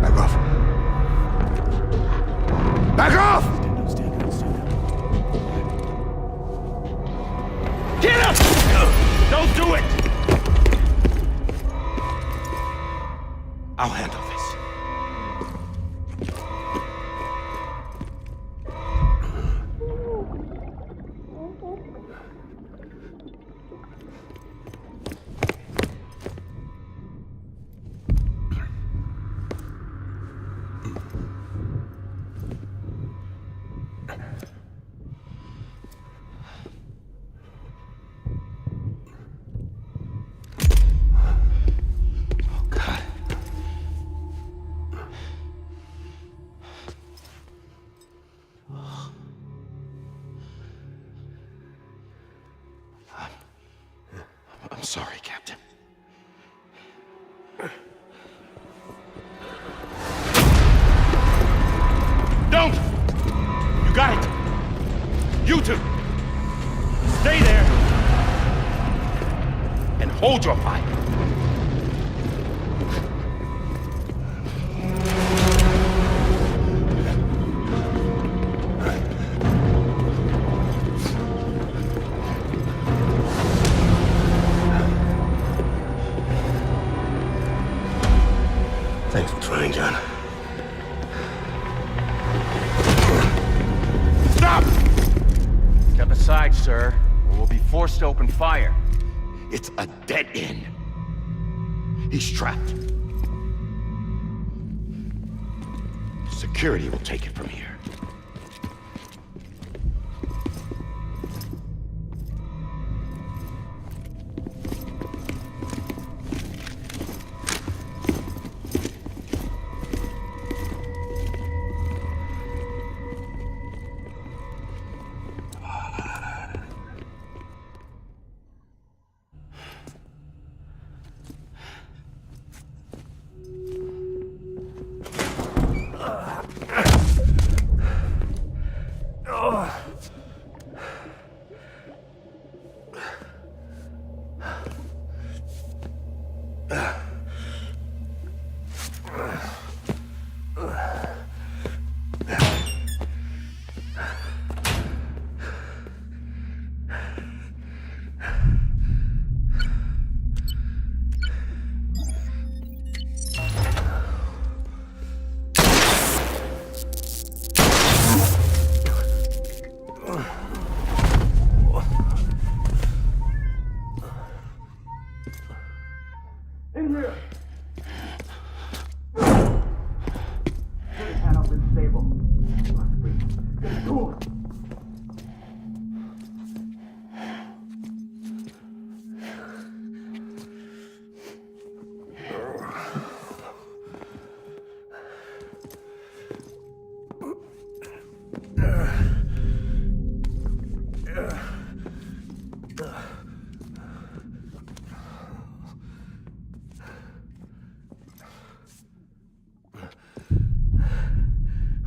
Back off. Back off! Get up! Don't do it! I'll handle this. I'm sorry, Captain. Don't! You got it! You two! Stay there! and hold your fire. Thanks for trying, John. Stop! Step aside, sir, or we'll be forced to open fire. It's a dead end. He's trapped. Security will take it from here.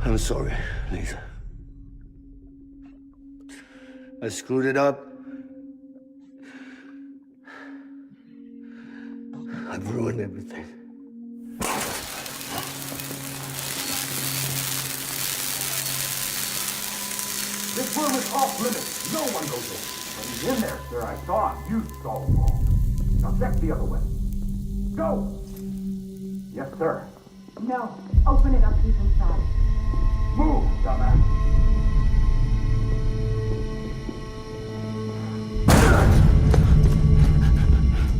I'm sorry, Lisa. I screwed it up. I've ruined everything. This room is off limits. No one goes in. But he's in there, sir. I saw him. You saw him all. Now check the other way. Go! Yes, sir. No. Open it up. He's inside. Move, dumbass.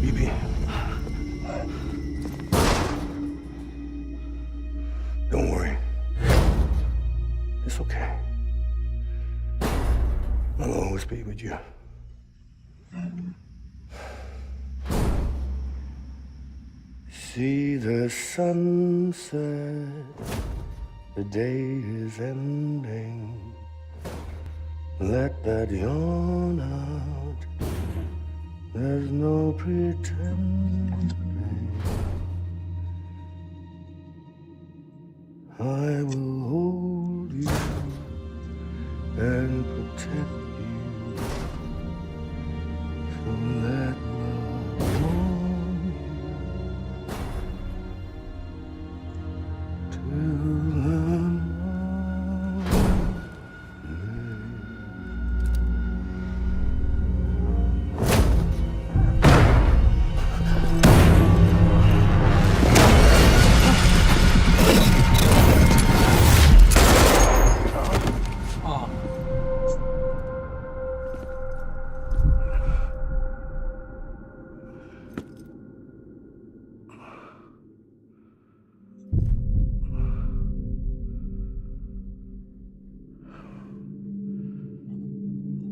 BB. Don't worry. It's okay. I'll always be with you. See the sunset. The day is ending. Let that yawn out. There's no pretending. I will hold you and protect you. So let love warm you till the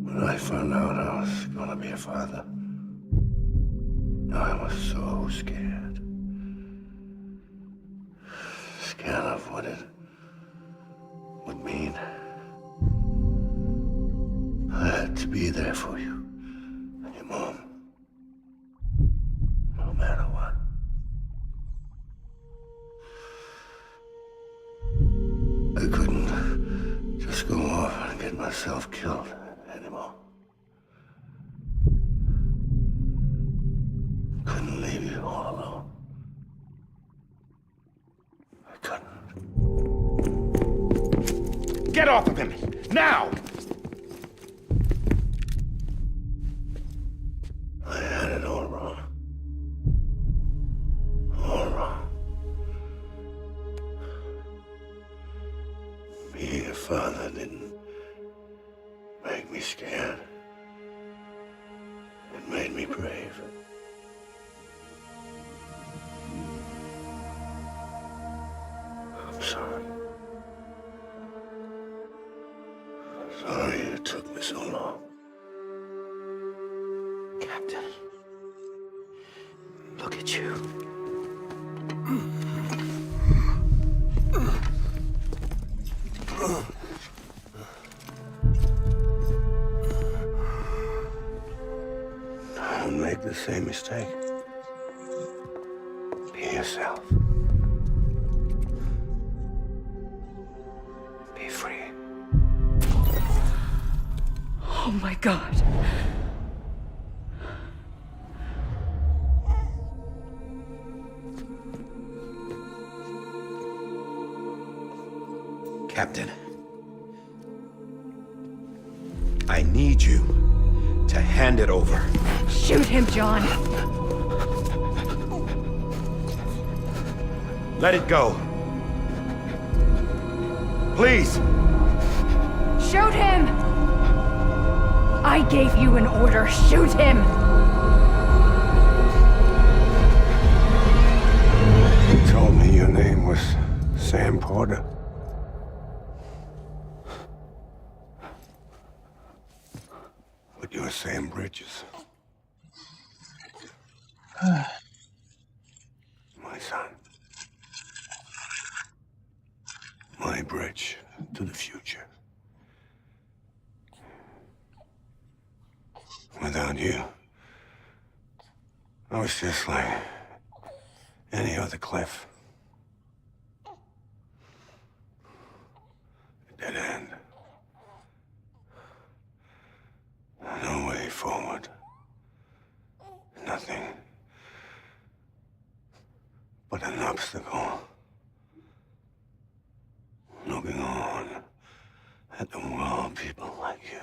When I found out I was gonna be a father, I was so scared. Scared of what it would mean. I had to be there for you and your mom, no matter what. I couldn't just go off and get myself killed anymore. Get off of him! Now! I had it all wrong. All wrong. Being a father didn't make me scared. It made me brave. I'm sorry. Sorry it took me so long. Captain, look at you. Don't make the same mistake. Be yourself. Be free. Oh my God. Captain, I need you to hand it over. Shoot him, John. Let it go. Please. Shoot him! I gave you an order. Shoot him! You told me your name was Sam Porter. But you're Sam Bridges. My son. My bridge to the future. Without you, I was just like any other Cliff. A dead end. No way forward. Nothing but an obstacle. Looking on at the world people like you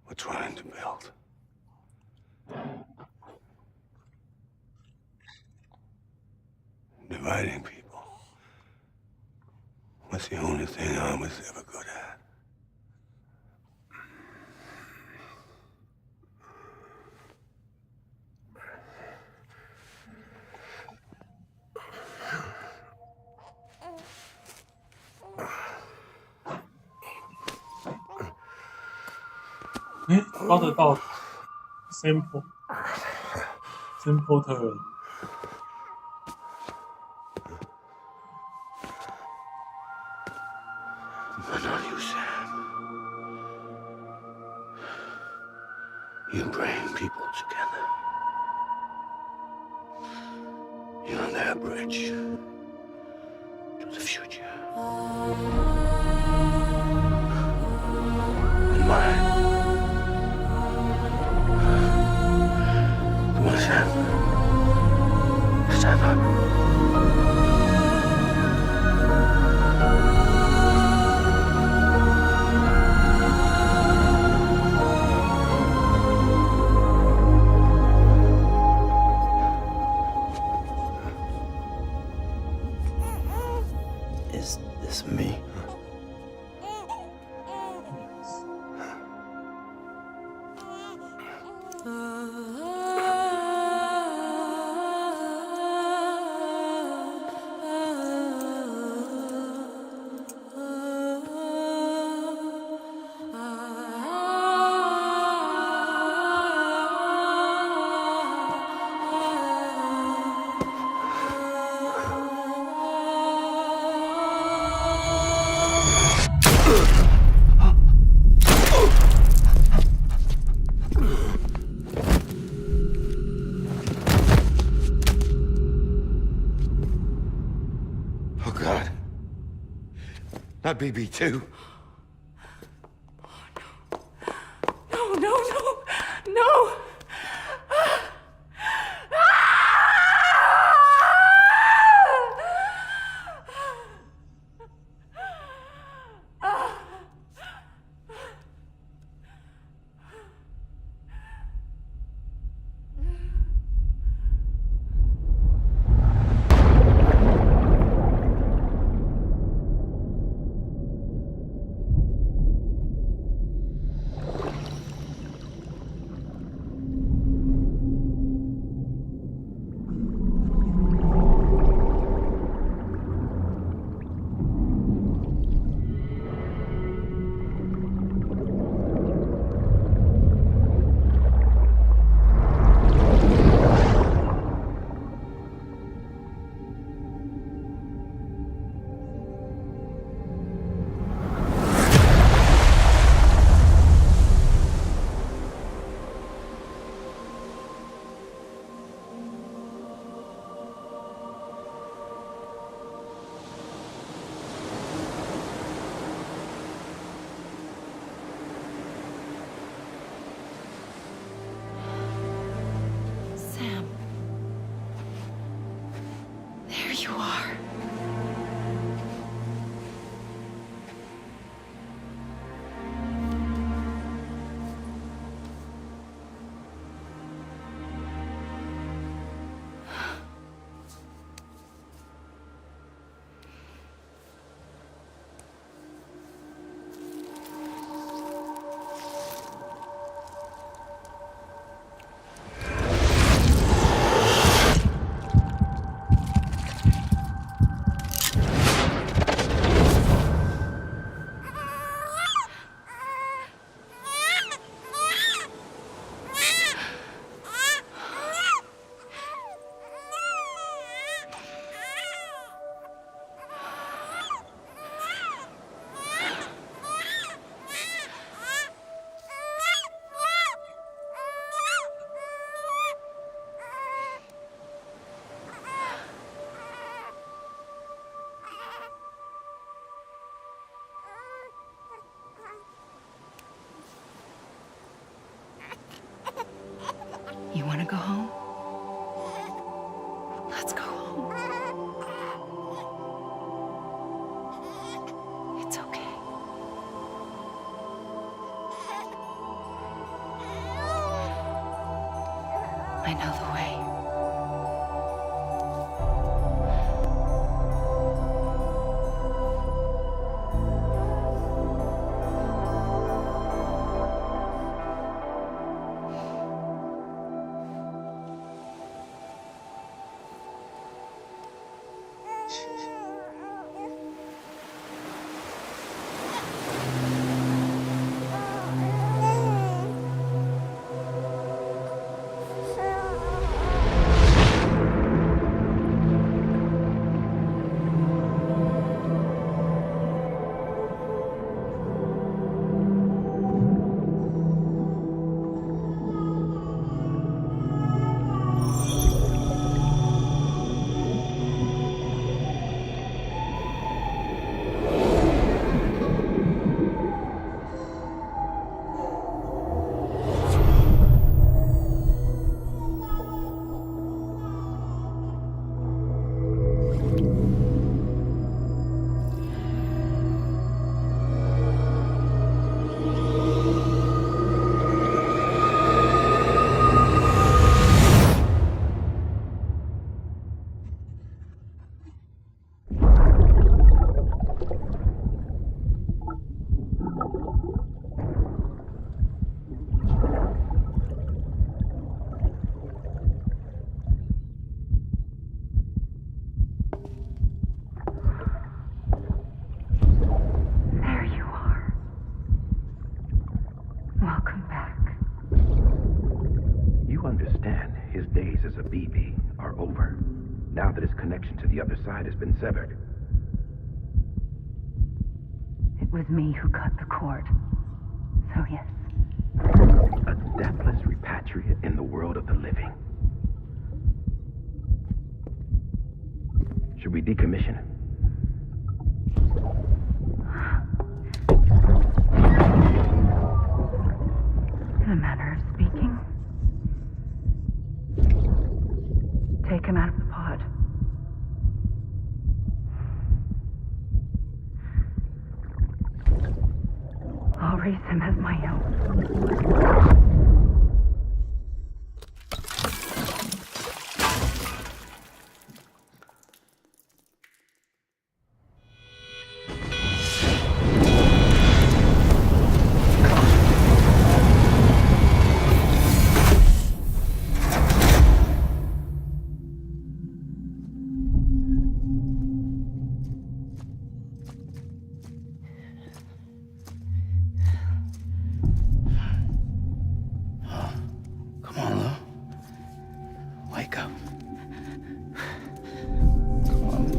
were trying to build. Dividing people was the only thing I was ever good at.抓得到 Sam Porter。But not you, Sam. You bring people together. You're their bridge to the future. And mine. Come on, Sam. Stand up. Is this me? Oh, God. Not BB2. No, no, no, no! Ah! you are. You want to go home? Let's go home. It's okay. I know the way. Now that his connection to the other side has been severed. It was me who cut the cord. So yes. A deathless repatriate in the world of the living. Should we decommission him? In a manner of speaking. Take him out of the pod. I'll raise him as my own.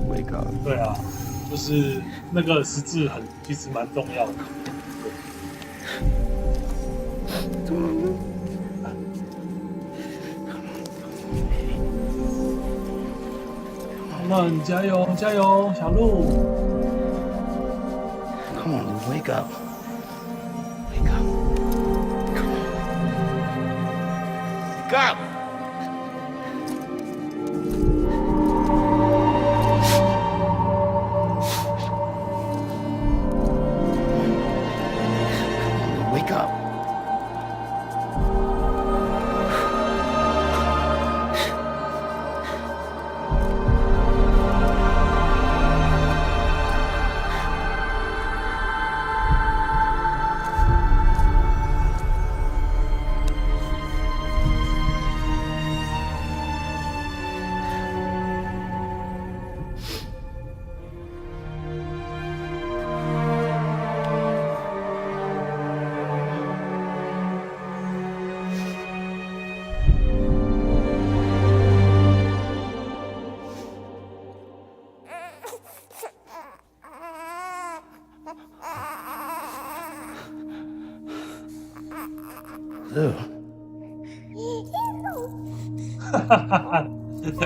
Wake up. 对啊，就是那个实质其实蛮重要的。Come on， 加油加油，小鹿 Come on, wake up. Wake up. Come on. Wake up!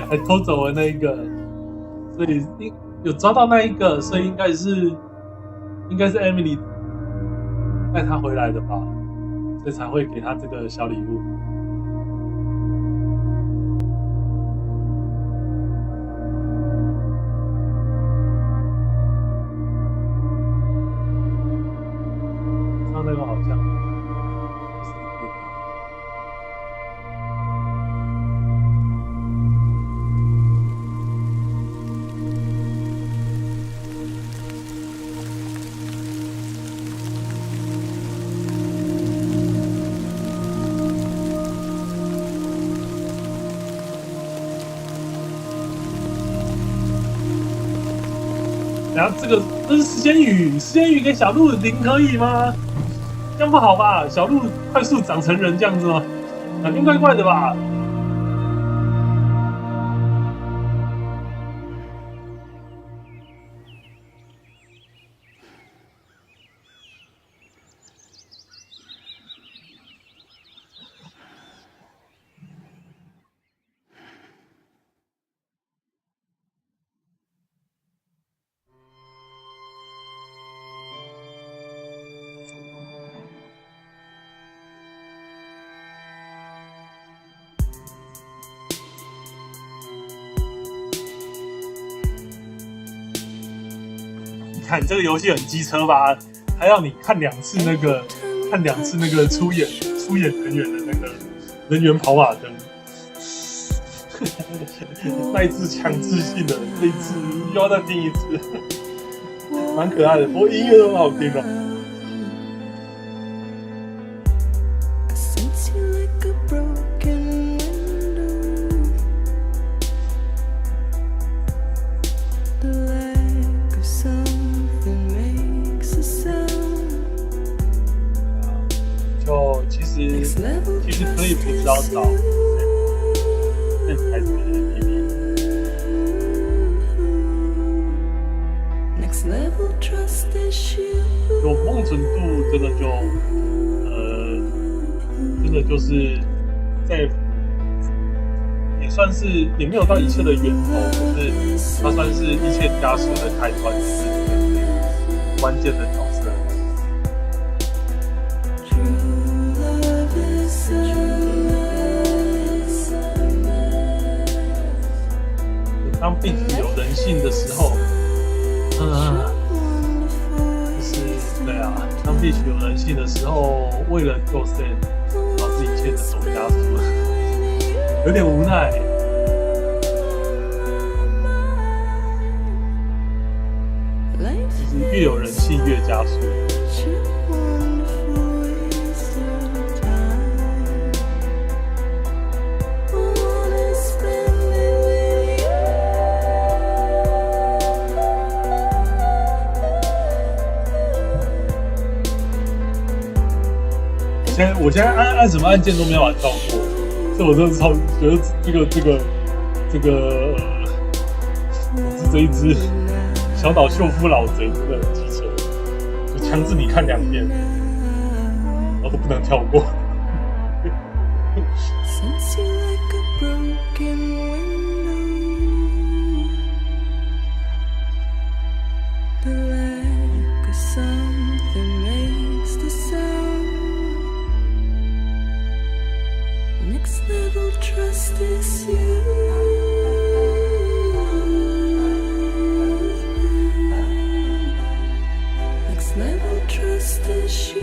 还偷走了那一个，所以有抓到那一个，所以应该是 Emily 带他回来的吧，所以才会给他这个小礼物。像那个好像。然后这是时间雨给小鹿淋可以吗？这样不好吧？小鹿快速长成人这样子吗？哪边怪怪的吧？看这个游戏很机车吧，还要你看2次那个出演人员的那个人员跑马灯，那一次强制性的，这一次又要再听一次，蛮可爱的，不过音乐都很好听哦。其实可以不知道找那台子的 APP。有某种程度真的就是在也算是也没有到一切的源头，可是它算是一切加速的开端，是关键的角色。当病体有人性的时候，就是对啊，当病体有人性的时候，为了救 Sam， 导致一切的走加速，有点无奈。就是越有人性越加速。我现在按什么按键都没有办法跳过，所以我真的超觉得这一只小岛秀夫老贼真的很机车，就强制你看2遍，然后都不能跳过。Trust is you. Next level trust is you.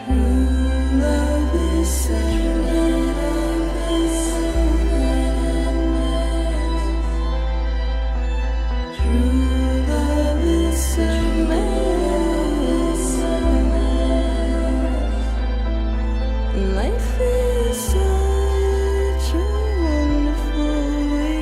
True love is Life is such a wonderful way.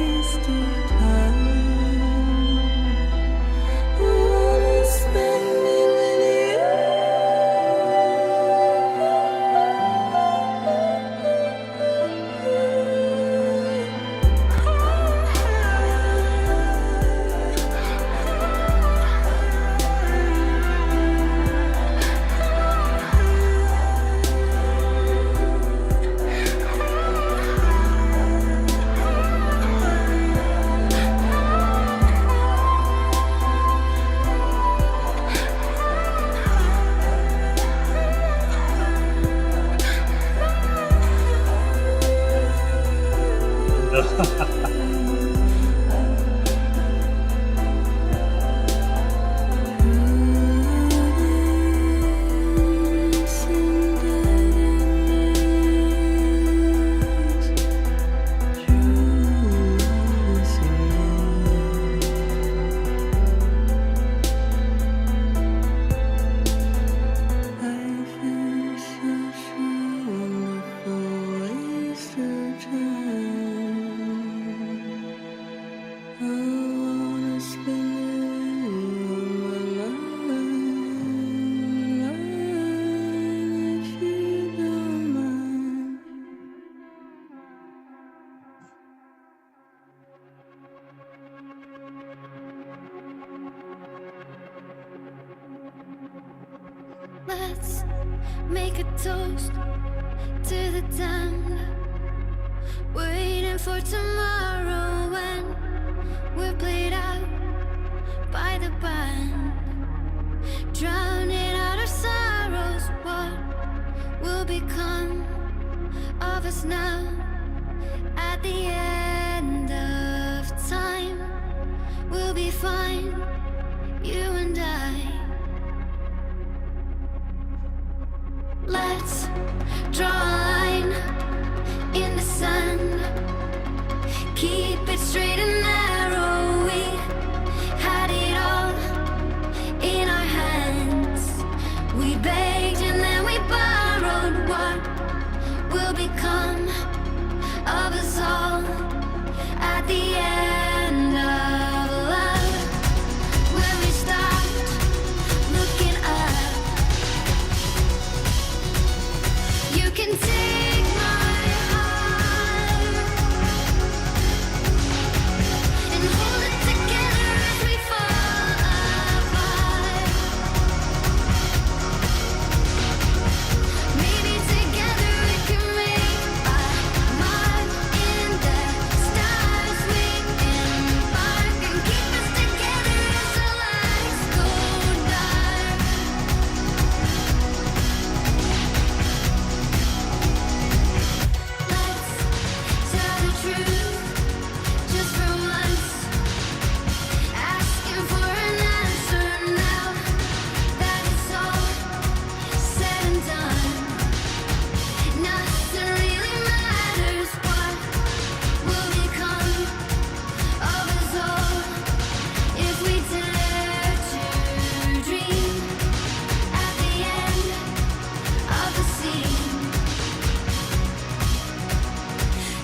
Let's make a toast to the damned. Waiting for tomorrow when we're played out by the band. Drowning out our sorrows, what will become of us now? At the end of time, we'll be fine, you and I. Let's draw a line in the sand. Keep it straight and narrow. We had it all in our hands. We begged and then we borrowed. What will become of us all at the end of love? When we stopped looking up, you can take my heart and hold it together as we fall apart. Maybe together we can make a mark in the stars. We embark and keep us together as the lights go dark. Let's tell the truth just for once. Asking for an answer now that it's all said and done. Nothing really matters. What will become of us all if we dare to dream at the end of the scene?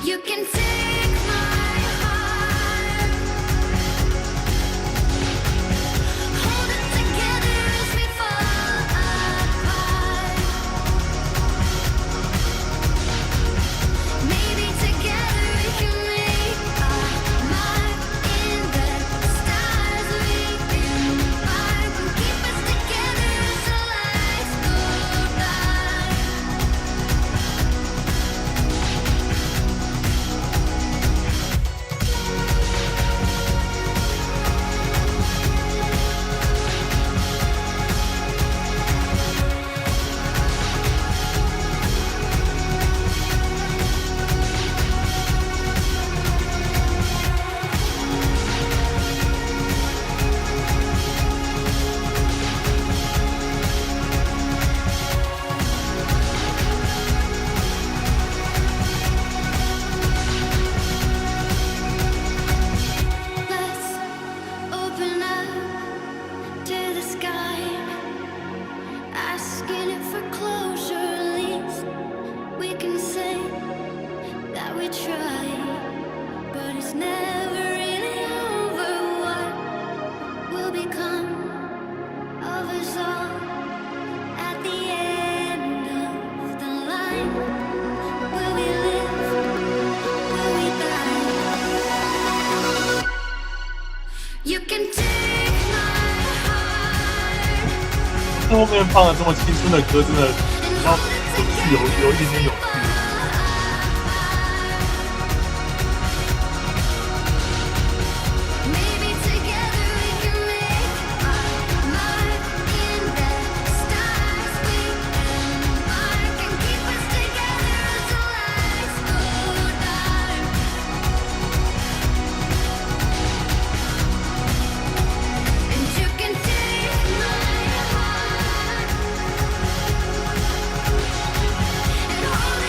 You can take my heart, hold it together as we fall apart. Maybe together we can make a mark in the stars. We embark and keep us together as the lights go dark. Let's open up to the sky, asking it for closure. At least we can say that we tried, but it's never really over. What will become of us all at the end of the line? Will we live? Will we die? You can take my heart 那后面放了这么青春的歌，真的比较有一点点有趣。 Maybe together we can make a mark in the stars. We embark and keep us together as the lights go dark. And you can take my heart and hold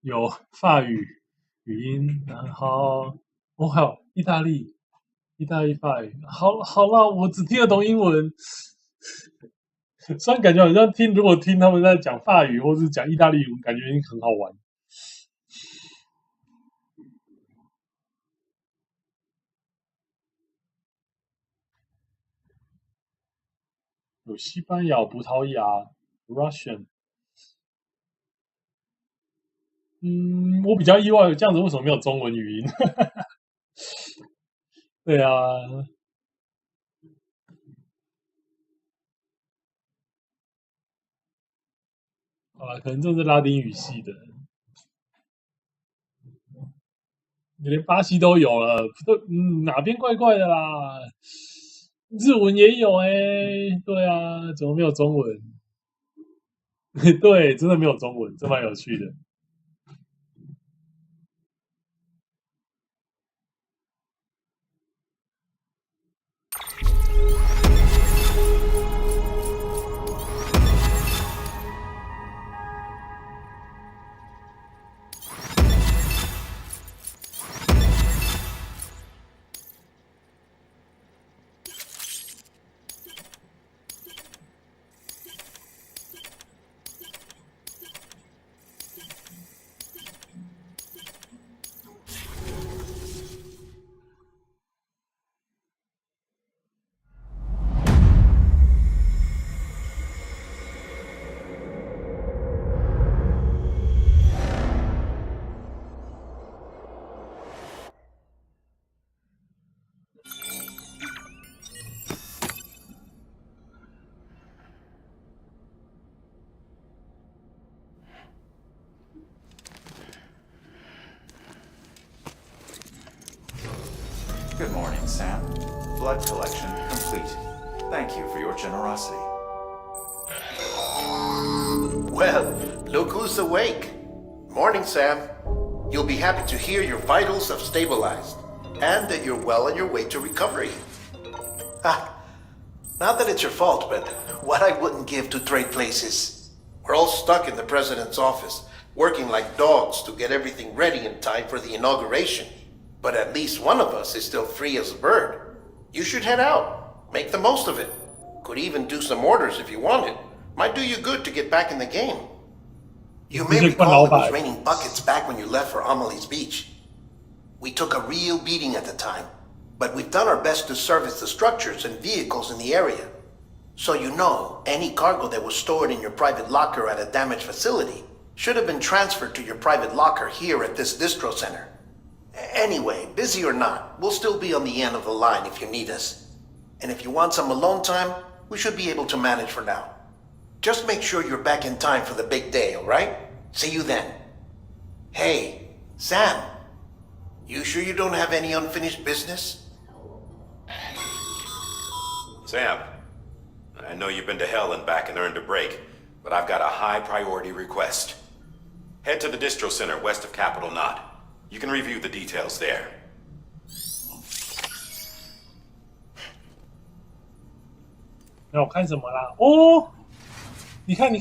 有法语语音，然后还有意大利法语。好啦，我只听得懂英文。虽然感觉好像如果听他们在讲法语或是讲意大利文，感觉已经很好玩。有西班牙、葡萄牙 Russian。我比较意外，这样子为什么没有中文语音？对啊，可能这是拉丁语系的，连巴西都有了，哪边怪怪的啦？日文也有对啊，怎么没有中文？对，真的没有中文，这蛮有趣的。Good morning, Sam. Blood collection complete. Thank you for your generosity. Well, look who's awake. Morning, Sam. You'll be happy to hear your vitals have stabilized and that you're well on your way to recovery. Not that it's your fault, but what I wouldn't give to trade places. We're all stuck in the president's office, working like dogs to get everything ready in time for the inauguration. But at least one of us is still free as a bird. You should head out. Make the most of it. Could even do some orders if you wanted. Might do you good to get back in the game. You may recall it was raining buckets back when you left for Amelie's Beach. We took a real beating at the time, but we've done our best to service the structures and vehicles in the area. So you know, any cargo that was stored in your private locker at a damaged facility should have been transferred to your private locker here at this distro center. Anyway, busy or not, we'll still be on the end of the line if you need us. And if you want some alone time, we should be able to manage for now. Just make sure you're back in time for the big day, alright? See you then. Hey, Sam. You sure you don't have any unfinished business? Sam, I know you've been to hell and back and earned a break, but I've got a high priority request. Head to the distro center west of Capitol Knot. You can review the details there. 让我看什么啦？你看，这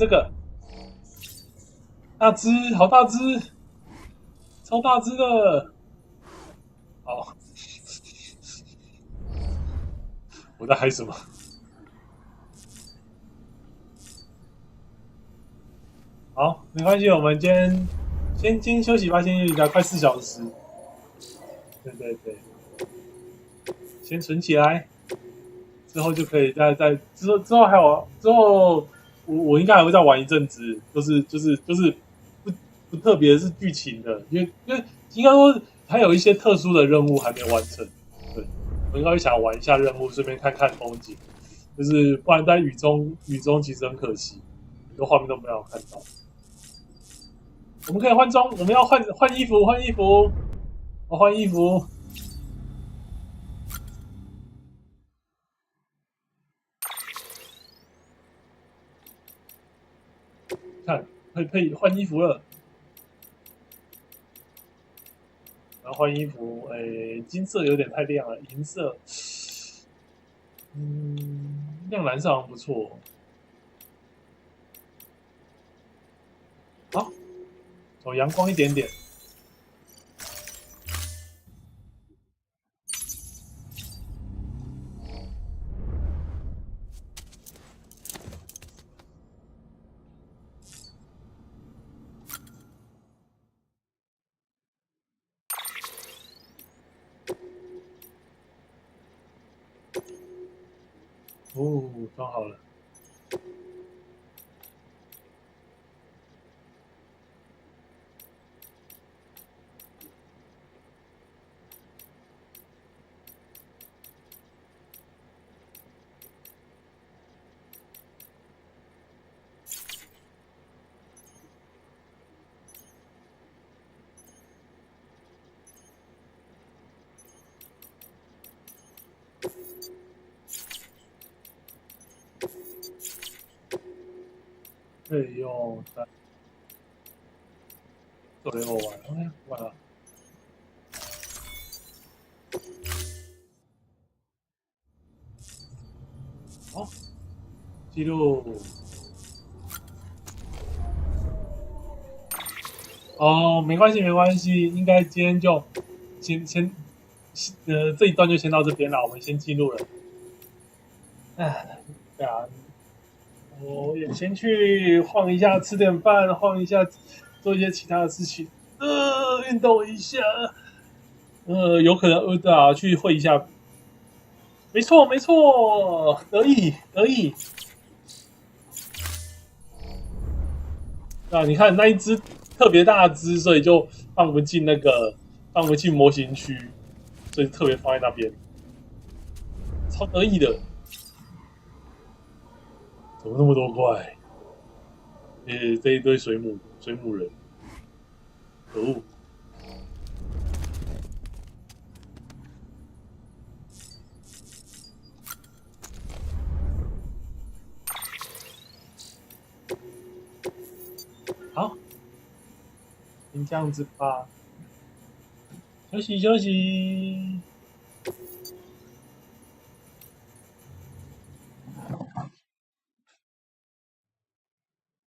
个，大只，好大只，超大只的。好，我在嗨什么？好，没关系，我们先休息吧，先休息吧，快4小时。对，先存起来，之后就可以之后还有我应该还会再玩一阵子，就是不特别是剧情的，因为应该说还有一些特殊的任务还没完成。对，我应该会想玩一下任务，顺便看看风景，就是不然在雨中其实很可惜，很多画面都没有看到。我们可以换装，我们要换衣服，我换衣服。看，可以换衣服了。然后换衣服，金色有点太亮了，银色，亮蓝色好像不错。有阳光一点点。哦，装好了。可以用的，做给我玩，OK， 完了。好，记录。哦，没关系，没关系，应该今天就先这一段就先到这边了，我们先记录了。哎，对啊，我也先去晃一下，吃点饭，晃一下，做一些其他的事情，运动一下，有可能对啊，去会一下。没错，没错，得意，得意。啊，你看那一只特别大只，所以就放不进模型区，所以特别放在那边，超得意的。怎么那么多怪？这一堆水母人，可恶！好，先这样子吧，休息休息。